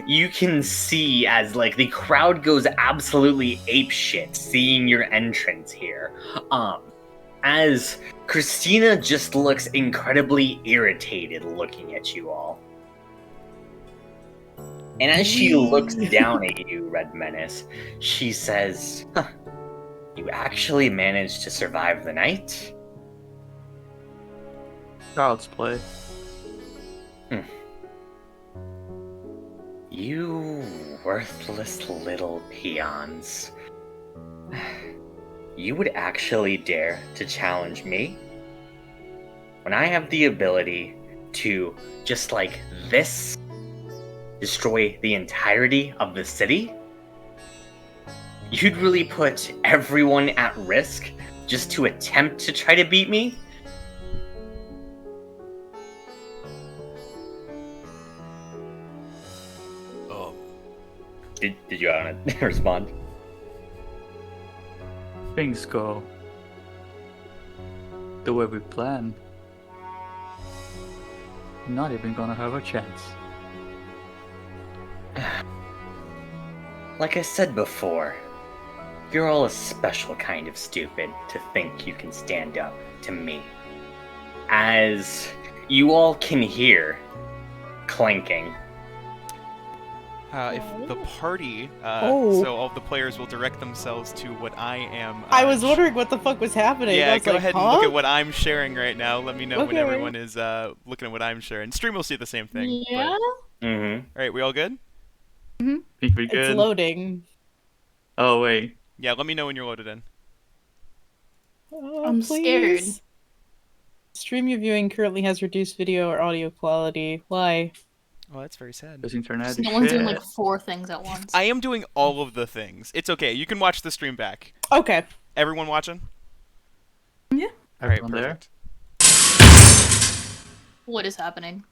[SPEAKER 1] you can see as like the crowd goes absolutely apeshit seeing your entrance here. As Christina just looks incredibly irritated looking at you all. And as she looks down at you, Red Menace, she says, huh, you actually managed to survive the night?
[SPEAKER 6] Child's play.
[SPEAKER 1] You worthless little peons. You would actually dare to challenge me? When I have the ability to, just like this, destroy the entirety of the city? You'd really put everyone at risk just to attempt to try to beat me? Did you want to respond?
[SPEAKER 6] Things go the way we planned. Not even gonna have a chance.
[SPEAKER 1] Like I said before, you're all a special kind of stupid to think you can stand up to me. As you all can hear clanking.
[SPEAKER 2] If the party,
[SPEAKER 5] Oh.
[SPEAKER 2] so all of the players will direct themselves to what I am.
[SPEAKER 5] I was wondering what the fuck was happening. I
[SPEAKER 2] Yeah,
[SPEAKER 5] was
[SPEAKER 2] go
[SPEAKER 5] like,
[SPEAKER 2] ahead and look at what I'm sharing right now. Let me know when
[SPEAKER 5] Okay.
[SPEAKER 2] everyone is looking at what I'm sharing. Stream will see the same thing.
[SPEAKER 4] Yeah.
[SPEAKER 1] Mm-hmm.
[SPEAKER 2] All right, we all good?
[SPEAKER 6] Think we
[SPEAKER 5] It's
[SPEAKER 6] good?
[SPEAKER 5] loading.
[SPEAKER 6] Oh wait.
[SPEAKER 2] Yeah, let me know when you're loaded in.
[SPEAKER 5] Oh,
[SPEAKER 4] I'm scared.
[SPEAKER 5] Stream you're viewing currently has reduced video or audio quality. Why?
[SPEAKER 2] Oh, that's very sad.
[SPEAKER 6] This internet is
[SPEAKER 4] No one's doing
[SPEAKER 6] shit.
[SPEAKER 4] like 4 things at once.
[SPEAKER 2] I am doing all of the things. It's okay. You can watch the stream back.
[SPEAKER 5] Okay.
[SPEAKER 2] Everyone watching?
[SPEAKER 5] Yeah.
[SPEAKER 2] All right,
[SPEAKER 6] Everyone there?
[SPEAKER 2] perfect.
[SPEAKER 4] What is happening?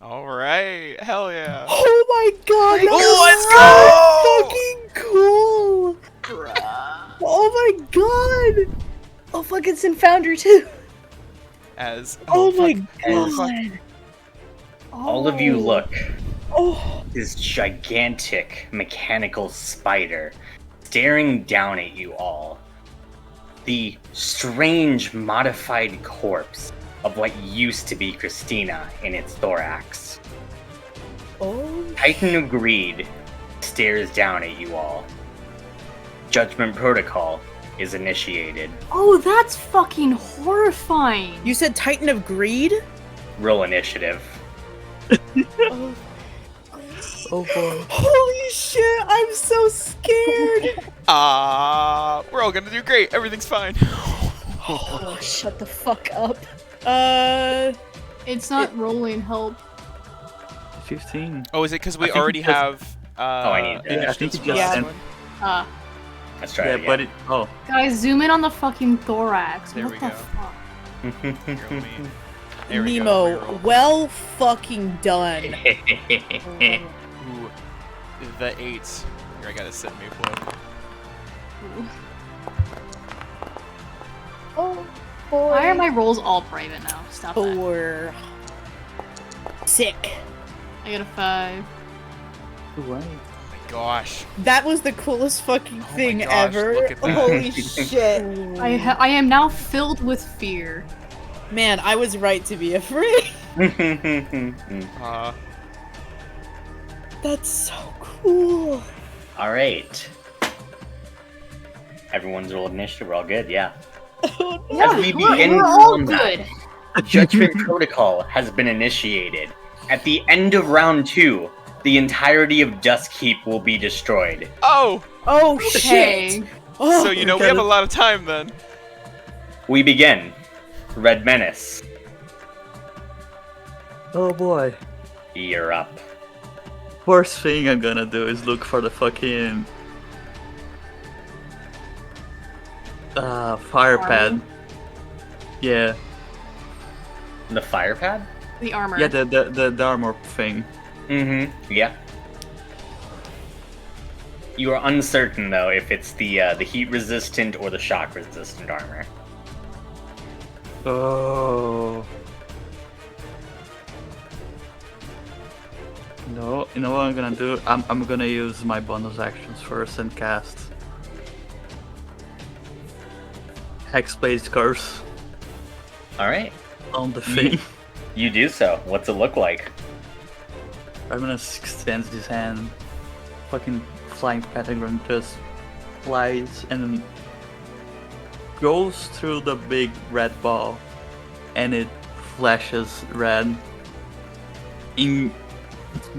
[SPEAKER 2] All right, hell yeah.
[SPEAKER 5] Oh my god,
[SPEAKER 2] Let's
[SPEAKER 5] that's so fucking cool! Oh my god!
[SPEAKER 3] Oh fuck, it's in Foundry too.
[SPEAKER 2] As
[SPEAKER 5] Oh my
[SPEAKER 2] fuck.
[SPEAKER 5] god!
[SPEAKER 1] All of you look.
[SPEAKER 5] Oh,
[SPEAKER 1] This gigantic mechanical spider staring down at you all. The strange modified corpse of what used to be Christina in its thorax.
[SPEAKER 5] oh,
[SPEAKER 1] Titan of Greed stares down at you all. Judgment Protocol is initiated.
[SPEAKER 4] Oh, that's fucking horrifying.
[SPEAKER 5] you said Titan of Greed?
[SPEAKER 1] Roll initiative.
[SPEAKER 5] Oh.
[SPEAKER 6] Oh boy.
[SPEAKER 5] Holy shit, I'm so scared!
[SPEAKER 2] We're all gonna do great. Everything's fine.
[SPEAKER 3] Oh, shut the fuck up.
[SPEAKER 4] It's not rolling help.
[SPEAKER 6] 15.
[SPEAKER 2] Oh, is it because
[SPEAKER 6] I
[SPEAKER 2] we
[SPEAKER 6] think
[SPEAKER 2] already
[SPEAKER 6] it just-
[SPEAKER 2] have?
[SPEAKER 1] I need that.
[SPEAKER 6] Yeah, I think it just
[SPEAKER 5] Yeah.
[SPEAKER 6] sent.
[SPEAKER 4] Uh,
[SPEAKER 1] Let's try
[SPEAKER 6] Yeah,
[SPEAKER 1] it again.
[SPEAKER 6] but it. Oh.
[SPEAKER 4] guys, zoom in on the fucking thorax.
[SPEAKER 2] There
[SPEAKER 4] what
[SPEAKER 2] we
[SPEAKER 4] the
[SPEAKER 2] go.
[SPEAKER 4] fuck?
[SPEAKER 2] Here, let me- there we go,
[SPEAKER 5] Nemo,
[SPEAKER 2] reroll.
[SPEAKER 5] well fucking done.
[SPEAKER 2] Ooh, the 8s. Here, I gotta set me plug.
[SPEAKER 3] Oh boy.
[SPEAKER 4] Why are my rolls all private now? Stop that.
[SPEAKER 5] 4. Sick.
[SPEAKER 4] I got a 5.
[SPEAKER 2] Oh my gosh.
[SPEAKER 5] That was the coolest fucking
[SPEAKER 2] Oh my
[SPEAKER 5] thing
[SPEAKER 2] gosh,
[SPEAKER 5] ever.
[SPEAKER 2] look at that.
[SPEAKER 5] Holy shit.
[SPEAKER 4] I am now filled with fear.
[SPEAKER 5] Man, I was right to be afraid. That's so cool.
[SPEAKER 1] All right. Everyone's rolled initiative. We're all good. Yeah.
[SPEAKER 5] Oh, no.
[SPEAKER 4] Yeah,
[SPEAKER 1] As we begin
[SPEAKER 4] we're all
[SPEAKER 1] combat,
[SPEAKER 4] good.
[SPEAKER 1] Judgment Protocol has been initiated. At the end of round 2, the entirety of Duskkeep will be destroyed.
[SPEAKER 2] Oh,
[SPEAKER 5] Oh
[SPEAKER 4] Okay.
[SPEAKER 5] shit. Oh,
[SPEAKER 2] so you know we have a lot of time then.
[SPEAKER 1] We begin. Red Menace,
[SPEAKER 6] Oh boy.
[SPEAKER 1] you're up.
[SPEAKER 6] First thing I'm gonna do is look for the fucking fire pad. Yeah.
[SPEAKER 1] The fire pad?
[SPEAKER 4] The armor.
[SPEAKER 6] Yeah, the armor thing.
[SPEAKER 1] Mm-hmm. Yeah. You are uncertain though if it's the heat resistant or the shock resistant armor.
[SPEAKER 6] Oh. No, you know what I'm gonna do? I'm gonna use my bonus actions first and cast Hexblade's Curse
[SPEAKER 1] All right.
[SPEAKER 6] on the thing.
[SPEAKER 1] You do so. What's it look like?
[SPEAKER 6] Ravenous extends his hand. Fucking flying pentagram just flies and then goes through the big red ball, and it flashes red in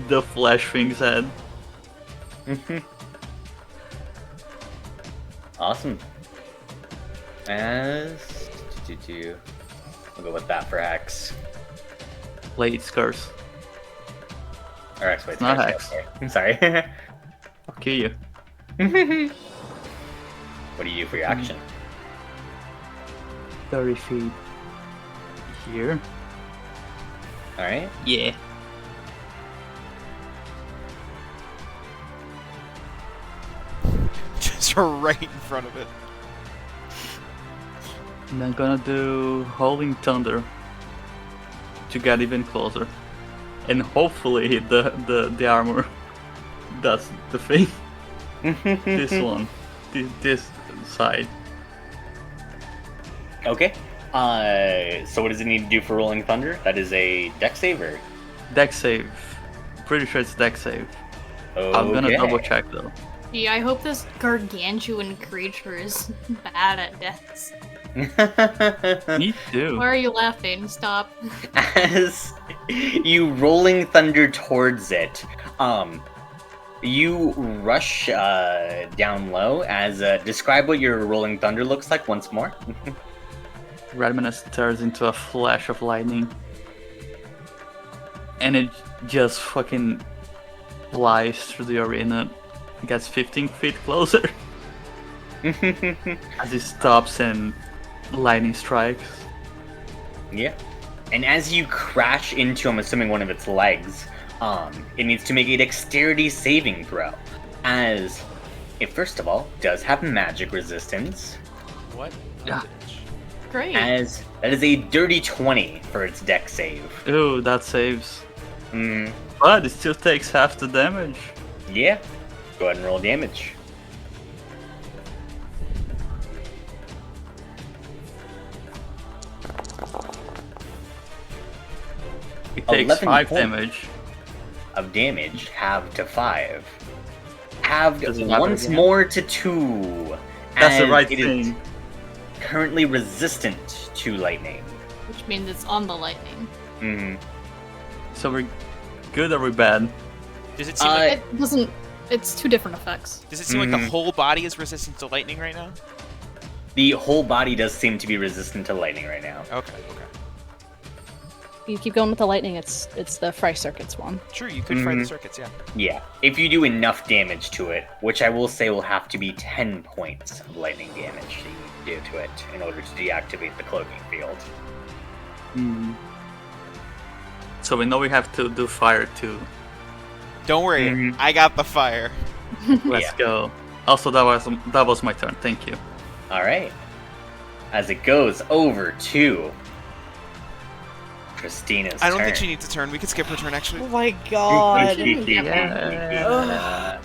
[SPEAKER 6] the flash thing's head.
[SPEAKER 1] Awesome. As we'll go with that for Hex.
[SPEAKER 6] Blade scars.
[SPEAKER 1] Or X, wait,
[SPEAKER 6] Not
[SPEAKER 1] sorry,
[SPEAKER 6] Hex.
[SPEAKER 1] I'm sorry.
[SPEAKER 6] I'll kill you.
[SPEAKER 1] What do you do for your action?
[SPEAKER 6] 30 feet here.
[SPEAKER 1] Alright.
[SPEAKER 6] Yeah.
[SPEAKER 2] Just right in front of it.
[SPEAKER 6] And I'm gonna do Howling Thunder to get even closer. And hopefully the armor does the thing. This one. This side.
[SPEAKER 1] Okay. So what does it need to do for Rolling Thunder? That is a deck saver.
[SPEAKER 6] Deck save. Pretty sure it's deck save.
[SPEAKER 1] Okay.
[SPEAKER 6] I'm gonna double check though.
[SPEAKER 4] Gee, I hope this gargantuan creature is bad at deaths.
[SPEAKER 6] Me too.
[SPEAKER 4] Why are you laughing? Stop.
[SPEAKER 1] As you Rolling Thunder towards it, you rush down low. As describe what your Rolling Thunder looks like once more.
[SPEAKER 6] Redmanus turns into a flash of lightning. And it just fucking flies through the arena. It gets 15 feet closer. As it stops and lightning strikes.
[SPEAKER 1] Yeah. And as you crash into, I'm assuming, one of its legs, it needs to make a dexterity saving throw. As it, first of all, does have magic resistance.
[SPEAKER 2] What?
[SPEAKER 6] Yeah.
[SPEAKER 4] Great.
[SPEAKER 1] As that is a dirty 20 for its dex save.
[SPEAKER 6] Ooh, that saves.
[SPEAKER 1] Mm,
[SPEAKER 6] But it still takes half the damage.
[SPEAKER 1] yeah. Go ahead and roll damage.
[SPEAKER 6] It takes
[SPEAKER 1] 11
[SPEAKER 6] 5
[SPEAKER 1] points.
[SPEAKER 6] damage.
[SPEAKER 1] Of damage, halved to 5. Halved
[SPEAKER 6] Does it matter
[SPEAKER 1] once
[SPEAKER 6] again?
[SPEAKER 1] more to 2.
[SPEAKER 6] That's the
[SPEAKER 1] as
[SPEAKER 6] right
[SPEAKER 1] it is
[SPEAKER 6] thing.
[SPEAKER 1] currently resistant to lightning.
[SPEAKER 4] Which means it's on the lightning.
[SPEAKER 1] Mm.
[SPEAKER 6] So we're good or we're bad?
[SPEAKER 2] Does it seem like
[SPEAKER 4] It doesn't. It's two different effects.
[SPEAKER 2] does it seem like the
[SPEAKER 1] Mhm.
[SPEAKER 2] whole body is resistant to lightning right now?
[SPEAKER 1] The whole body does seem to be resistant to lightning right now.
[SPEAKER 2] Okay, okay.
[SPEAKER 3] You keep going with the lightning. It's the fry circuits one.
[SPEAKER 2] Sure, you could fry the
[SPEAKER 1] Mhm.
[SPEAKER 2] circuits, yeah.
[SPEAKER 1] Yeah, if you do enough damage to it, which I will say will have to be 10 points of lightning damage that you do to it in order to deactivate the cloaking field.
[SPEAKER 6] Hmm. So we know we have to do fire too.
[SPEAKER 2] Don't worry,
[SPEAKER 1] Mhm.
[SPEAKER 2] I got the fire.
[SPEAKER 6] Let's
[SPEAKER 1] Yeah.
[SPEAKER 6] go. Also, that was my turn. Thank you.
[SPEAKER 1] Alright. As it goes over to Christina's
[SPEAKER 2] I don't
[SPEAKER 1] turn.
[SPEAKER 2] think she needs a turn. We could skip her turn, actually.
[SPEAKER 5] Oh my god.
[SPEAKER 6] Yeah.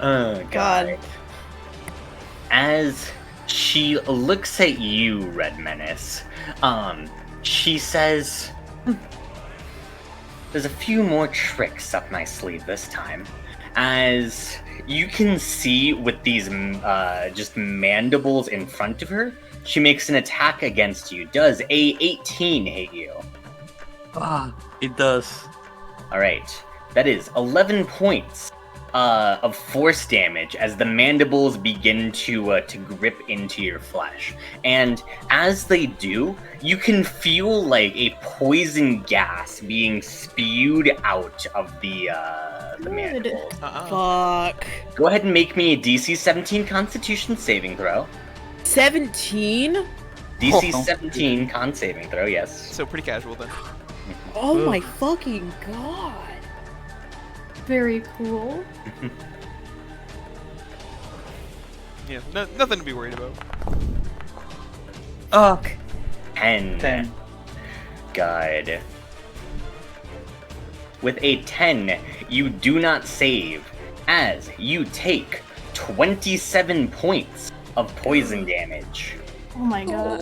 [SPEAKER 1] Oh god.
[SPEAKER 5] God.
[SPEAKER 1] As she looks at you, Red Menace, she says, there's a few more tricks up my sleeve this time. As you can see with these just mandibles in front of her, she makes an attack against you. Does a 18 hit you?
[SPEAKER 6] Ah, it does.
[SPEAKER 1] Alright, that is 11 points of force damage as the mandibles begin to grip into your flesh. And as they do, you can feel like a poison gas being spewed out of the mandibles.
[SPEAKER 5] Fuck.
[SPEAKER 1] Go ahead and make me a DC 17 Constitution saving throw.
[SPEAKER 5] 17?
[SPEAKER 1] DC
[SPEAKER 6] Oh.
[SPEAKER 1] 17 con saving throw, yes.
[SPEAKER 2] So pretty casual then.
[SPEAKER 5] Oh
[SPEAKER 6] Ugh.
[SPEAKER 5] my fucking god.
[SPEAKER 4] Very cool.
[SPEAKER 2] Yeah, nothing to be worried about.
[SPEAKER 6] Fuck.
[SPEAKER 1] 10. God. With a 10, you do not save, as you take 27 points of poison damage.
[SPEAKER 4] Oh my god.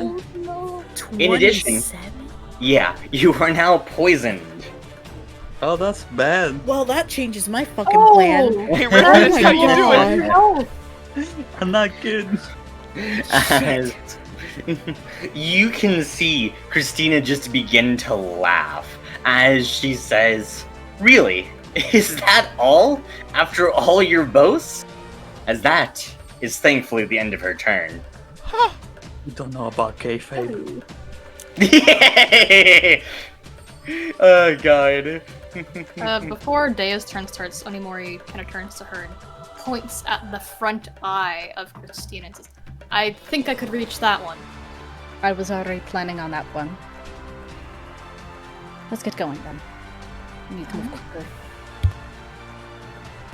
[SPEAKER 1] In addition-
[SPEAKER 5] 27?
[SPEAKER 1] Yeah, you are now poisoned.
[SPEAKER 6] Oh, that's bad.
[SPEAKER 5] Well, that changes my fucking
[SPEAKER 4] Oh!
[SPEAKER 5] plan.
[SPEAKER 2] Hey,
[SPEAKER 5] Oh
[SPEAKER 2] Redman,
[SPEAKER 5] my
[SPEAKER 2] how you
[SPEAKER 5] God.
[SPEAKER 2] doing?
[SPEAKER 4] No.
[SPEAKER 6] I'm not good.
[SPEAKER 1] As you can see Christina just begin to laugh as she says, "Really? Is that all? After all your boasts?" As that is thankfully the end of her turn.
[SPEAKER 6] You don't know about kayfabe.
[SPEAKER 1] Oh god.
[SPEAKER 4] Before Dea's turn starts, Onimori kind of turns to her and points at the front eye of Christina and says, I think I could reach that one.
[SPEAKER 3] I was already planning on that one. Let's get going then. We need to move quicker.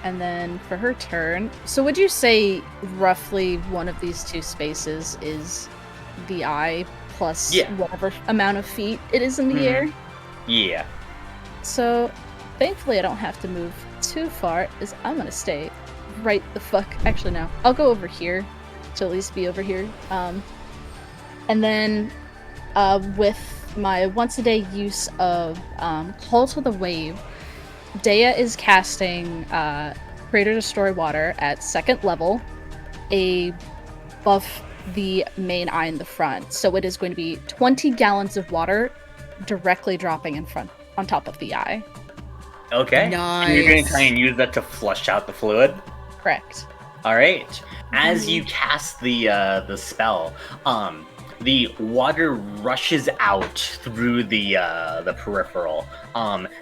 [SPEAKER 3] And then for her turn, so would you say roughly one of these two spaces is the eye plus whatever amount of feet it is in the air?
[SPEAKER 1] Yeah.
[SPEAKER 3] So thankfully I don't have to move too far, as I'm gonna stay right the fuck. Actually, no, I'll go over here to at least be over here. And then with my once a day use of Call to the Wave, Dea is casting Creator Destroy Water at 2nd level, above the main eye in the front. So it is going to be 20 gallons of water directly dropping in front on top of the eye.
[SPEAKER 1] Okay.
[SPEAKER 5] Nice.
[SPEAKER 1] And you're gonna try and use that to flush out the fluid?
[SPEAKER 3] Correct.
[SPEAKER 1] Alright. As you cast the spell, the water rushes out through the peripheral.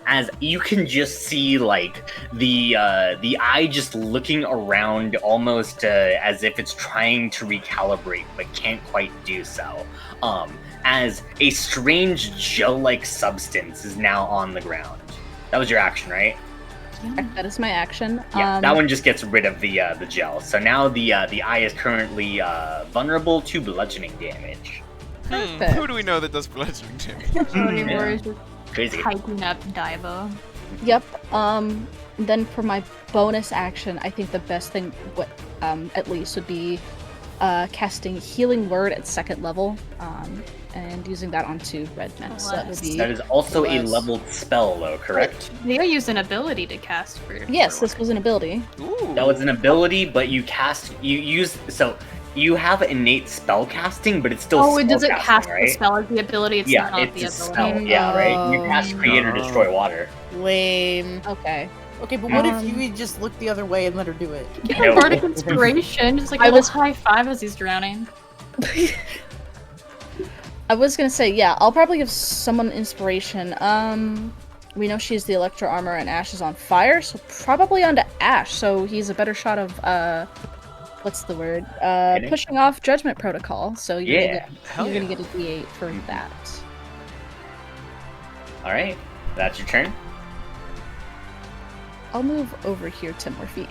[SPEAKER 1] As you can just see, like the eye just looking around, almost as if it's trying to recalibrate, but can't quite do so. As a strange gel-like substance is now on the ground. That was your action, right?
[SPEAKER 3] That is my action.
[SPEAKER 1] Yeah, that one just gets rid of the gel. So now the eye is currently vulnerable to bludgeoning damage.
[SPEAKER 3] Perfect.
[SPEAKER 2] Who do we know that does bludgeoning damage?
[SPEAKER 4] Onimori is just
[SPEAKER 1] Crazy.
[SPEAKER 4] hyping up Daiba.
[SPEAKER 3] Yep. Then for my bonus action, I think the best thing, at least, would be casting Healing Word at 2nd level, and using that onto Redman. So that would be.
[SPEAKER 1] That is also a
[SPEAKER 5] Bless.
[SPEAKER 1] leveled spell, though, correct?
[SPEAKER 4] Dea used an ability to cast for your
[SPEAKER 3] Yes, this was an ability.
[SPEAKER 2] Ooh.
[SPEAKER 1] That was an ability, but you have innate spell casting, but it's still
[SPEAKER 4] Oh, it doesn't
[SPEAKER 1] spellcasting,
[SPEAKER 4] cast
[SPEAKER 1] right?
[SPEAKER 4] the spell as the ability, it's
[SPEAKER 1] Yeah,
[SPEAKER 4] not
[SPEAKER 1] it's
[SPEAKER 4] the
[SPEAKER 1] a
[SPEAKER 4] ability.
[SPEAKER 1] spell. Yeah, right. You cast Creator
[SPEAKER 6] No.
[SPEAKER 1] Destroy Water.
[SPEAKER 5] Lame.
[SPEAKER 3] Okay.
[SPEAKER 5] Okay, but what if you just look the other way and let her do it?
[SPEAKER 4] Give
[SPEAKER 1] No.
[SPEAKER 4] him Bardic Inspiration, just like a
[SPEAKER 3] I
[SPEAKER 4] little
[SPEAKER 3] was-
[SPEAKER 4] high five as he's drowning.
[SPEAKER 3] I was gonna say, yeah, I'll probably give someone inspiration. We know she's the Electro Armor and Ash is on fire, so probably onto Ash, so he's a better shot of, what's the word?
[SPEAKER 1] Hitting?
[SPEAKER 3] Pushing off Judgment Protocol, so you're
[SPEAKER 1] Yeah.
[SPEAKER 2] Hell
[SPEAKER 3] gonna
[SPEAKER 2] yeah.
[SPEAKER 3] get a D8 for that.
[SPEAKER 1] Alright, that's your turn.
[SPEAKER 3] I'll move over here 10 more feet,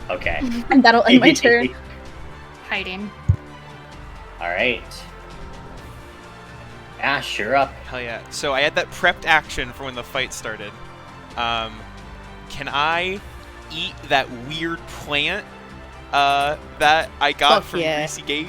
[SPEAKER 1] Okay.
[SPEAKER 3] and that'll end my turn.
[SPEAKER 4] Hiding.
[SPEAKER 1] Alright. Ash, you're up.
[SPEAKER 2] Hell yeah. So I had that prepped action for when the fight started. Can I eat that weird plant that I got
[SPEAKER 5] Fuck
[SPEAKER 2] from
[SPEAKER 5] yeah.
[SPEAKER 2] Greasy Gabe?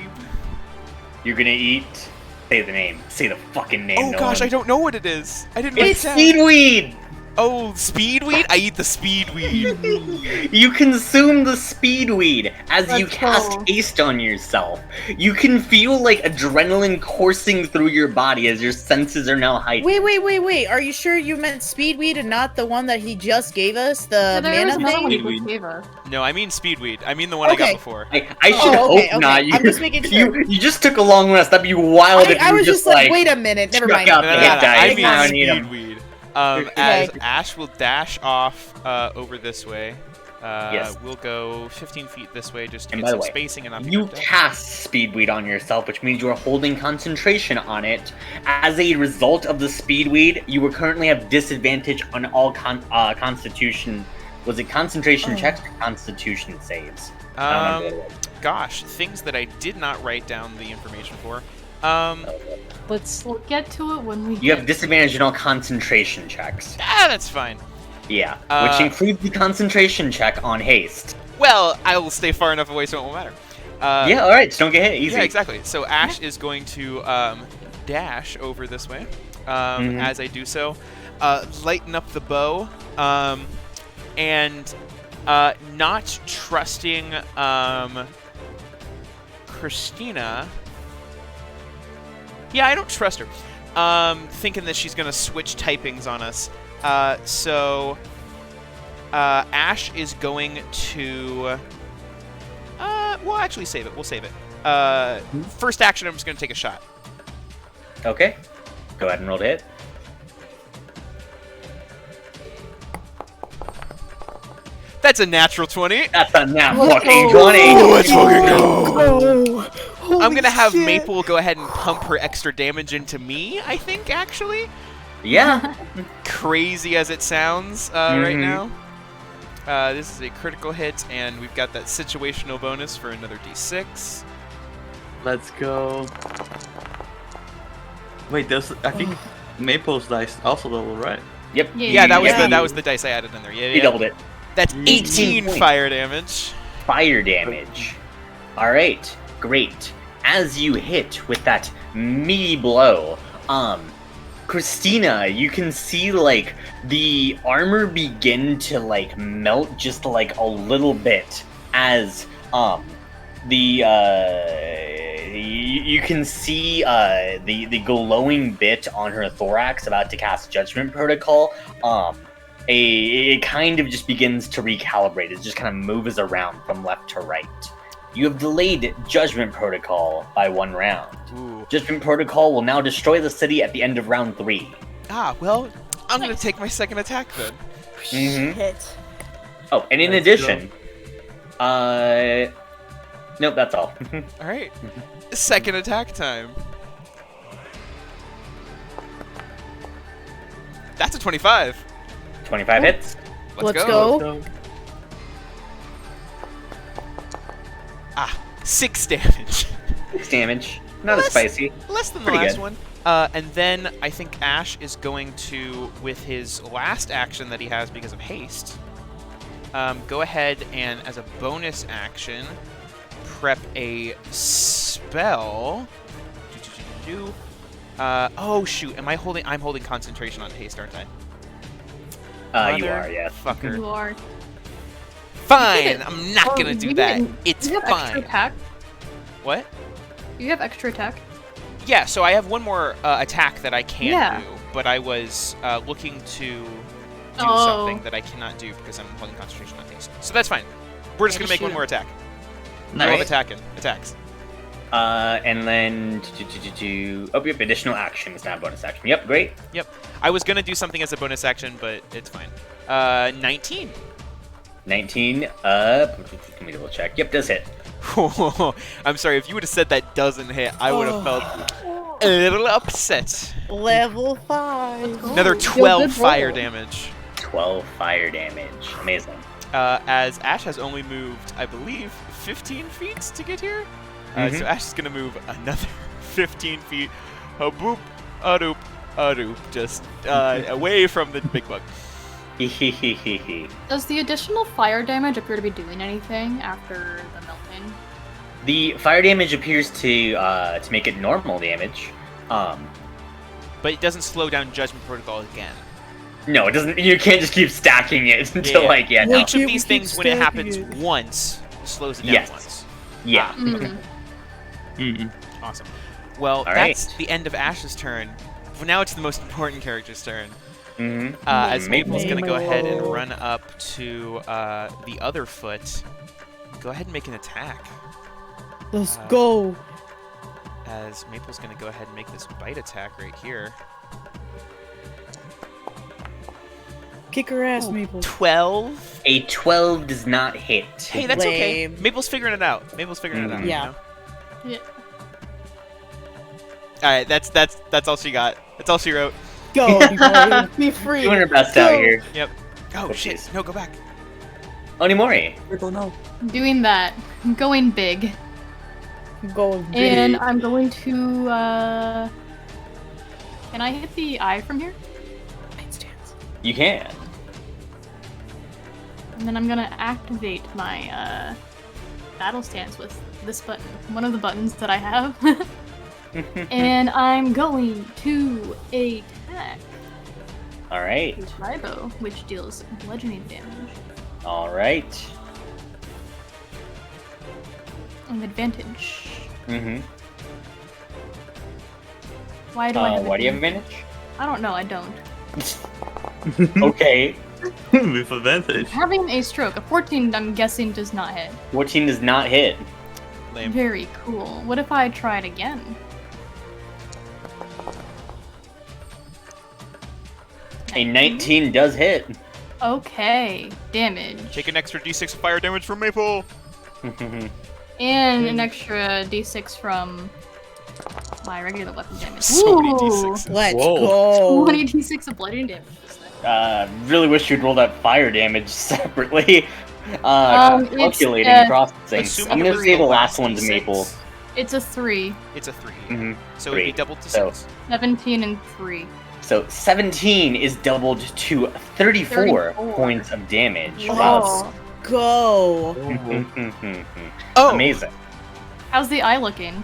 [SPEAKER 1] You're gonna eat. Say the name. Say the fucking name.
[SPEAKER 2] Oh gosh,
[SPEAKER 1] Nolan.
[SPEAKER 2] I don't know what it is. I didn't write
[SPEAKER 1] It's
[SPEAKER 2] it down.
[SPEAKER 1] seedweed!
[SPEAKER 2] Oh, speedweed? I eat the speedweed.
[SPEAKER 1] You consume the speedweed as you
[SPEAKER 4] Let's
[SPEAKER 1] cast
[SPEAKER 4] go.
[SPEAKER 1] haste on yourself. You can feel like adrenaline coursing through your body as your senses are now heightened.
[SPEAKER 5] Wait. Are you sure you meant Speedweed and not the one that he just gave us? The
[SPEAKER 4] there was
[SPEAKER 5] mana
[SPEAKER 4] another
[SPEAKER 5] thing?
[SPEAKER 4] one he
[SPEAKER 6] Speedweed.
[SPEAKER 4] just gave her.
[SPEAKER 2] No, I mean speedweed. I mean the one I
[SPEAKER 5] Okay.
[SPEAKER 2] got before.
[SPEAKER 1] I should
[SPEAKER 5] Oh, okay,
[SPEAKER 1] hope not.
[SPEAKER 5] okay. I'm just making sure.
[SPEAKER 1] You just took a long rest. That'd be wild if
[SPEAKER 5] I
[SPEAKER 1] you
[SPEAKER 5] was just like, wait a minute, never
[SPEAKER 1] struck
[SPEAKER 5] mind.
[SPEAKER 1] out
[SPEAKER 2] No,
[SPEAKER 1] the
[SPEAKER 2] no,
[SPEAKER 1] hit
[SPEAKER 2] no, no,
[SPEAKER 1] die.
[SPEAKER 2] I
[SPEAKER 1] I don't need
[SPEAKER 2] mean
[SPEAKER 1] 'em.
[SPEAKER 2] speedweed.
[SPEAKER 5] Okay.
[SPEAKER 2] As Ash will dash off over this way.
[SPEAKER 1] Yes.
[SPEAKER 2] We'll go 15 feet this way just to
[SPEAKER 1] And
[SPEAKER 2] get
[SPEAKER 1] by the
[SPEAKER 2] some
[SPEAKER 1] way,
[SPEAKER 2] spacing and not be
[SPEAKER 1] You
[SPEAKER 2] ripped up.
[SPEAKER 1] cast speedweed on yourself, which means you are holding concentration on it. As a result of the speedweed, you will currently have disadvantage on all constitution. Was it concentration checks or constitution saves? I don't remember what it was.
[SPEAKER 2] Gosh, things that I did not write down the information for.
[SPEAKER 3] Let's.
[SPEAKER 4] We'll get to it when we
[SPEAKER 1] You have disadvantage on all concentration checks.
[SPEAKER 2] That's fine.
[SPEAKER 1] Yeah,
[SPEAKER 2] Uh,
[SPEAKER 1] which includes the concentration check on haste.
[SPEAKER 2] Well, I will stay far enough away so it won't matter.
[SPEAKER 1] Yeah, all right, just don't get hit. Easy.
[SPEAKER 2] Yeah, exactly. So Ash is going to dash over this way. As I do so, lighten up the bow, and not trusting Christina. Yeah, I don't trust her. Thinking that she's gonna switch typings on us. So Ash is going to. We'll actually save it. We'll save it. First action, I'm just gonna take a shot.
[SPEAKER 1] Okay. Go ahead and roll to hit.
[SPEAKER 2] That's a natural 20.
[SPEAKER 1] That's a nat fucking 20.
[SPEAKER 2] Let's fucking go.
[SPEAKER 5] Holy
[SPEAKER 2] I'm gonna have
[SPEAKER 5] shit.
[SPEAKER 2] Maple go ahead and pump her extra damage into me, I think, actually.
[SPEAKER 1] Yeah.
[SPEAKER 2] Crazy as it sounds right now. This is a critical hit, and we've got that situational bonus for another d6.
[SPEAKER 6] Let's go. Wait, I think Maple's dice also double, right?
[SPEAKER 1] Yep.
[SPEAKER 2] Yeah, that was
[SPEAKER 5] Yeah.
[SPEAKER 2] that was the dice I added in there. Yeah,
[SPEAKER 1] He
[SPEAKER 2] yeah.
[SPEAKER 1] doubled it.
[SPEAKER 2] That's 18
[SPEAKER 1] points.
[SPEAKER 2] fire damage.
[SPEAKER 1] Fire damage. All right, great. As you hit with that meaty blow, Christina, you can see like the armor begin to like melt just like a little bit as you can see the glowing bit on her thorax about to cast Judgment Protocol. It kind of just begins to recalibrate. It just kind of moves around from left to right. You have delayed Judgment Protocol by 1 round.
[SPEAKER 2] Ooh.
[SPEAKER 1] Judgment Protocol will now destroy the city at the end of round 3.
[SPEAKER 2] Ah, well, I'm gonna take my second attack then.
[SPEAKER 5] Shit.
[SPEAKER 1] Oh, and in
[SPEAKER 6] Let's
[SPEAKER 1] addition, nope, that's all.
[SPEAKER 2] All right, second attack time. That's a 25.
[SPEAKER 1] 25 hits.
[SPEAKER 5] Let's go.
[SPEAKER 2] Ah, 6 damage.
[SPEAKER 1] 6 damage. Not as
[SPEAKER 2] Less-
[SPEAKER 1] spicy.
[SPEAKER 2] Less than the
[SPEAKER 1] Pretty
[SPEAKER 2] last
[SPEAKER 1] good.
[SPEAKER 2] one. And then I think Ash is going to, with his last action that he has because of haste, go ahead and, as a bonus action, prep a spell. Oh shoot! I'm holding concentration on haste, aren't I?
[SPEAKER 1] You
[SPEAKER 2] Mother
[SPEAKER 1] are, yes.
[SPEAKER 2] Fucker.
[SPEAKER 4] You are.
[SPEAKER 2] Fine. I'm not gonna do
[SPEAKER 4] you
[SPEAKER 2] that.
[SPEAKER 4] didn't-
[SPEAKER 2] It's
[SPEAKER 4] you have extra
[SPEAKER 2] fine.
[SPEAKER 4] attack.
[SPEAKER 2] What?
[SPEAKER 4] You have extra attack.
[SPEAKER 2] Yeah, so I have one more attack that I can
[SPEAKER 4] Yeah.
[SPEAKER 2] do, but I was looking to do
[SPEAKER 4] Oh.
[SPEAKER 2] something that I cannot do because I'm holding concentration on haste. So that's fine. We're just
[SPEAKER 4] Yeah,
[SPEAKER 2] gonna
[SPEAKER 4] just
[SPEAKER 2] make one
[SPEAKER 4] shoot
[SPEAKER 2] more attack. I
[SPEAKER 6] Nice.
[SPEAKER 2] love attacks.
[SPEAKER 1] And then oh, yep, additional actions, not bonus action. Yep, great.
[SPEAKER 2] Yep. I was gonna do something as a bonus action, but it's fine. 19.
[SPEAKER 1] 19. Let me double check. Yep, does hit.
[SPEAKER 2] I'm sorry. If you would have said that doesn't hit, I would have felt a little upset.
[SPEAKER 5] Level 5.
[SPEAKER 2] Another
[SPEAKER 3] Yo,
[SPEAKER 2] 12
[SPEAKER 3] good
[SPEAKER 2] fire
[SPEAKER 3] roll.
[SPEAKER 2] damage.
[SPEAKER 1] 12 fire damage. Amazing.
[SPEAKER 2] As Ash has only moved, I believe, 15 feet to get here. So Ash is gonna move another 15 feet. A boop, a doop, a doop, just away from the big bug.
[SPEAKER 4] Does the additional fire damage appear to be doing anything after the melting?
[SPEAKER 1] The fire damage appears to make it normal damage.
[SPEAKER 2] But it doesn't slow down Judgment Protocol again.
[SPEAKER 1] No, it doesn't. You can't just keep stacking it until
[SPEAKER 2] Yeah.
[SPEAKER 1] no.
[SPEAKER 2] Each of these things, when it happens
[SPEAKER 5] stacking it.
[SPEAKER 2] once, slows it down
[SPEAKER 1] Yes.
[SPEAKER 2] once.
[SPEAKER 1] Yeah.
[SPEAKER 4] Mm.
[SPEAKER 2] Awesome. Well,
[SPEAKER 1] All
[SPEAKER 2] that's
[SPEAKER 1] right.
[SPEAKER 2] the end of Ash's turn. Well, now it's the most important character's turn.
[SPEAKER 1] Mm-hmm.
[SPEAKER 2] As Maple's going to go ahead and
[SPEAKER 5] Maple.
[SPEAKER 2] run up to the other foot. Go ahead and make an attack.
[SPEAKER 5] Let's go.
[SPEAKER 2] As Maple's going to go ahead and make this bite attack right here.
[SPEAKER 5] Kick her ass, Maple.
[SPEAKER 2] 12.
[SPEAKER 1] A 12 does not hit.
[SPEAKER 2] Hey, that's okay.
[SPEAKER 5] Lame.
[SPEAKER 2] Maple's figuring it out. Maple's figuring it out.
[SPEAKER 5] Yeah.
[SPEAKER 2] You know?
[SPEAKER 4] Yeah.
[SPEAKER 2] All right, that's all she got. That's all she wrote.
[SPEAKER 5] Go, boy. Be free.
[SPEAKER 1] Doing her best out here.
[SPEAKER 2] Yep. Oh
[SPEAKER 1] Whoopsies.
[SPEAKER 2] shit! No, go back.
[SPEAKER 1] Onimori.
[SPEAKER 4] Doing that. I'm going big.
[SPEAKER 5] Go.
[SPEAKER 4] And I'm going to, Can I hit the eye from here?
[SPEAKER 1] You can.
[SPEAKER 4] And then I'm gonna activate my, battle stance with this button. One of the buttons that I have. And I'm going to attack
[SPEAKER 1] All right.
[SPEAKER 4] my bow, which deals bludgeoning damage.
[SPEAKER 1] All right.
[SPEAKER 4] An advantage.
[SPEAKER 1] Mm-hmm.
[SPEAKER 4] Why do I have
[SPEAKER 1] Why do you have
[SPEAKER 4] advantage?
[SPEAKER 1] advantage?
[SPEAKER 4] I don't know, I don't.
[SPEAKER 1] Okay.
[SPEAKER 6] With advantage.
[SPEAKER 4] Having a stroke, a 14 I'm guessing does not hit.
[SPEAKER 1] 14 does not hit.
[SPEAKER 2] Lame.
[SPEAKER 4] Very cool. What if I try it again?
[SPEAKER 1] A 19 does hit.
[SPEAKER 4] Okay, damage.
[SPEAKER 2] Take an extra d6 of fire damage from Maple.
[SPEAKER 4] And an extra d6 from my regular weapon damage.
[SPEAKER 2] So many
[SPEAKER 4] Ooh,
[SPEAKER 2] d6s.
[SPEAKER 5] Let's
[SPEAKER 6] Whoa.
[SPEAKER 5] go.
[SPEAKER 4] 20 d6 of bludgeoning damage.
[SPEAKER 1] Really wish you'd roll that fire damage separately.
[SPEAKER 4] It's,
[SPEAKER 1] Calculating, processing.
[SPEAKER 2] assuming
[SPEAKER 1] I'm
[SPEAKER 2] it
[SPEAKER 1] gonna
[SPEAKER 2] was
[SPEAKER 1] say
[SPEAKER 2] the
[SPEAKER 1] the last
[SPEAKER 2] last
[SPEAKER 1] one's
[SPEAKER 2] D6.
[SPEAKER 1] Maple.
[SPEAKER 4] It's a 3.
[SPEAKER 2] It's a 3.
[SPEAKER 1] Mhm.
[SPEAKER 2] So it'd be
[SPEAKER 1] Three.
[SPEAKER 2] double to
[SPEAKER 1] So-
[SPEAKER 2] 6.
[SPEAKER 4] 17 and 3.
[SPEAKER 1] So 17 is doubled to 34
[SPEAKER 4] 34.
[SPEAKER 1] points of damage.
[SPEAKER 4] Whoa.
[SPEAKER 5] Go.
[SPEAKER 2] Oh!
[SPEAKER 1] Amazing.
[SPEAKER 4] How's the eye looking?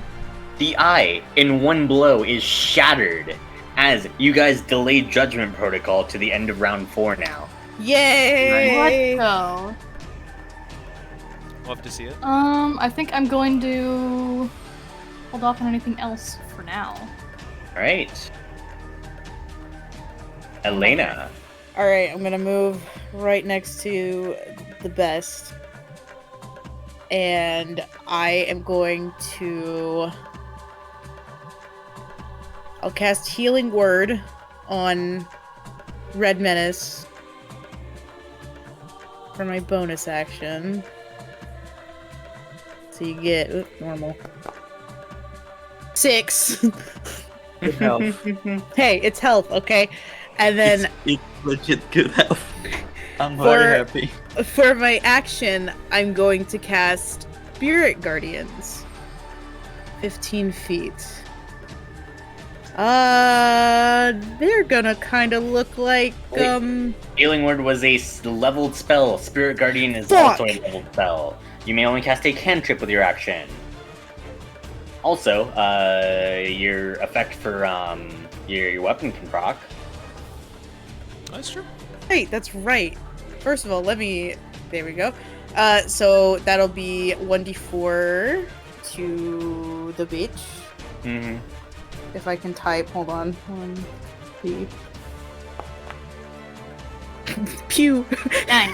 [SPEAKER 1] The eye, in one blow, is shattered as you guys delayed Judgment Protocol to the end of round 4 now.
[SPEAKER 5] Yay!
[SPEAKER 4] What the?
[SPEAKER 2] Love to see it.
[SPEAKER 4] I think I'm going to hold off on anything else for now.
[SPEAKER 1] Alright. Elena.
[SPEAKER 5] Alright, I'm gonna move right next to the best. And I am going to... I'll cast Healing Word on Red Menace for my bonus action. So you get normal 6.
[SPEAKER 6] Good health.
[SPEAKER 5] Hey, it's health, okay? And then
[SPEAKER 6] It's legit good health. I'm
[SPEAKER 5] For-
[SPEAKER 6] very happy.
[SPEAKER 5] for my action, I'm going to cast Spirit Guardians. 15 feet. They're gonna kind of look like,
[SPEAKER 1] Wait. Healing Word was a leveled spell. Spirit Guardian is
[SPEAKER 5] Fuck.
[SPEAKER 1] also a leveled spell. You may only cast a cantrip with your action. Also, your effect for your weapon can proc.
[SPEAKER 2] That's true.
[SPEAKER 5] Wait, that's right. First of all, there we go. So that'll be 1d4 to the bitch.
[SPEAKER 1] Mm-hmm.
[SPEAKER 5] If I can type, hold on. 1d. Pew.
[SPEAKER 4] 9.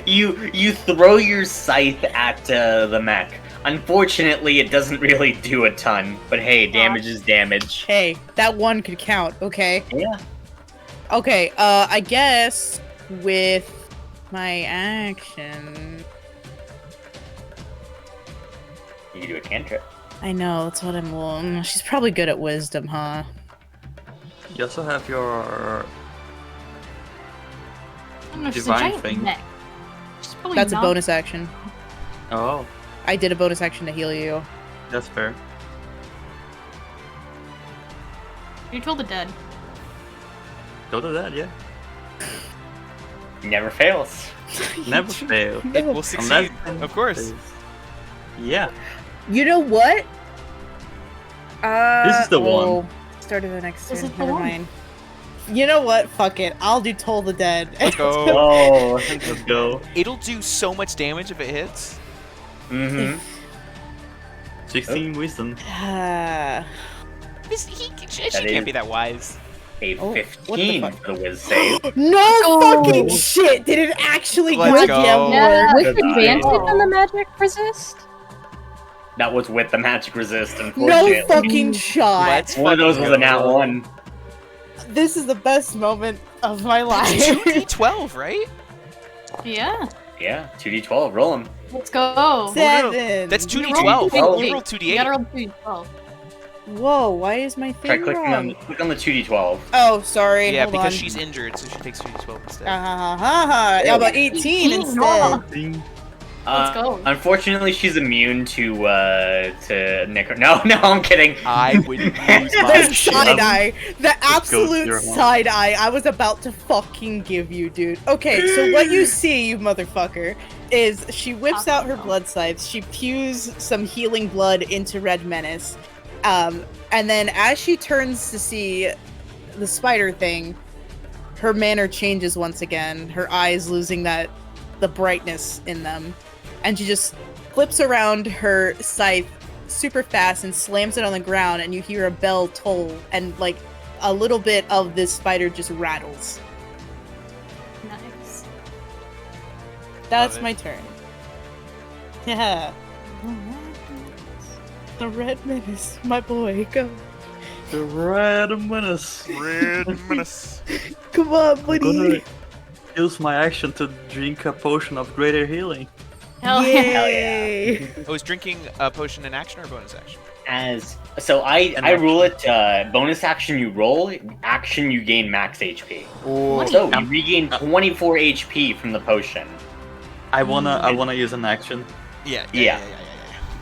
[SPEAKER 1] You throw your scythe at the mech. Unfortunately, it doesn't really do a ton. But hey, damage is damage.
[SPEAKER 5] Hey, that one could count, okay?
[SPEAKER 1] Yeah.
[SPEAKER 5] Okay, I guess with my action...
[SPEAKER 1] You can do a cantrip.
[SPEAKER 5] I know, that's what I'm... Well, she's probably good at wisdom, huh?
[SPEAKER 6] You also have your
[SPEAKER 4] I don't know, she's a
[SPEAKER 6] divine
[SPEAKER 4] giant
[SPEAKER 6] thing.
[SPEAKER 4] mech. She's probably
[SPEAKER 5] That's a
[SPEAKER 4] not-
[SPEAKER 5] bonus action.
[SPEAKER 6] Oh,
[SPEAKER 5] I did a bonus action to heal you.
[SPEAKER 6] that's fair.
[SPEAKER 4] You told the dead.
[SPEAKER 6] Go to that, yeah.
[SPEAKER 1] Never fails.
[SPEAKER 6] Never fail.
[SPEAKER 2] It will succeed,
[SPEAKER 6] Unless-
[SPEAKER 2] of course.
[SPEAKER 6] Yeah.
[SPEAKER 5] You know what?
[SPEAKER 6] This is the one.
[SPEAKER 5] Start of the next
[SPEAKER 4] This
[SPEAKER 5] turn.
[SPEAKER 4] is the
[SPEAKER 5] Never
[SPEAKER 4] one.
[SPEAKER 5] mind. You know what? Fuck it. I'll do Toll the Dead.
[SPEAKER 2] Let's go.
[SPEAKER 1] Oh.
[SPEAKER 6] Let's go.
[SPEAKER 2] It'll do so much damage if it hits.
[SPEAKER 1] Mm-hmm.
[SPEAKER 6] 16 wisdom.
[SPEAKER 2] She
[SPEAKER 1] That
[SPEAKER 2] can't
[SPEAKER 1] is-
[SPEAKER 2] be that wise.
[SPEAKER 1] A
[SPEAKER 5] Oh, what the
[SPEAKER 1] 15
[SPEAKER 5] fuck?
[SPEAKER 1] for the whiz save.
[SPEAKER 5] No
[SPEAKER 4] Oh.
[SPEAKER 5] fucking shit! Did it actually
[SPEAKER 2] Let's
[SPEAKER 5] goddamn
[SPEAKER 2] go.
[SPEAKER 4] Yeah.
[SPEAKER 5] work?
[SPEAKER 3] With
[SPEAKER 1] Good
[SPEAKER 3] advantage
[SPEAKER 1] night.
[SPEAKER 3] on the magic resist?
[SPEAKER 1] That was with the magic resist,
[SPEAKER 5] No
[SPEAKER 1] unfortunately.
[SPEAKER 5] fucking shot.
[SPEAKER 2] Let's
[SPEAKER 1] One of those was a
[SPEAKER 2] fucking
[SPEAKER 1] nat
[SPEAKER 2] go.
[SPEAKER 1] 1.
[SPEAKER 5] This is the best moment of my life.
[SPEAKER 2] 2d12, right?
[SPEAKER 4] Yeah.
[SPEAKER 1] Yeah, 2d12, roll them.
[SPEAKER 4] Let's go.
[SPEAKER 2] no.
[SPEAKER 5] 7.
[SPEAKER 2] That's
[SPEAKER 4] You
[SPEAKER 2] 2d12.
[SPEAKER 4] rolled
[SPEAKER 2] You
[SPEAKER 1] Oh.
[SPEAKER 2] rolled
[SPEAKER 4] You gotta
[SPEAKER 2] 2d8.
[SPEAKER 4] roll 2d12.
[SPEAKER 5] Whoa, why is my
[SPEAKER 1] Try
[SPEAKER 5] thing
[SPEAKER 1] clicking
[SPEAKER 5] wrong?
[SPEAKER 1] click on the 2d12.
[SPEAKER 5] Oh, sorry.
[SPEAKER 2] Yeah,
[SPEAKER 5] hold
[SPEAKER 2] because
[SPEAKER 5] on.
[SPEAKER 2] she's injured, so she takes 2d12 instead.
[SPEAKER 5] How about 18 instead?
[SPEAKER 4] Let's go.
[SPEAKER 1] Unfortunately, she's immune to Nick. No, I'm kidding.
[SPEAKER 2] I would lose my
[SPEAKER 5] The
[SPEAKER 2] shit.
[SPEAKER 5] side eye. The
[SPEAKER 6] Just go to
[SPEAKER 5] absolute
[SPEAKER 6] your home.
[SPEAKER 5] side eye I was about to fucking give you, dude. Okay, so what you see, you motherfucker, is she whips out her blood scythe, she pews some healing blood into Red Menace, and then as she turns to see the spider thing, her manner changes once again, her eyes losing the brightness in them, and she just flips around her scythe super fast and slams it on the ground, and you hear a bell toll, and like a little bit of this spider just rattles.
[SPEAKER 4] Nice.
[SPEAKER 5] That's my turn. Yeah. The Red Menace, my boy, go.
[SPEAKER 6] The Red Menace.
[SPEAKER 2] Red Menace.
[SPEAKER 5] Come on,
[SPEAKER 6] I'm
[SPEAKER 5] buddy.
[SPEAKER 6] gonna use my action to drink a potion of greater healing.
[SPEAKER 4] Hell yeah.
[SPEAKER 5] Yay!
[SPEAKER 2] Oh, is drinking a potion an action or a bonus action?
[SPEAKER 1] I rule it bonus action you roll, action you gain max HP.
[SPEAKER 2] Oh.
[SPEAKER 1] So you regain 24 HP from the potion.
[SPEAKER 6] I wanna use an action.
[SPEAKER 2] Yeah.
[SPEAKER 5] Yeah.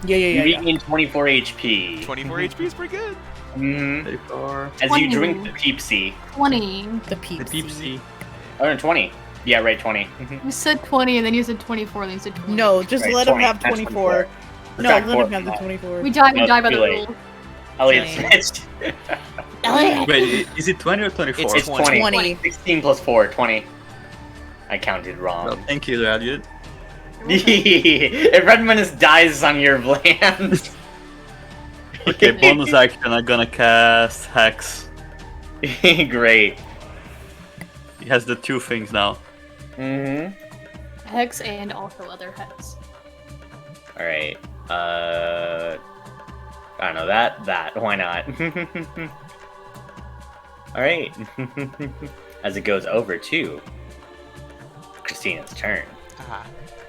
[SPEAKER 1] You regain 24 HP.
[SPEAKER 2] 24 HP is pretty good.
[SPEAKER 1] As you drink the Peepsy.
[SPEAKER 4] 20.
[SPEAKER 5] The peeps.
[SPEAKER 6] The Peepsy.
[SPEAKER 1] Oh, no, 20. Yeah, right, 20.
[SPEAKER 4] You said 20 and then you said 24 and then you said 20.
[SPEAKER 5] No, just
[SPEAKER 1] Right,
[SPEAKER 5] let him
[SPEAKER 1] 20.
[SPEAKER 5] have
[SPEAKER 1] That's
[SPEAKER 5] 24. No,
[SPEAKER 1] Back
[SPEAKER 5] let him
[SPEAKER 1] four.
[SPEAKER 5] have the 24.
[SPEAKER 4] We die
[SPEAKER 1] No,
[SPEAKER 4] by
[SPEAKER 1] too
[SPEAKER 4] the
[SPEAKER 1] late.
[SPEAKER 4] rule.
[SPEAKER 1] Elliot,
[SPEAKER 6] Wait, is it 20 or 24?
[SPEAKER 1] it's 20.
[SPEAKER 5] 20.
[SPEAKER 1] 16 plus 4, 20. I counted wrong.
[SPEAKER 6] Well, thank you, Elliot.
[SPEAKER 1] If Red Menace dies on your land.
[SPEAKER 6] Okay, bonus action, I'm gonna cast Hex.
[SPEAKER 1] Great.
[SPEAKER 6] He has the two things now.
[SPEAKER 4] Hex and also other hex.
[SPEAKER 1] Alright. I don't know, that. Why not? Alright. As it goes over to Christina's turn.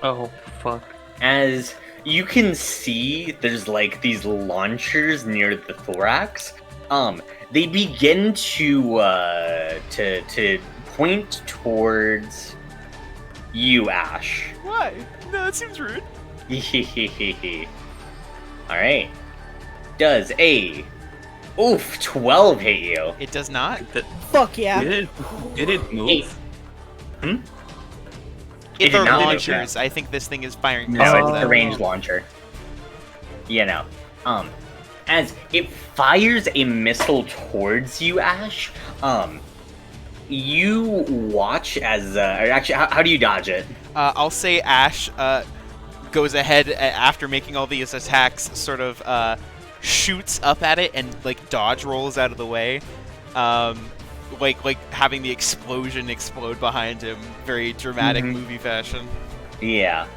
[SPEAKER 6] Oh, fuck.
[SPEAKER 1] As you can see, there's like these launchers near the thorax. They begin to point towards you, Ash.
[SPEAKER 2] Why? No, that seems rude.
[SPEAKER 1] Alright. Does a 12 hit you?
[SPEAKER 2] It does not.
[SPEAKER 5] Fuck yeah.
[SPEAKER 6] Did it move?
[SPEAKER 2] If
[SPEAKER 1] did
[SPEAKER 2] they're
[SPEAKER 1] not move,
[SPEAKER 2] launchers, I think this thing is firing
[SPEAKER 1] No,
[SPEAKER 2] missiles
[SPEAKER 1] it's
[SPEAKER 2] at
[SPEAKER 1] the
[SPEAKER 2] them.
[SPEAKER 1] range launcher. You know. As it fires a missile towards you, Ash, you watch as, actually, how do you dodge it?
[SPEAKER 2] I'll say Ash goes ahead after making all these attacks, sort of shoots up at it and like dodge rolls out of the way, like having the explosion explode behind him, very dramatic movie fashion.
[SPEAKER 1] Yeah.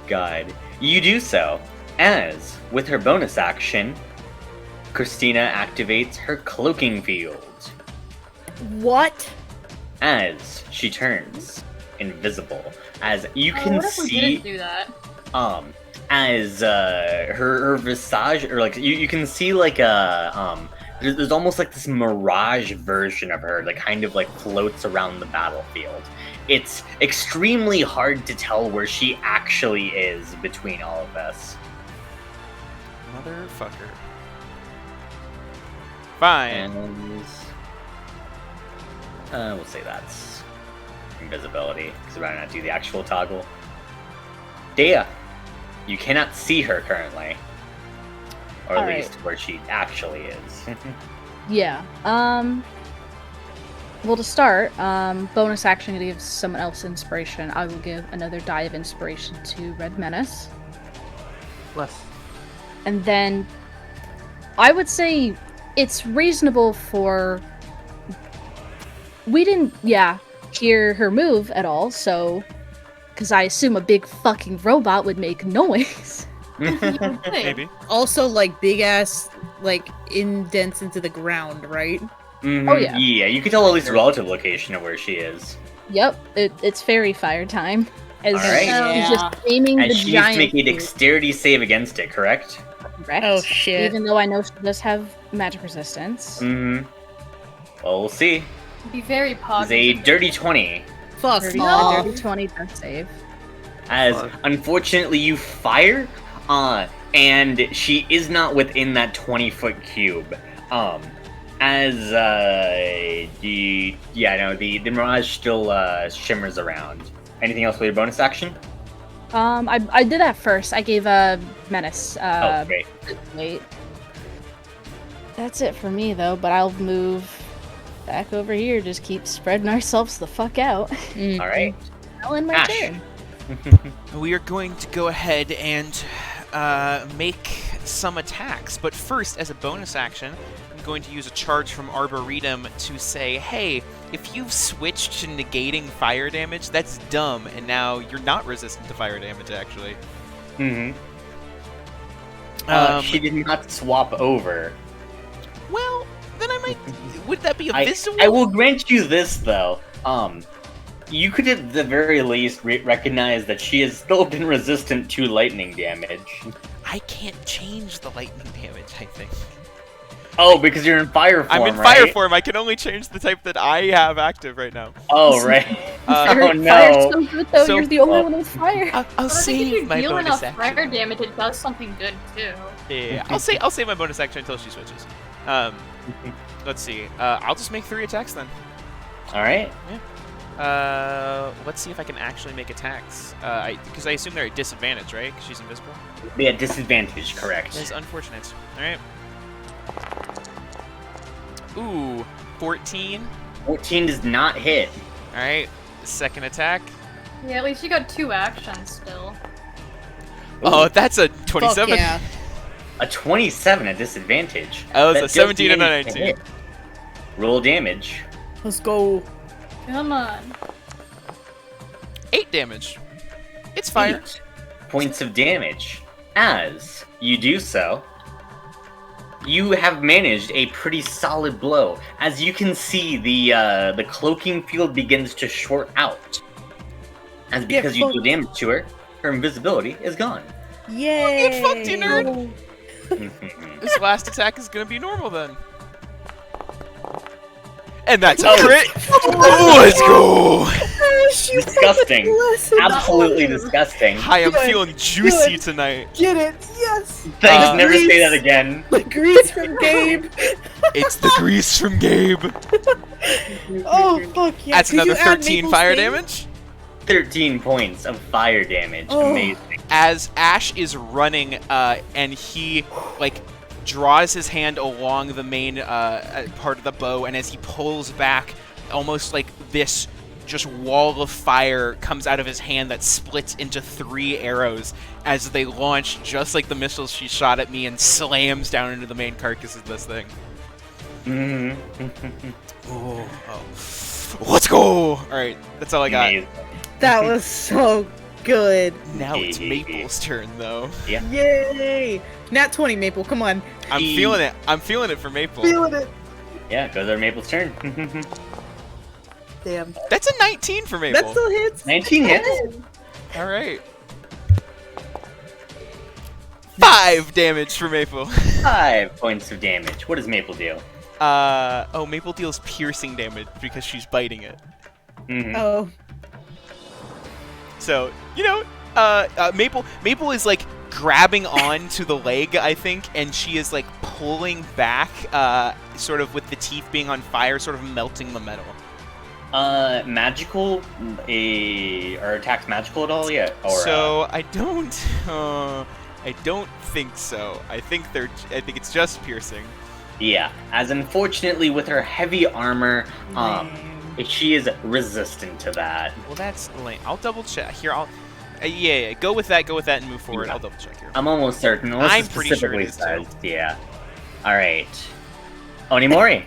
[SPEAKER 1] God. You do so, as, with her bonus action, Christina activates her cloaking field.
[SPEAKER 5] What?
[SPEAKER 1] As she turns invisible. As you can
[SPEAKER 4] what if we
[SPEAKER 1] see,
[SPEAKER 4] didn't do that?
[SPEAKER 1] as her visage, or like you can see like a there's almost like this mirage version of her that kind of like floats around the battlefield. It's extremely hard to tell where she actually is between all of this.
[SPEAKER 2] Motherfucker. Fine.
[SPEAKER 1] And we'll say that's invisibility because we're not do the actual toggle. Dea, you cannot see her currently, or at
[SPEAKER 3] All right.
[SPEAKER 1] least where she actually is.
[SPEAKER 3] Yeah. Well, to start, bonus action to give someone else inspiration. I will give another die of inspiration to Red Menace.
[SPEAKER 6] Less.
[SPEAKER 3] And then I would say it's reasonable for... We didn't, hear her move at all, so... Because I assume a big fucking robot would make noise.
[SPEAKER 2] Maybe.
[SPEAKER 5] Also, like, big ass, like, indents into the ground, right?
[SPEAKER 1] Mhm.
[SPEAKER 3] Oh, yeah.
[SPEAKER 1] Yeah, you can tell at least the relative location of where she is.
[SPEAKER 3] Yep, it's fairy fire time. As
[SPEAKER 1] Alright.
[SPEAKER 3] she's just aiming
[SPEAKER 1] And
[SPEAKER 3] the
[SPEAKER 1] she needs to
[SPEAKER 3] giant
[SPEAKER 1] make a
[SPEAKER 3] food,
[SPEAKER 1] dexterity save against it, correct?
[SPEAKER 3] correct?
[SPEAKER 5] Oh, shit.
[SPEAKER 3] Even though I know she does have magic resistance.
[SPEAKER 1] Mm-hmm. Well, we'll see.
[SPEAKER 4] Be very
[SPEAKER 1] It's
[SPEAKER 4] positive.
[SPEAKER 1] a dirty 20.
[SPEAKER 5] Fuck.
[SPEAKER 3] Dirty,
[SPEAKER 4] No.
[SPEAKER 3] dirty 20 death save.
[SPEAKER 1] As
[SPEAKER 6] Fuck.
[SPEAKER 1] unfortunately you fire, and she is not within that 20-foot cube. The mirage still shimmers around Anything else with your bonus action?
[SPEAKER 3] I did that first. I gave a menace.
[SPEAKER 1] Oh, great.
[SPEAKER 3] Wait. That's it for me though, but I'll move back over here. Just keep spreading ourselves the fuck out.
[SPEAKER 1] All right.
[SPEAKER 3] I'll end my
[SPEAKER 1] Ash.
[SPEAKER 3] turn.
[SPEAKER 2] We are going to go ahead and make some attacks, but first, as a bonus action, I'm going to use a charge from Arboretum to say, hey, if you've switched to negating fire damage, that's dumb, and now you're not resistant to fire damage, actually.
[SPEAKER 1] Mm-hmm. She did not swap over.
[SPEAKER 2] Well, then I might... Would that be a visible?
[SPEAKER 1] I will grant you this, though. You could at the very least recognize that she has still been resistant to lightning damage.
[SPEAKER 2] I can't change the lightning damage, I think.
[SPEAKER 1] Oh, because you're in fire form,
[SPEAKER 2] I'm in
[SPEAKER 1] right?
[SPEAKER 2] fire form. I can only change the type that I have active right now.
[SPEAKER 1] Oh, right.
[SPEAKER 3] Fire-
[SPEAKER 1] oh,
[SPEAKER 3] Fire's
[SPEAKER 1] no.
[SPEAKER 3] so good though.
[SPEAKER 2] So-
[SPEAKER 3] You're the only one with fire.
[SPEAKER 2] I'll
[SPEAKER 4] But I think if
[SPEAKER 2] save
[SPEAKER 4] you
[SPEAKER 2] my
[SPEAKER 4] deal
[SPEAKER 2] bonus
[SPEAKER 4] enough
[SPEAKER 2] action.
[SPEAKER 4] fire damage, it does something good too.
[SPEAKER 2] Yeah, I'll save my bonus action until she switches. Let's see. I'll just make 3 attacks then.
[SPEAKER 1] All right.
[SPEAKER 2] Let's see if I can actually make attacks. Because I assume they're at disadvantage, right? Because she's invisible.
[SPEAKER 1] Yeah, disadvantage, correct.
[SPEAKER 2] That's unfortunate. All right. Ooh, 14.
[SPEAKER 1] 14 does not hit.
[SPEAKER 2] All right. Second attack.
[SPEAKER 4] Yeah, at least you got 2 actions still.
[SPEAKER 2] Oh, that's a 27.
[SPEAKER 5] Fuck yeah.
[SPEAKER 1] A 27 at disadvantage.
[SPEAKER 2] Oh, it's
[SPEAKER 1] That
[SPEAKER 2] a
[SPEAKER 1] does
[SPEAKER 2] 17 and a
[SPEAKER 1] manage to
[SPEAKER 2] 19.
[SPEAKER 1] hit. Roll damage.
[SPEAKER 5] Let's go.
[SPEAKER 4] Come on.
[SPEAKER 2] 8 damage. It's fire.
[SPEAKER 1] 8 points of damage. As you do so, you have managed a pretty solid blow. As you can see, the cloaking field begins to short out. As
[SPEAKER 5] Get
[SPEAKER 1] because you do
[SPEAKER 5] fucked.
[SPEAKER 1] damage to her, her invisibility is gone.
[SPEAKER 5] Yay!
[SPEAKER 2] Get fucked, you nerd. This last attack is gonna be normal then. And that's a
[SPEAKER 1] Oh.
[SPEAKER 2] crit. Let's go.
[SPEAKER 1] Disgusting. Absolutely disgusting.
[SPEAKER 2] Hi, I'm
[SPEAKER 5] Good,
[SPEAKER 2] feeling juicy
[SPEAKER 5] good.
[SPEAKER 2] tonight.
[SPEAKER 5] Get it? Yes.
[SPEAKER 1] Thanks, never say
[SPEAKER 5] Grease.
[SPEAKER 1] that again.
[SPEAKER 5] The grease from Gabe.
[SPEAKER 2] It's the grease from Gabe.
[SPEAKER 5] Oh fuck yeah!
[SPEAKER 2] That's
[SPEAKER 5] Could
[SPEAKER 2] another
[SPEAKER 5] you add
[SPEAKER 2] 13
[SPEAKER 5] maple
[SPEAKER 2] fire
[SPEAKER 5] stain?
[SPEAKER 2] damage.
[SPEAKER 1] 13 points of fire damage.
[SPEAKER 5] Oh.
[SPEAKER 1] Amazing.
[SPEAKER 2] As Ash is running, and he draws his hand along the main part of the bow, and as he pulls back, almost like this just wall of fire comes out of his hand that splits into 3 arrows as they launch just like the missiles she shot at me and slams down into the main carcass of this thing. Oh. Let's go! Alright, that's all I got.
[SPEAKER 1] Amazing.
[SPEAKER 5] That was so good.
[SPEAKER 2] Now it's Maple's turn, though.
[SPEAKER 5] Yay! Nat 20, Maple. Come on.
[SPEAKER 2] I'm feeling it. I'm feeling it for Maple.
[SPEAKER 5] Feeling it.
[SPEAKER 1] Yeah, goes our Maple's turn.
[SPEAKER 5] Damn.
[SPEAKER 2] That's a 19 for Maple.
[SPEAKER 5] That still hits.
[SPEAKER 1] 19 hits.
[SPEAKER 2] All right. 5 damage for Maple.
[SPEAKER 1] 5 points of damage. What does Maple do?
[SPEAKER 2] Maple deals piercing damage because she's biting it.
[SPEAKER 1] Mhm.
[SPEAKER 5] Oh.
[SPEAKER 2] So, Maple is like grabbing on to the leg, I think, and she is like pulling back, sort of with the teeth being on fire, sort of melting the metal.
[SPEAKER 1] Magical? Are attacks magical at all yet? Or,
[SPEAKER 2] So I don't think so. I think it's just piercing.
[SPEAKER 1] yeah. As unfortunately, with her heavy armor, she is resistant to that.
[SPEAKER 2] Well, that's lame. I'll double check here. Yeah. Go with that, and move forward. I'll double check here.
[SPEAKER 1] I'm almost certain. Unless
[SPEAKER 2] I'm
[SPEAKER 1] it's
[SPEAKER 2] pretty sure
[SPEAKER 1] specifically
[SPEAKER 2] it is, too.
[SPEAKER 1] says, yeah. All right. Onimori.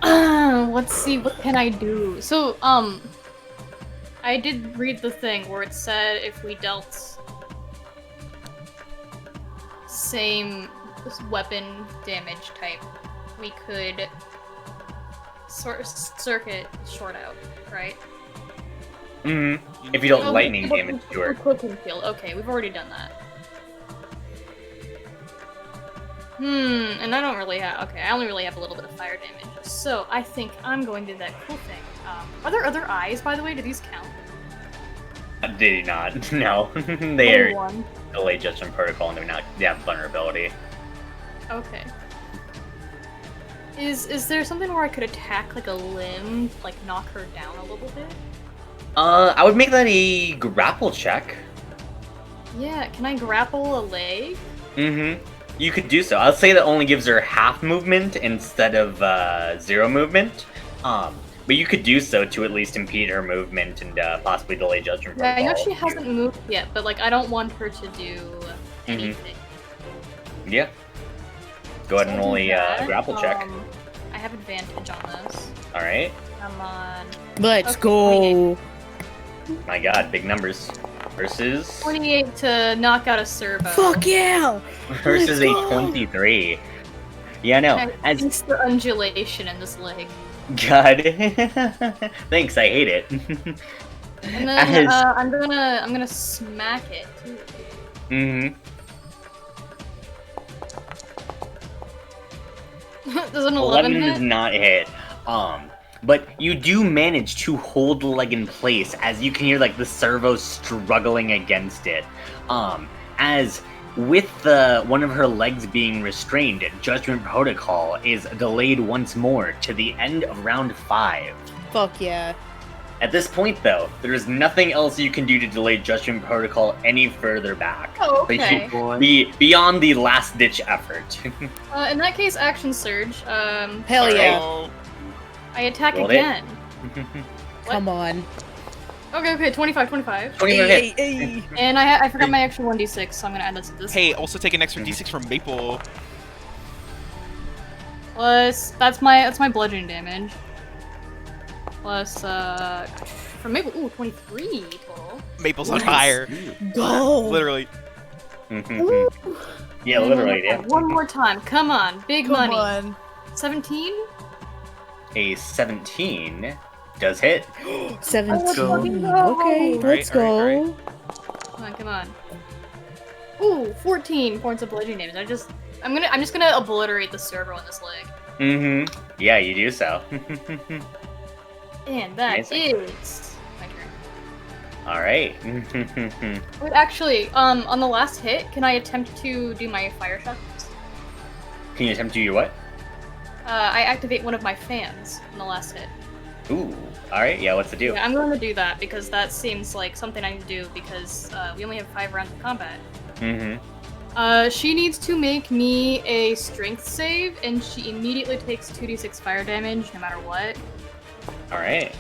[SPEAKER 4] Let's see, what can I do? So, I did read the thing where it said if we dealt same weapon damage type, we could circuit short out, right?
[SPEAKER 1] Mm-hmm. If you don't lightning damage to her.
[SPEAKER 4] Cloaking field. Okay, we've already done that. And I don't really have. Okay, I only really have a little bit of fire damage. So I think I'm going to do that cool thing. Are there other eyes, by the way? Do these count?
[SPEAKER 1] They do not. No. They
[SPEAKER 4] Only
[SPEAKER 1] are
[SPEAKER 4] one.
[SPEAKER 1] delayed judgment protocol and they have vulnerability.
[SPEAKER 4] Okay. Is there something where I could attack like a limb, like knock her down a little bit?
[SPEAKER 1] I would make that a grapple check.
[SPEAKER 4] Yeah, can I grapple a leg?
[SPEAKER 1] You could do so. I'll say that only gives her half movement instead of 0 movement. But you could do so to at least impede her movement and possibly delay judgment.
[SPEAKER 4] Yeah, I know
[SPEAKER 1] protocol.
[SPEAKER 4] she hasn't moved yet, but like I don't want her to do anything.
[SPEAKER 1] Yeah. Go ahead and
[SPEAKER 4] So I'll
[SPEAKER 1] roll
[SPEAKER 4] do
[SPEAKER 1] a
[SPEAKER 4] that.
[SPEAKER 1] grapple check.
[SPEAKER 4] I have advantage on this.
[SPEAKER 1] All right.
[SPEAKER 4] Come on.
[SPEAKER 5] Let's
[SPEAKER 4] Okay,
[SPEAKER 5] go.
[SPEAKER 1] My God, big numbers. Versus
[SPEAKER 4] 28 to knock out a servo.
[SPEAKER 5] Fuck yeah!
[SPEAKER 1] versus a
[SPEAKER 5] go.
[SPEAKER 1] 23. Yeah, no.
[SPEAKER 4] I
[SPEAKER 1] As
[SPEAKER 4] sense the undulation in this leg.
[SPEAKER 1] God. Thanks. I hate it.
[SPEAKER 4] And then
[SPEAKER 1] As-
[SPEAKER 4] I'm gonna smack it too. Does an 11
[SPEAKER 1] does
[SPEAKER 4] hit?
[SPEAKER 1] not hit. But you do manage to hold the leg in place as you can hear like the servo struggling against it. As with one of her legs being restrained, Judgment Protocol is delayed once more to the end of round 5.
[SPEAKER 5] Fuck yeah.
[SPEAKER 1] At this point, though, there is nothing else you can do to delay Judgment Protocol any further back.
[SPEAKER 4] Oh,
[SPEAKER 1] Like,
[SPEAKER 4] okay.
[SPEAKER 1] beyond the last-ditch effort.
[SPEAKER 4] In that case, action surge.
[SPEAKER 5] Hell yeah.
[SPEAKER 2] Oh,
[SPEAKER 4] I attack
[SPEAKER 1] Rolled it.
[SPEAKER 4] again.
[SPEAKER 5] Come on.
[SPEAKER 4] Okay, 25.
[SPEAKER 1] 25
[SPEAKER 5] Hey,
[SPEAKER 1] hit.
[SPEAKER 5] hey.
[SPEAKER 4] And I forgot my extra 1d6, so I'm gonna add that to this.
[SPEAKER 2] hey, also take an extra d6 from Maple.
[SPEAKER 4] Plus, that's my bludgeoning damage. Plus, from Maple, ooh, 23 total.
[SPEAKER 2] Maple's on
[SPEAKER 5] Nice.
[SPEAKER 2] fire.
[SPEAKER 5] Go!
[SPEAKER 2] Literally.
[SPEAKER 1] Yeah, literally, yeah.
[SPEAKER 4] One more time, come on, big
[SPEAKER 5] Come
[SPEAKER 4] money.
[SPEAKER 5] on.
[SPEAKER 4] 17?
[SPEAKER 1] A 17 does hit.
[SPEAKER 5] 17.
[SPEAKER 4] go.
[SPEAKER 5] Okay, let's
[SPEAKER 2] Alright,
[SPEAKER 5] go.
[SPEAKER 4] Come on. Ooh, 14 points of bludgeoning damage. I'm just gonna obliterate the servo in this leg.
[SPEAKER 1] Yeah, you do so.
[SPEAKER 4] And that
[SPEAKER 1] Amazing.
[SPEAKER 4] is my turn.
[SPEAKER 1] Alright.
[SPEAKER 4] Wait, actually, on the last hit, can I attempt to do my fire shots?
[SPEAKER 1] Can you attempt to do your what?
[SPEAKER 4] I activate one of my fans on the last hit.
[SPEAKER 1] Ooh. Alright, yeah, what's it do?
[SPEAKER 4] Yeah, I'm going to do that because that seems like something I need to do because we only have 5 rounds of combat. She needs to make me a strength save, and she immediately takes 2d6 fire damage no matter what.
[SPEAKER 1] Alright.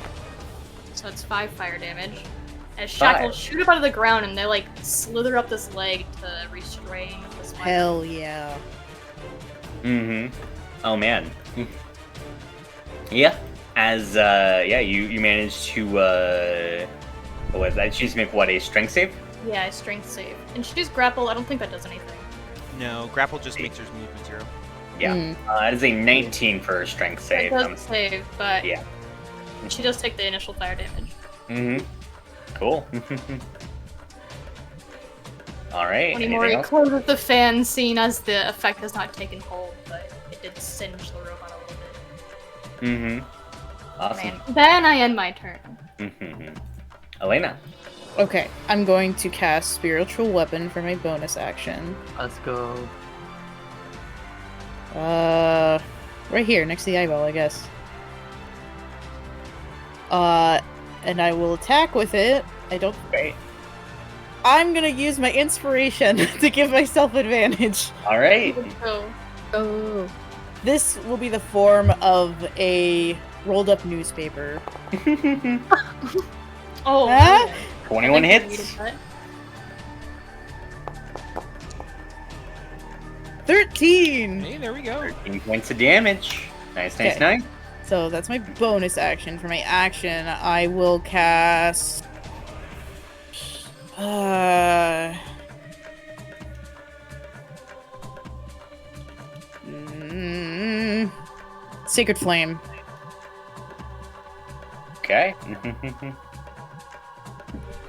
[SPEAKER 4] So it's 5 fire damage. As shackles shoot up out of the ground and they like slither up this leg to restrain this leg.
[SPEAKER 5] Hell yeah.
[SPEAKER 1] Oh man. Yeah. As you managed to what was that? She just make what, a strength save?
[SPEAKER 4] Yeah, a strength save. And she just grapple, I don't think that does anything.
[SPEAKER 2] No, grapple just makes her movement 0.
[SPEAKER 1] Yeah. That is a 19 for her strength save.
[SPEAKER 4] It does save, but
[SPEAKER 1] yeah.
[SPEAKER 4] she does take the initial fire damage.
[SPEAKER 1] Cool. Alright.
[SPEAKER 4] Onimori closes the fan, seeing as the effect has not taken hold, but it did singe the robot a little bit.
[SPEAKER 1] Awesome.
[SPEAKER 4] Man. Then I end my turn.
[SPEAKER 1] Elena.
[SPEAKER 5] Okay, I'm going to cast Spiritual Weapon for my bonus action.
[SPEAKER 6] Let's go.
[SPEAKER 5] Right here, next to the eyeball, I guess. And I will attack with it.
[SPEAKER 1] Great.
[SPEAKER 5] I'm gonna use my inspiration to give myself advantage.
[SPEAKER 1] Alright.
[SPEAKER 4] So,
[SPEAKER 3] Oh.
[SPEAKER 5] This will be the form of a rolled up newspaper.
[SPEAKER 4] oh,
[SPEAKER 5] Huh?
[SPEAKER 4] okay.
[SPEAKER 1] 21
[SPEAKER 4] I think I
[SPEAKER 1] hits.
[SPEAKER 4] needed that.
[SPEAKER 5] 13!
[SPEAKER 2] Hey, there we go.
[SPEAKER 1] 13 points of damage. Nice, nice,
[SPEAKER 5] Okay.
[SPEAKER 1] nice.
[SPEAKER 5] So that's my bonus action. For my action, I will cast... Sacred Flame.
[SPEAKER 1] Okay.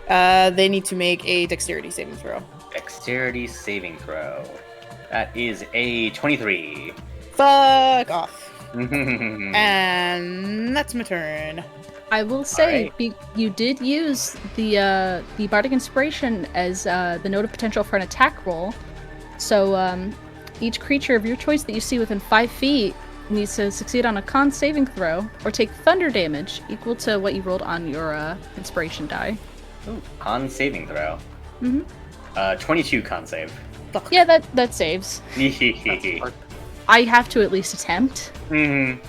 [SPEAKER 5] They need to make a dexterity saving throw.
[SPEAKER 1] Dexterity saving throw. That is a 23.
[SPEAKER 5] Fuck off.
[SPEAKER 1] And
[SPEAKER 5] And that's my turn.
[SPEAKER 3] I will say,
[SPEAKER 1] Alright.
[SPEAKER 3] you did use the bardic inspiration as the note of potential for an attack roll. So each creature of your choice that you see within 5 feet needs to succeed on a con saving throw or take thunder damage equal to what you rolled on your inspiration die.
[SPEAKER 1] Ooh, con saving throw.
[SPEAKER 3] Mm-hmm.
[SPEAKER 1] 22 con save.
[SPEAKER 3] Yeah, that saves. I have to at least attempt.
[SPEAKER 1] Mm-hmm.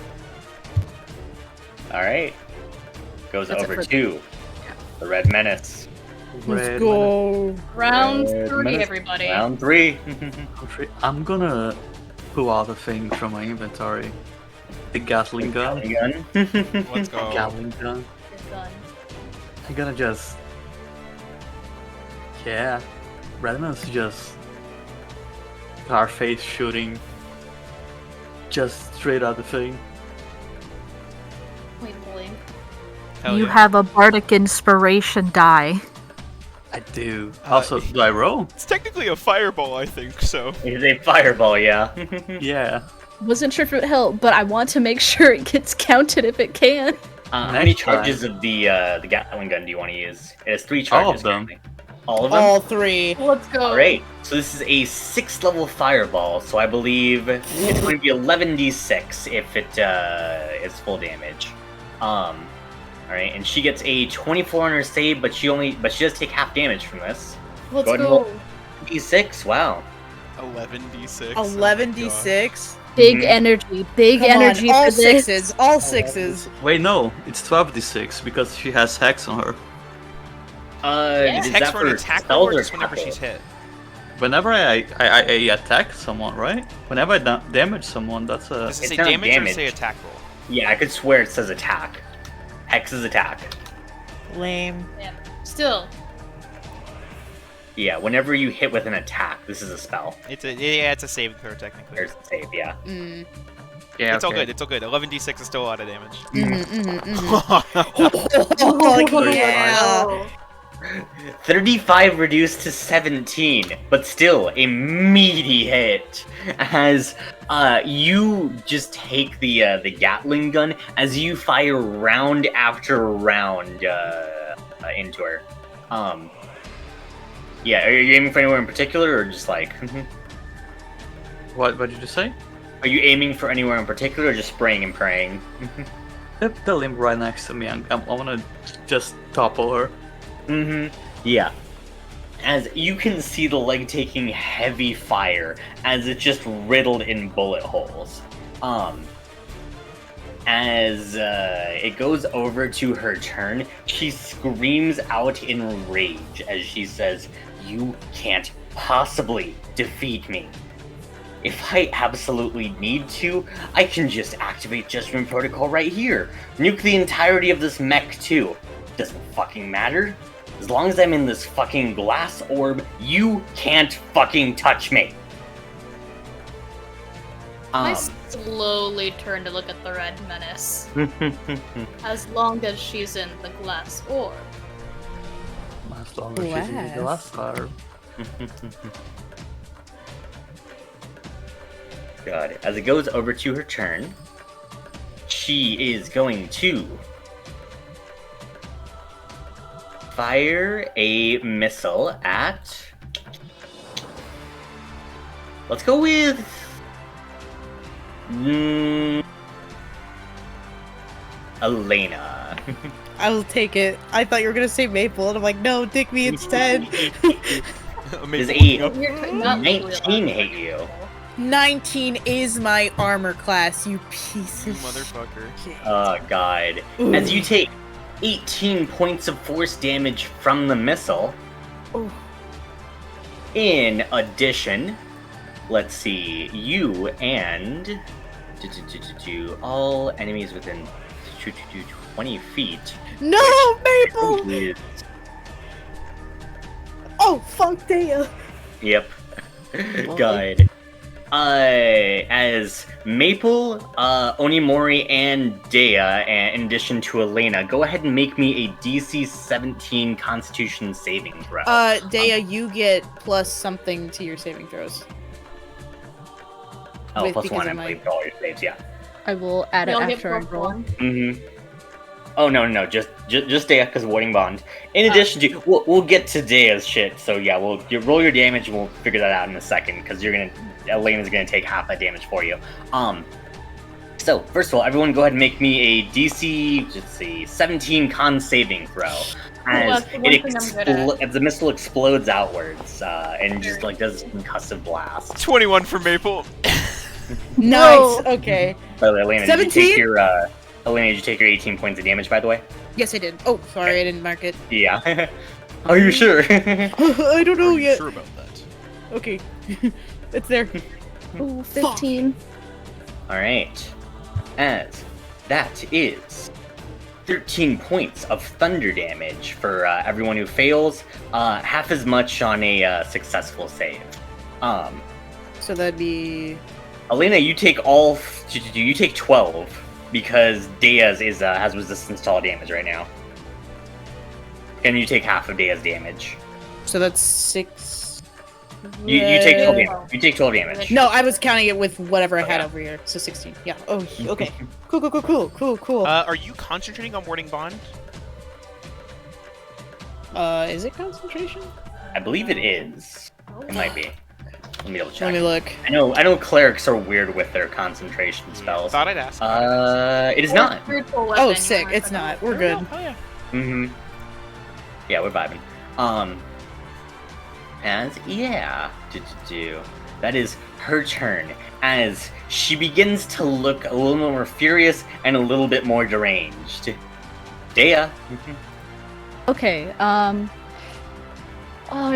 [SPEAKER 1] Alright. Goes
[SPEAKER 3] That's it
[SPEAKER 1] over
[SPEAKER 3] for-
[SPEAKER 1] to the Red Menace.
[SPEAKER 5] Let's go.
[SPEAKER 4] Round
[SPEAKER 1] Red
[SPEAKER 4] 3,
[SPEAKER 1] Menace.
[SPEAKER 4] everybody.
[SPEAKER 1] Round 3.
[SPEAKER 6] I'm gonna pull out a thing from my inventory. The Gatling gun.
[SPEAKER 1] Gun.
[SPEAKER 2] Let's go.
[SPEAKER 6] Gatling gun.
[SPEAKER 4] Good gun.
[SPEAKER 6] I'm gonna just... Yeah. Redman's just... Scarface shooting. Just straight out the thing.
[SPEAKER 4] Wait, blink.
[SPEAKER 2] Hell
[SPEAKER 8] You
[SPEAKER 2] yeah.
[SPEAKER 8] have a bardic inspiration die.
[SPEAKER 6] I do. Also, do I roll?
[SPEAKER 2] It's technically a fireball, I think, so.
[SPEAKER 1] It is a fireball, yeah.
[SPEAKER 6] Yeah.
[SPEAKER 3] Wasn't sure if it would help, but I want to make sure it gets counted if it can.
[SPEAKER 1] How many
[SPEAKER 6] Next time.
[SPEAKER 1] charges of the Gatling gun do you want to use? It has 3
[SPEAKER 6] All
[SPEAKER 1] charges.
[SPEAKER 6] of them.
[SPEAKER 1] currently. All of them?
[SPEAKER 5] All 3.
[SPEAKER 4] Let's go.
[SPEAKER 1] Alright, so this is a 6th level fireball, so I believe it's going to be 11d6 if it is full damage. Alright, and she gets a 24 on her save, but she does take half damage from this.
[SPEAKER 4] Let's
[SPEAKER 1] Go ahead and
[SPEAKER 4] go.
[SPEAKER 1] roll. D6, wow.
[SPEAKER 2] 11d6.
[SPEAKER 5] 11d6.
[SPEAKER 3] Big
[SPEAKER 1] Mhm.
[SPEAKER 3] energy, big
[SPEAKER 5] Come
[SPEAKER 3] energy
[SPEAKER 5] on, all
[SPEAKER 3] for this.
[SPEAKER 5] 6s. All 6s.
[SPEAKER 6] Wait, no. It's 12d6 because she has hex on her.
[SPEAKER 1] Is
[SPEAKER 2] Hex
[SPEAKER 1] that
[SPEAKER 2] for an
[SPEAKER 1] for
[SPEAKER 2] attack roll
[SPEAKER 1] spells
[SPEAKER 2] or
[SPEAKER 1] or
[SPEAKER 2] just whenever
[SPEAKER 1] tackle?
[SPEAKER 2] she's hit?
[SPEAKER 6] Whenever I attack someone, right? Whenever I damage someone, that's a...
[SPEAKER 2] Does it
[SPEAKER 1] It's
[SPEAKER 2] say
[SPEAKER 1] not
[SPEAKER 2] damage or
[SPEAKER 1] damage.
[SPEAKER 2] say attack roll?
[SPEAKER 1] Yeah, I could swear it says attack. Hex is attack.
[SPEAKER 5] Lame.
[SPEAKER 4] Still.
[SPEAKER 1] Yeah, whenever you hit with an attack, this is a spell.
[SPEAKER 2] It's a saving throw technically.
[SPEAKER 1] There's a save, yeah.
[SPEAKER 5] Mm.
[SPEAKER 6] Yeah,
[SPEAKER 2] It's all
[SPEAKER 6] okay.
[SPEAKER 2] good. It's all good. 11d6 is still a lot of damage.
[SPEAKER 5] Oh, yeah.
[SPEAKER 1] 35 reduced to 17, but still a meaty hit. As you just take the Gatling gun as you fire round after round into her. Yeah, are you aiming for anywhere in particular, or just like?
[SPEAKER 6] What did you say?
[SPEAKER 1] Are you aiming for anywhere in particular, or just spraying and praying?
[SPEAKER 6] The limb right next to me. I wanna just topple her.
[SPEAKER 1] Yeah. As you can see the leg taking heavy fire as it's just riddled in bullet holes. As it goes over to her turn, she screams out in rage as she says, "You can't possibly defeat me. If I absolutely need to, I can just activate Judgment Protocol right here. Nuke the entirety of this mech too. Doesn't fucking matter. As long as I'm in this fucking glass orb, you can't fucking touch me."
[SPEAKER 4] I slowly turn to look at the Red Menace. As long as she's in the glass orb.
[SPEAKER 6] As long as she's in the last car.
[SPEAKER 1] God, as it goes over to her turn, she is going to fire a missile at... Let's go with... Elena.
[SPEAKER 5] I will take it. I thought you were gonna say Maple, and I'm like, no, dick me instead.
[SPEAKER 1] Does
[SPEAKER 2] Maybe-
[SPEAKER 1] a
[SPEAKER 4] You're not
[SPEAKER 1] 19 hit you?
[SPEAKER 5] 19 is my armor class, you piece
[SPEAKER 2] You
[SPEAKER 5] of
[SPEAKER 2] motherfucker.
[SPEAKER 5] shit.
[SPEAKER 1] Oh god.
[SPEAKER 5] Ooh.
[SPEAKER 1] As you take 18 points of force damage from the missile.
[SPEAKER 5] Ooh.
[SPEAKER 1] In addition, let's see, you and all enemies within 20 feet.
[SPEAKER 5] No, Maple!
[SPEAKER 1] Is-
[SPEAKER 5] Oh, fuck Dea.
[SPEAKER 1] Yep. God. As Maple, Onimori, and Dea, and in addition to Elena, go ahead and make me a DC 17 Constitution saving throw.
[SPEAKER 5] Dea, you get plus something to your saving throws.
[SPEAKER 1] plus
[SPEAKER 5] because
[SPEAKER 1] 1, I
[SPEAKER 5] of my-
[SPEAKER 1] believe, for all your saves, yeah.
[SPEAKER 3] I will add it
[SPEAKER 4] You'll get
[SPEAKER 3] after I
[SPEAKER 4] plus
[SPEAKER 3] roll.
[SPEAKER 4] 1.
[SPEAKER 1] Mm-hmm. Oh no, just Dea because of Warding Bond. In addition to, we'll get to Dea's shit. So yeah, you roll your damage. And we'll figure that out in a second because Elena's gonna take half that damage for you. So, first of all, everyone go ahead and make me a DC, let's see, 17 con saving throw. As
[SPEAKER 4] that's the one thing I'm good at.
[SPEAKER 1] as the missile explodes outwards and just like does this concussive blast.
[SPEAKER 2] 21 for Maple.
[SPEAKER 5] Nice. Okay.
[SPEAKER 1] By the way, Elena,
[SPEAKER 5] 17?
[SPEAKER 1] Elena, did you take your 18 points of damage, by the way?
[SPEAKER 5] Yes, I did. Oh, sorry, I didn't mark it.
[SPEAKER 1] Yeah. Are you sure?
[SPEAKER 5] I don't know
[SPEAKER 7] Are you
[SPEAKER 5] yet.
[SPEAKER 7] sure about that?
[SPEAKER 5] Okay. It's there.
[SPEAKER 3] Ooh, 15.
[SPEAKER 1] Alright. As that is 13 points of thunder damage for everyone who fails, half as much on a successful save.
[SPEAKER 5] So that'd be...
[SPEAKER 1] Elena, you take you take 12 because Dea's has resistance to all damage right now. And you take half of Dea's damage.
[SPEAKER 5] So that's 6...
[SPEAKER 1] You take 12 damage. You take 12 damage.
[SPEAKER 5] No, I was counting it with whatever I had
[SPEAKER 1] Okay.
[SPEAKER 5] over here. So 16. Yeah. Oh, okay. Cool.
[SPEAKER 2] Are you concentrating on warding bond?
[SPEAKER 5] Is it concentration?
[SPEAKER 1] I believe it is. It might be. Let me double check.
[SPEAKER 5] Let me look.
[SPEAKER 1] I know clerics are weird with their concentration spells.
[SPEAKER 2] Thought I'd ask.
[SPEAKER 1] It is not.
[SPEAKER 4] Spiritual
[SPEAKER 5] Oh,
[SPEAKER 4] weapon,
[SPEAKER 5] sick.
[SPEAKER 4] yeah,
[SPEAKER 5] It's not. We're
[SPEAKER 2] Oh,
[SPEAKER 5] good.
[SPEAKER 2] yeah. Oh, yeah.
[SPEAKER 1] Mm-hmm. Yeah, we're vibing. That is her turn as she begins to look a little more furious and a little bit more deranged. Dea.
[SPEAKER 3] Okay, I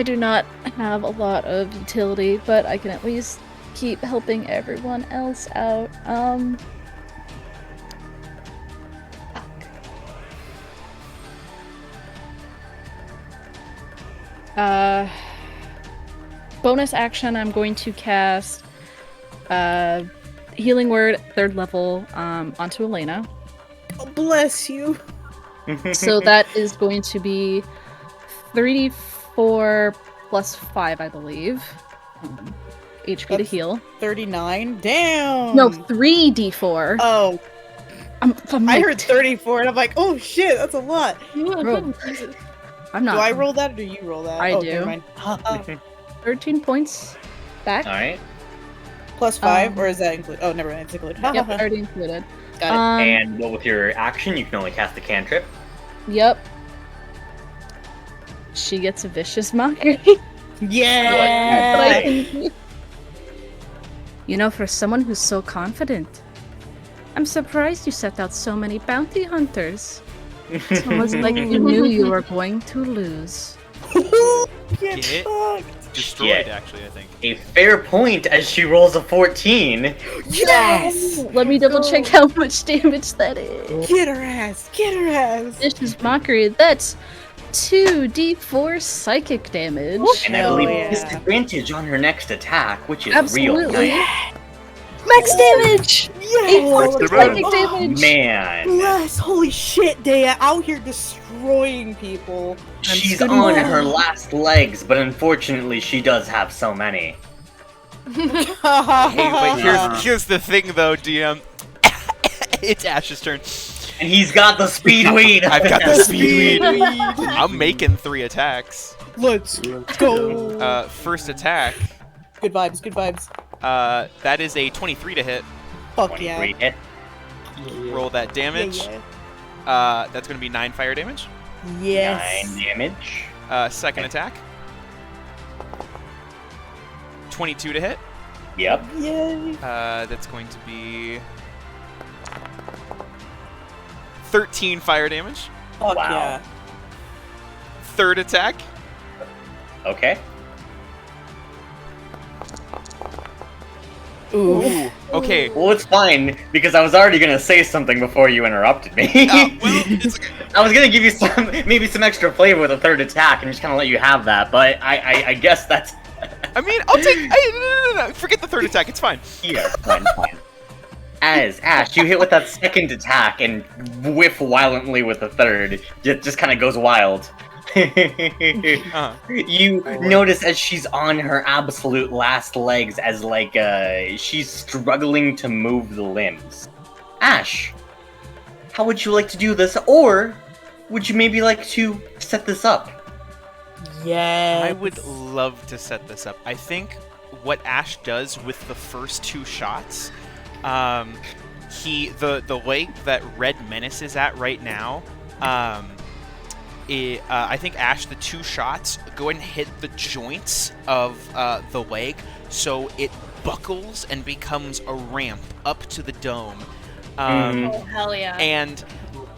[SPEAKER 3] do not have a lot of utility, but I can at least keep helping everyone else out. Bonus action, I'm going to cast Healing Word, 3rd level, onto Elena.
[SPEAKER 5] Oh, bless you.
[SPEAKER 3] So that is going to be 3d4 plus 5, I believe. HP to
[SPEAKER 5] That's-
[SPEAKER 3] heal.
[SPEAKER 5] 39? Damn!
[SPEAKER 3] No, 3d4.
[SPEAKER 5] Oh,
[SPEAKER 3] I'm
[SPEAKER 5] I
[SPEAKER 3] like,
[SPEAKER 5] heard 34 and I'm like, oh shit, that's a lot.
[SPEAKER 3] Bro. I'm not.
[SPEAKER 5] Do I roll that or do you roll that?
[SPEAKER 3] I
[SPEAKER 5] Oh,
[SPEAKER 3] do.
[SPEAKER 5] never mind.
[SPEAKER 3] 13 points back.
[SPEAKER 1] Alright.
[SPEAKER 5] Plus 5, or is that included? Oh, never mind, it's included.
[SPEAKER 3] Yep, already included.
[SPEAKER 5] Got
[SPEAKER 1] And well, with your action, you can only cast a cantrip.
[SPEAKER 3] Yep. She gets a vicious mockery.
[SPEAKER 5] it.
[SPEAKER 3] But
[SPEAKER 5] Yeah!
[SPEAKER 3] I can... You know, for someone who's so confident, I'm surprised you set out so many bounty hunters. It's almost like you knew you were going to lose.
[SPEAKER 5] Get
[SPEAKER 2] Get
[SPEAKER 5] fucked.
[SPEAKER 2] Destroyed,
[SPEAKER 1] Yeah.
[SPEAKER 2] actually, I think.
[SPEAKER 1] A fair point as she rolls a 14.
[SPEAKER 5] Yes!
[SPEAKER 3] Let me double check how much damage that is.
[SPEAKER 5] Get her ass! Get her ass!
[SPEAKER 3] Vicious mockery, that's 2d4 psychic damage.
[SPEAKER 1] And I
[SPEAKER 5] Hell
[SPEAKER 1] believe
[SPEAKER 5] yeah.
[SPEAKER 1] disadvantage on her next attack, which is
[SPEAKER 3] Absolutely.
[SPEAKER 1] real nice.
[SPEAKER 3] Max damage! 8
[SPEAKER 5] Yes!
[SPEAKER 3] points of psychic
[SPEAKER 5] Oh,
[SPEAKER 3] damage!
[SPEAKER 1] Man.
[SPEAKER 5] Bless! Holy shit, Dea! Out here destroying people.
[SPEAKER 1] She's
[SPEAKER 3] good
[SPEAKER 1] on
[SPEAKER 3] enough.
[SPEAKER 1] her last legs, but unfortunately she does have so many.
[SPEAKER 2] Hey, but here's the thing, though, DM. It's Ash's turn.
[SPEAKER 1] And he's got the speed weed!
[SPEAKER 2] I've got the speed weed. I'm making 3 attacks.
[SPEAKER 5] Let's go.
[SPEAKER 2] First attack,
[SPEAKER 5] Good vibes, good vibes.
[SPEAKER 2] that is a 23 to hit.
[SPEAKER 5] Fuck yeah.
[SPEAKER 1] 23 hit.
[SPEAKER 2] Roll that damage.
[SPEAKER 5] Yeah,
[SPEAKER 2] That's going to be 9 fire damage.
[SPEAKER 5] yeah. Yes.
[SPEAKER 1] 9 damage.
[SPEAKER 2] Second attack, 22 to hit.
[SPEAKER 1] Yep.
[SPEAKER 5] Yay.
[SPEAKER 2] That's going to be 13 fire damage.
[SPEAKER 5] Fuck
[SPEAKER 1] Wow.
[SPEAKER 5] yeah.
[SPEAKER 2] Third attack,
[SPEAKER 1] Okay.
[SPEAKER 5] Ooh.
[SPEAKER 2] okay.
[SPEAKER 1] Well, it's fine, because I was already gonna say something before you interrupted me.
[SPEAKER 2] Well, it's okay.
[SPEAKER 1] I was gonna give you maybe some extra flavor with a third attack and just kind of let you have that, but I guess that's...
[SPEAKER 2] I mean, I'll take. No. Forget the third attack. It's fine.
[SPEAKER 1] Yeah, fine. As Ash, you hit with that second attack and whiff violently with the third. It just kind of goes wild.
[SPEAKER 2] Uh-huh.
[SPEAKER 1] You notice as she's on her absolute last legs, as like she's struggling to move the limbs. Ash, how would you like to do this, or would you maybe like to set this up?
[SPEAKER 5] Yeah.
[SPEAKER 2] I would love to set this up. I think what Ash does with the first 2 shots, the lake that Red Menace is at right now, I think, Ash, the 2 shots go and hit the joints of the leg, so it buckles and becomes a ramp up to the dome.
[SPEAKER 4] Oh, hell yeah.
[SPEAKER 2] And,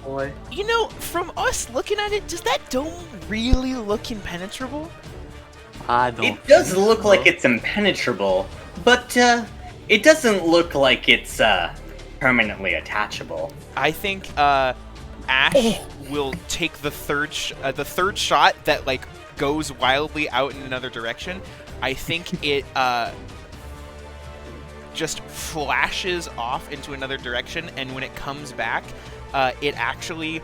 [SPEAKER 6] Boy.
[SPEAKER 2] you know, from us looking at it, does that dome really look impenetrable?
[SPEAKER 6] I don't.
[SPEAKER 1] It does
[SPEAKER 6] think
[SPEAKER 1] look
[SPEAKER 6] so.
[SPEAKER 1] like it's impenetrable, but it doesn't look like it's permanently attachable.
[SPEAKER 2] I think Ash will take the third shot that like goes wildly out in another direction. I think it just flashes off into another direction, and when it comes back, it actually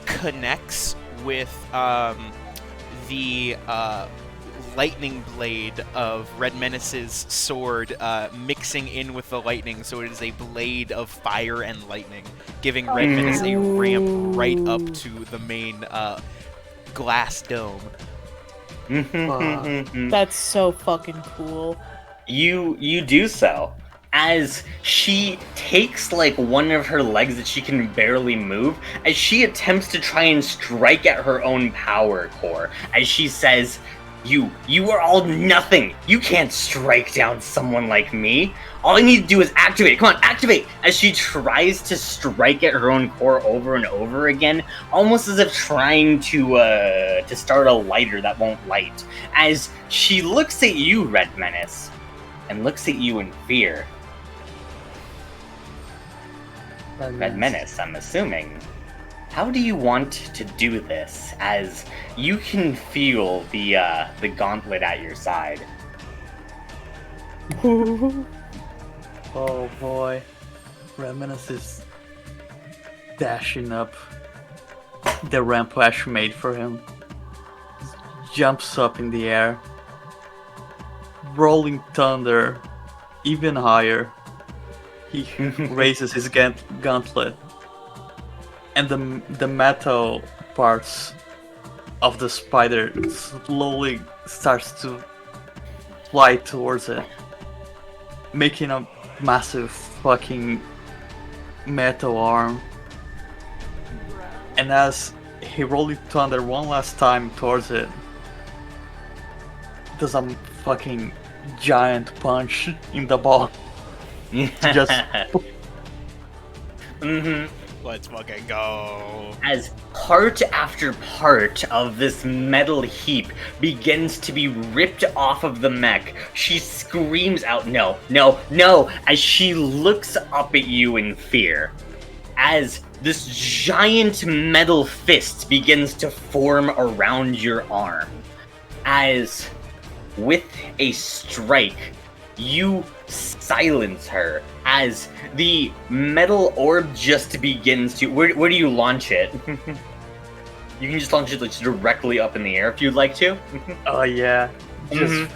[SPEAKER 2] connects with the lightning blade of Red Menace's sword mixing in with the lightning, so it is a blade of fire and lightning, giving Red Menace a ramp right up to the main glass dome.
[SPEAKER 5] That's so fucking cool.
[SPEAKER 1] You do so. As she takes like one of her legs that she can barely move, as she attempts to try and strike at her own power core, as she says, You are all nothing. You can't strike down someone like me. All I need to do is activate. Come on, activate! As she tries to strike at her own core over and over again, almost as if trying to start a lighter that won't light. As she looks at you, Red Menace, and looks at you in fear. Red Menace, I'm assuming. How do you want to do this, as you can feel the gauntlet at your side?
[SPEAKER 6] Oh boy. Red Menace is dashing up the ramp Ash made for him. Jumps up in the air. Rolling thunder even higher. He raises his gauntlet. And the metal parts of the spider slowly starts to fly towards it, making a massive fucking metal arm. And as he rolling thunder one last time towards it, does a fucking giant punch in the ball. Just
[SPEAKER 2] Let's fucking go.
[SPEAKER 1] As part after part of this metal heap begins to be ripped off of the mech, she screams out, "No, no, no!" as she looks up at you in fear. As this giant metal fist begins to form around your arm. As, with a strike, you silence her as the metal orb just begins to... Where do you launch it? You can just launch it like directly up in the air if you'd like to.
[SPEAKER 6] oh yeah, just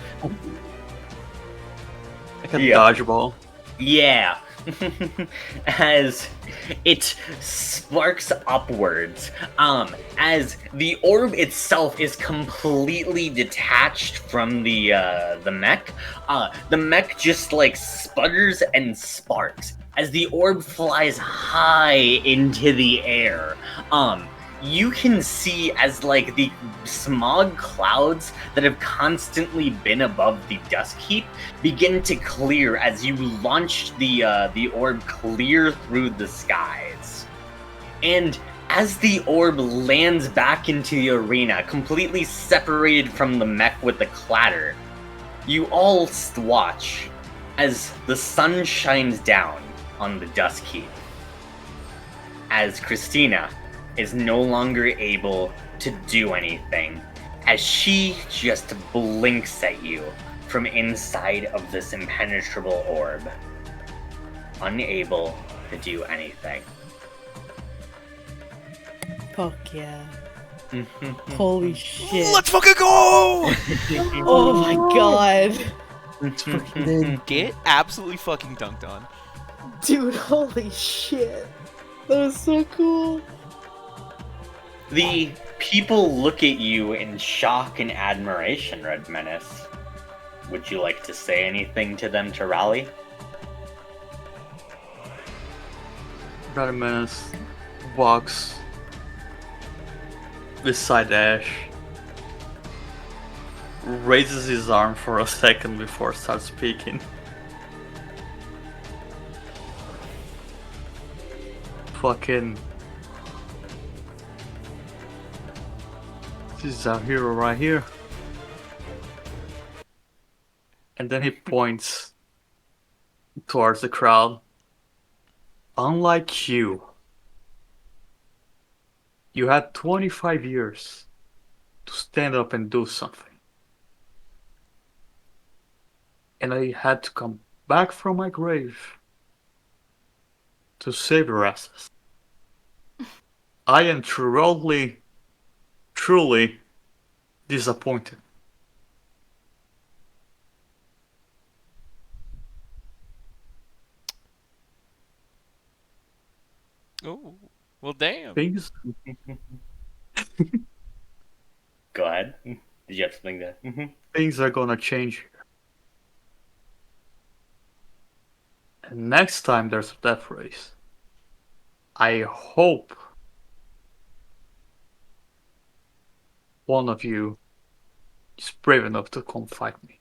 [SPEAKER 6] like a dodgeball.
[SPEAKER 1] Yeah. As it sparks upwards, as the orb itself is completely detached from the mech. The mech just like sputters and sparks as the orb flies high into the air. You can see as like the smog clouds that have constantly been above the dust heap begin to clear as you launch the orb clear through the skies. And as the orb lands back into the arena, completely separated from the mech with a clatter, you all watch as the sun shines down on the dust heap. As Christina is no longer able to do anything, as she just blinks at you from inside of this impenetrable orb, unable to do anything.
[SPEAKER 5] Fuck yeah. Holy shit.
[SPEAKER 2] Let's fucking go!
[SPEAKER 5] Oh my god.
[SPEAKER 2] Get absolutely fucking dunked on.
[SPEAKER 5] Dude, holy shit. That was so cool.
[SPEAKER 1] The people look at you in shock and admiration, Red Menace. Would you like to say anything to them to rally?
[SPEAKER 6] Red Menace walks beside Ash, raises his arm for a second before starts speaking. Fucking. This is our hero right here. And then he points towards the crowd. Unlike you, you had 25 years to stand up and do something. And I had to come back from my grave to save your asses. I am truly disappointed.
[SPEAKER 2] Oh, well, damn.
[SPEAKER 6] Things
[SPEAKER 1] Go ahead. Did you have something to?
[SPEAKER 6] things are gonna change. And next time there's a death race, I hope one of you is brave enough to come fight me.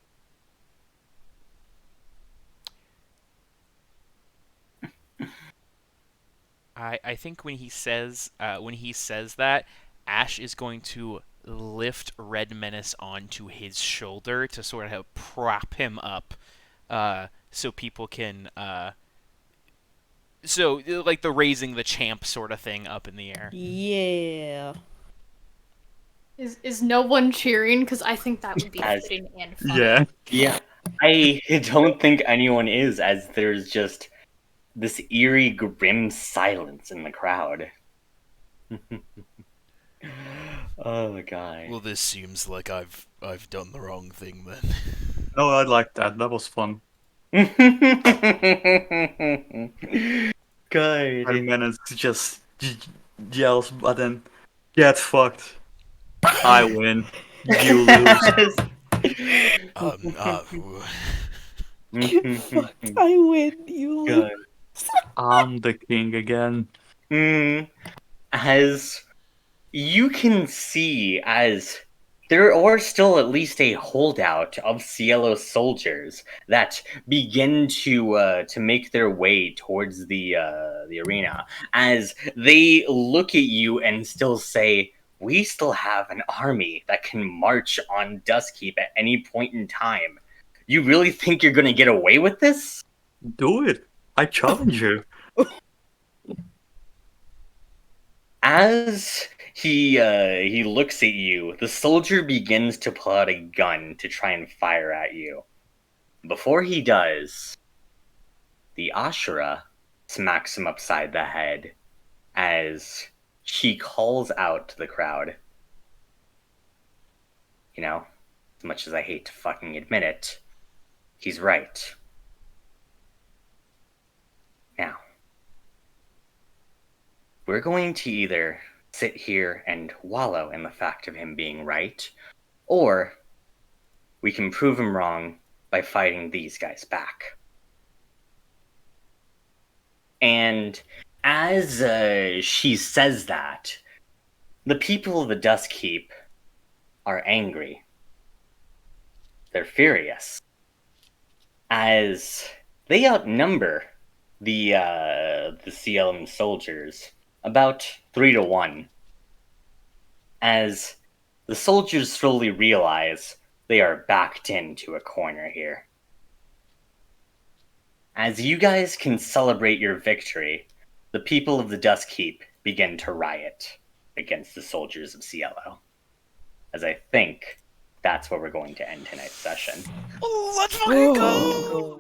[SPEAKER 2] I think when he says that, Ash is going to lift Red Menace onto his shoulder to sort of prop him up, so people can so like the raising the champ sort of thing up in the air.
[SPEAKER 5] Yeah.
[SPEAKER 4] Is no one cheering? Because I think that would be
[SPEAKER 1] As-
[SPEAKER 4] fitting and funny.
[SPEAKER 6] Yeah.
[SPEAKER 1] Yeah, I don't think anyone is, as there's just this eerie, grim silence in the crowd. Oh god.
[SPEAKER 7] Well, this seems like I've done the wrong thing then.
[SPEAKER 6] No, I like that. That was fun.
[SPEAKER 1] Good.
[SPEAKER 6] And Menace just yells, but then get fucked. I win. You lose.
[SPEAKER 5] Fuck, I win. You lose.
[SPEAKER 1] Good.
[SPEAKER 6] I'm the king again.
[SPEAKER 1] As you can see, as there are still at least a holdout of Cielo soldiers that begin to make their way towards the arena, as they look at you and still say, "We still have an army that can march on Duskkeep at any point in time. You really think you're gonna get away with this?"
[SPEAKER 6] Do it. I challenge you.
[SPEAKER 1] As he looks at you, the soldier begins to pull out a gun to try and fire at you. Before he does, the Ashura smacks him upside the head as she calls out to the crowd. You know, as much as I hate to fucking admit it, he's right. Now, we're going to either sit here and wallow in the fact of him being right, or we can prove him wrong by fighting these guys back. And as she says that, the people of the Duskkeep are angry. They're furious, as they outnumber the CLM soldiers about 3-1. As the soldiers slowly realize they are backed into a corner here. As you guys can celebrate your victory, the people of the Duskkeep begin to riot against the soldiers of Cielo. As I think that's where we're going to end tonight's session.
[SPEAKER 2] Let's fucking go!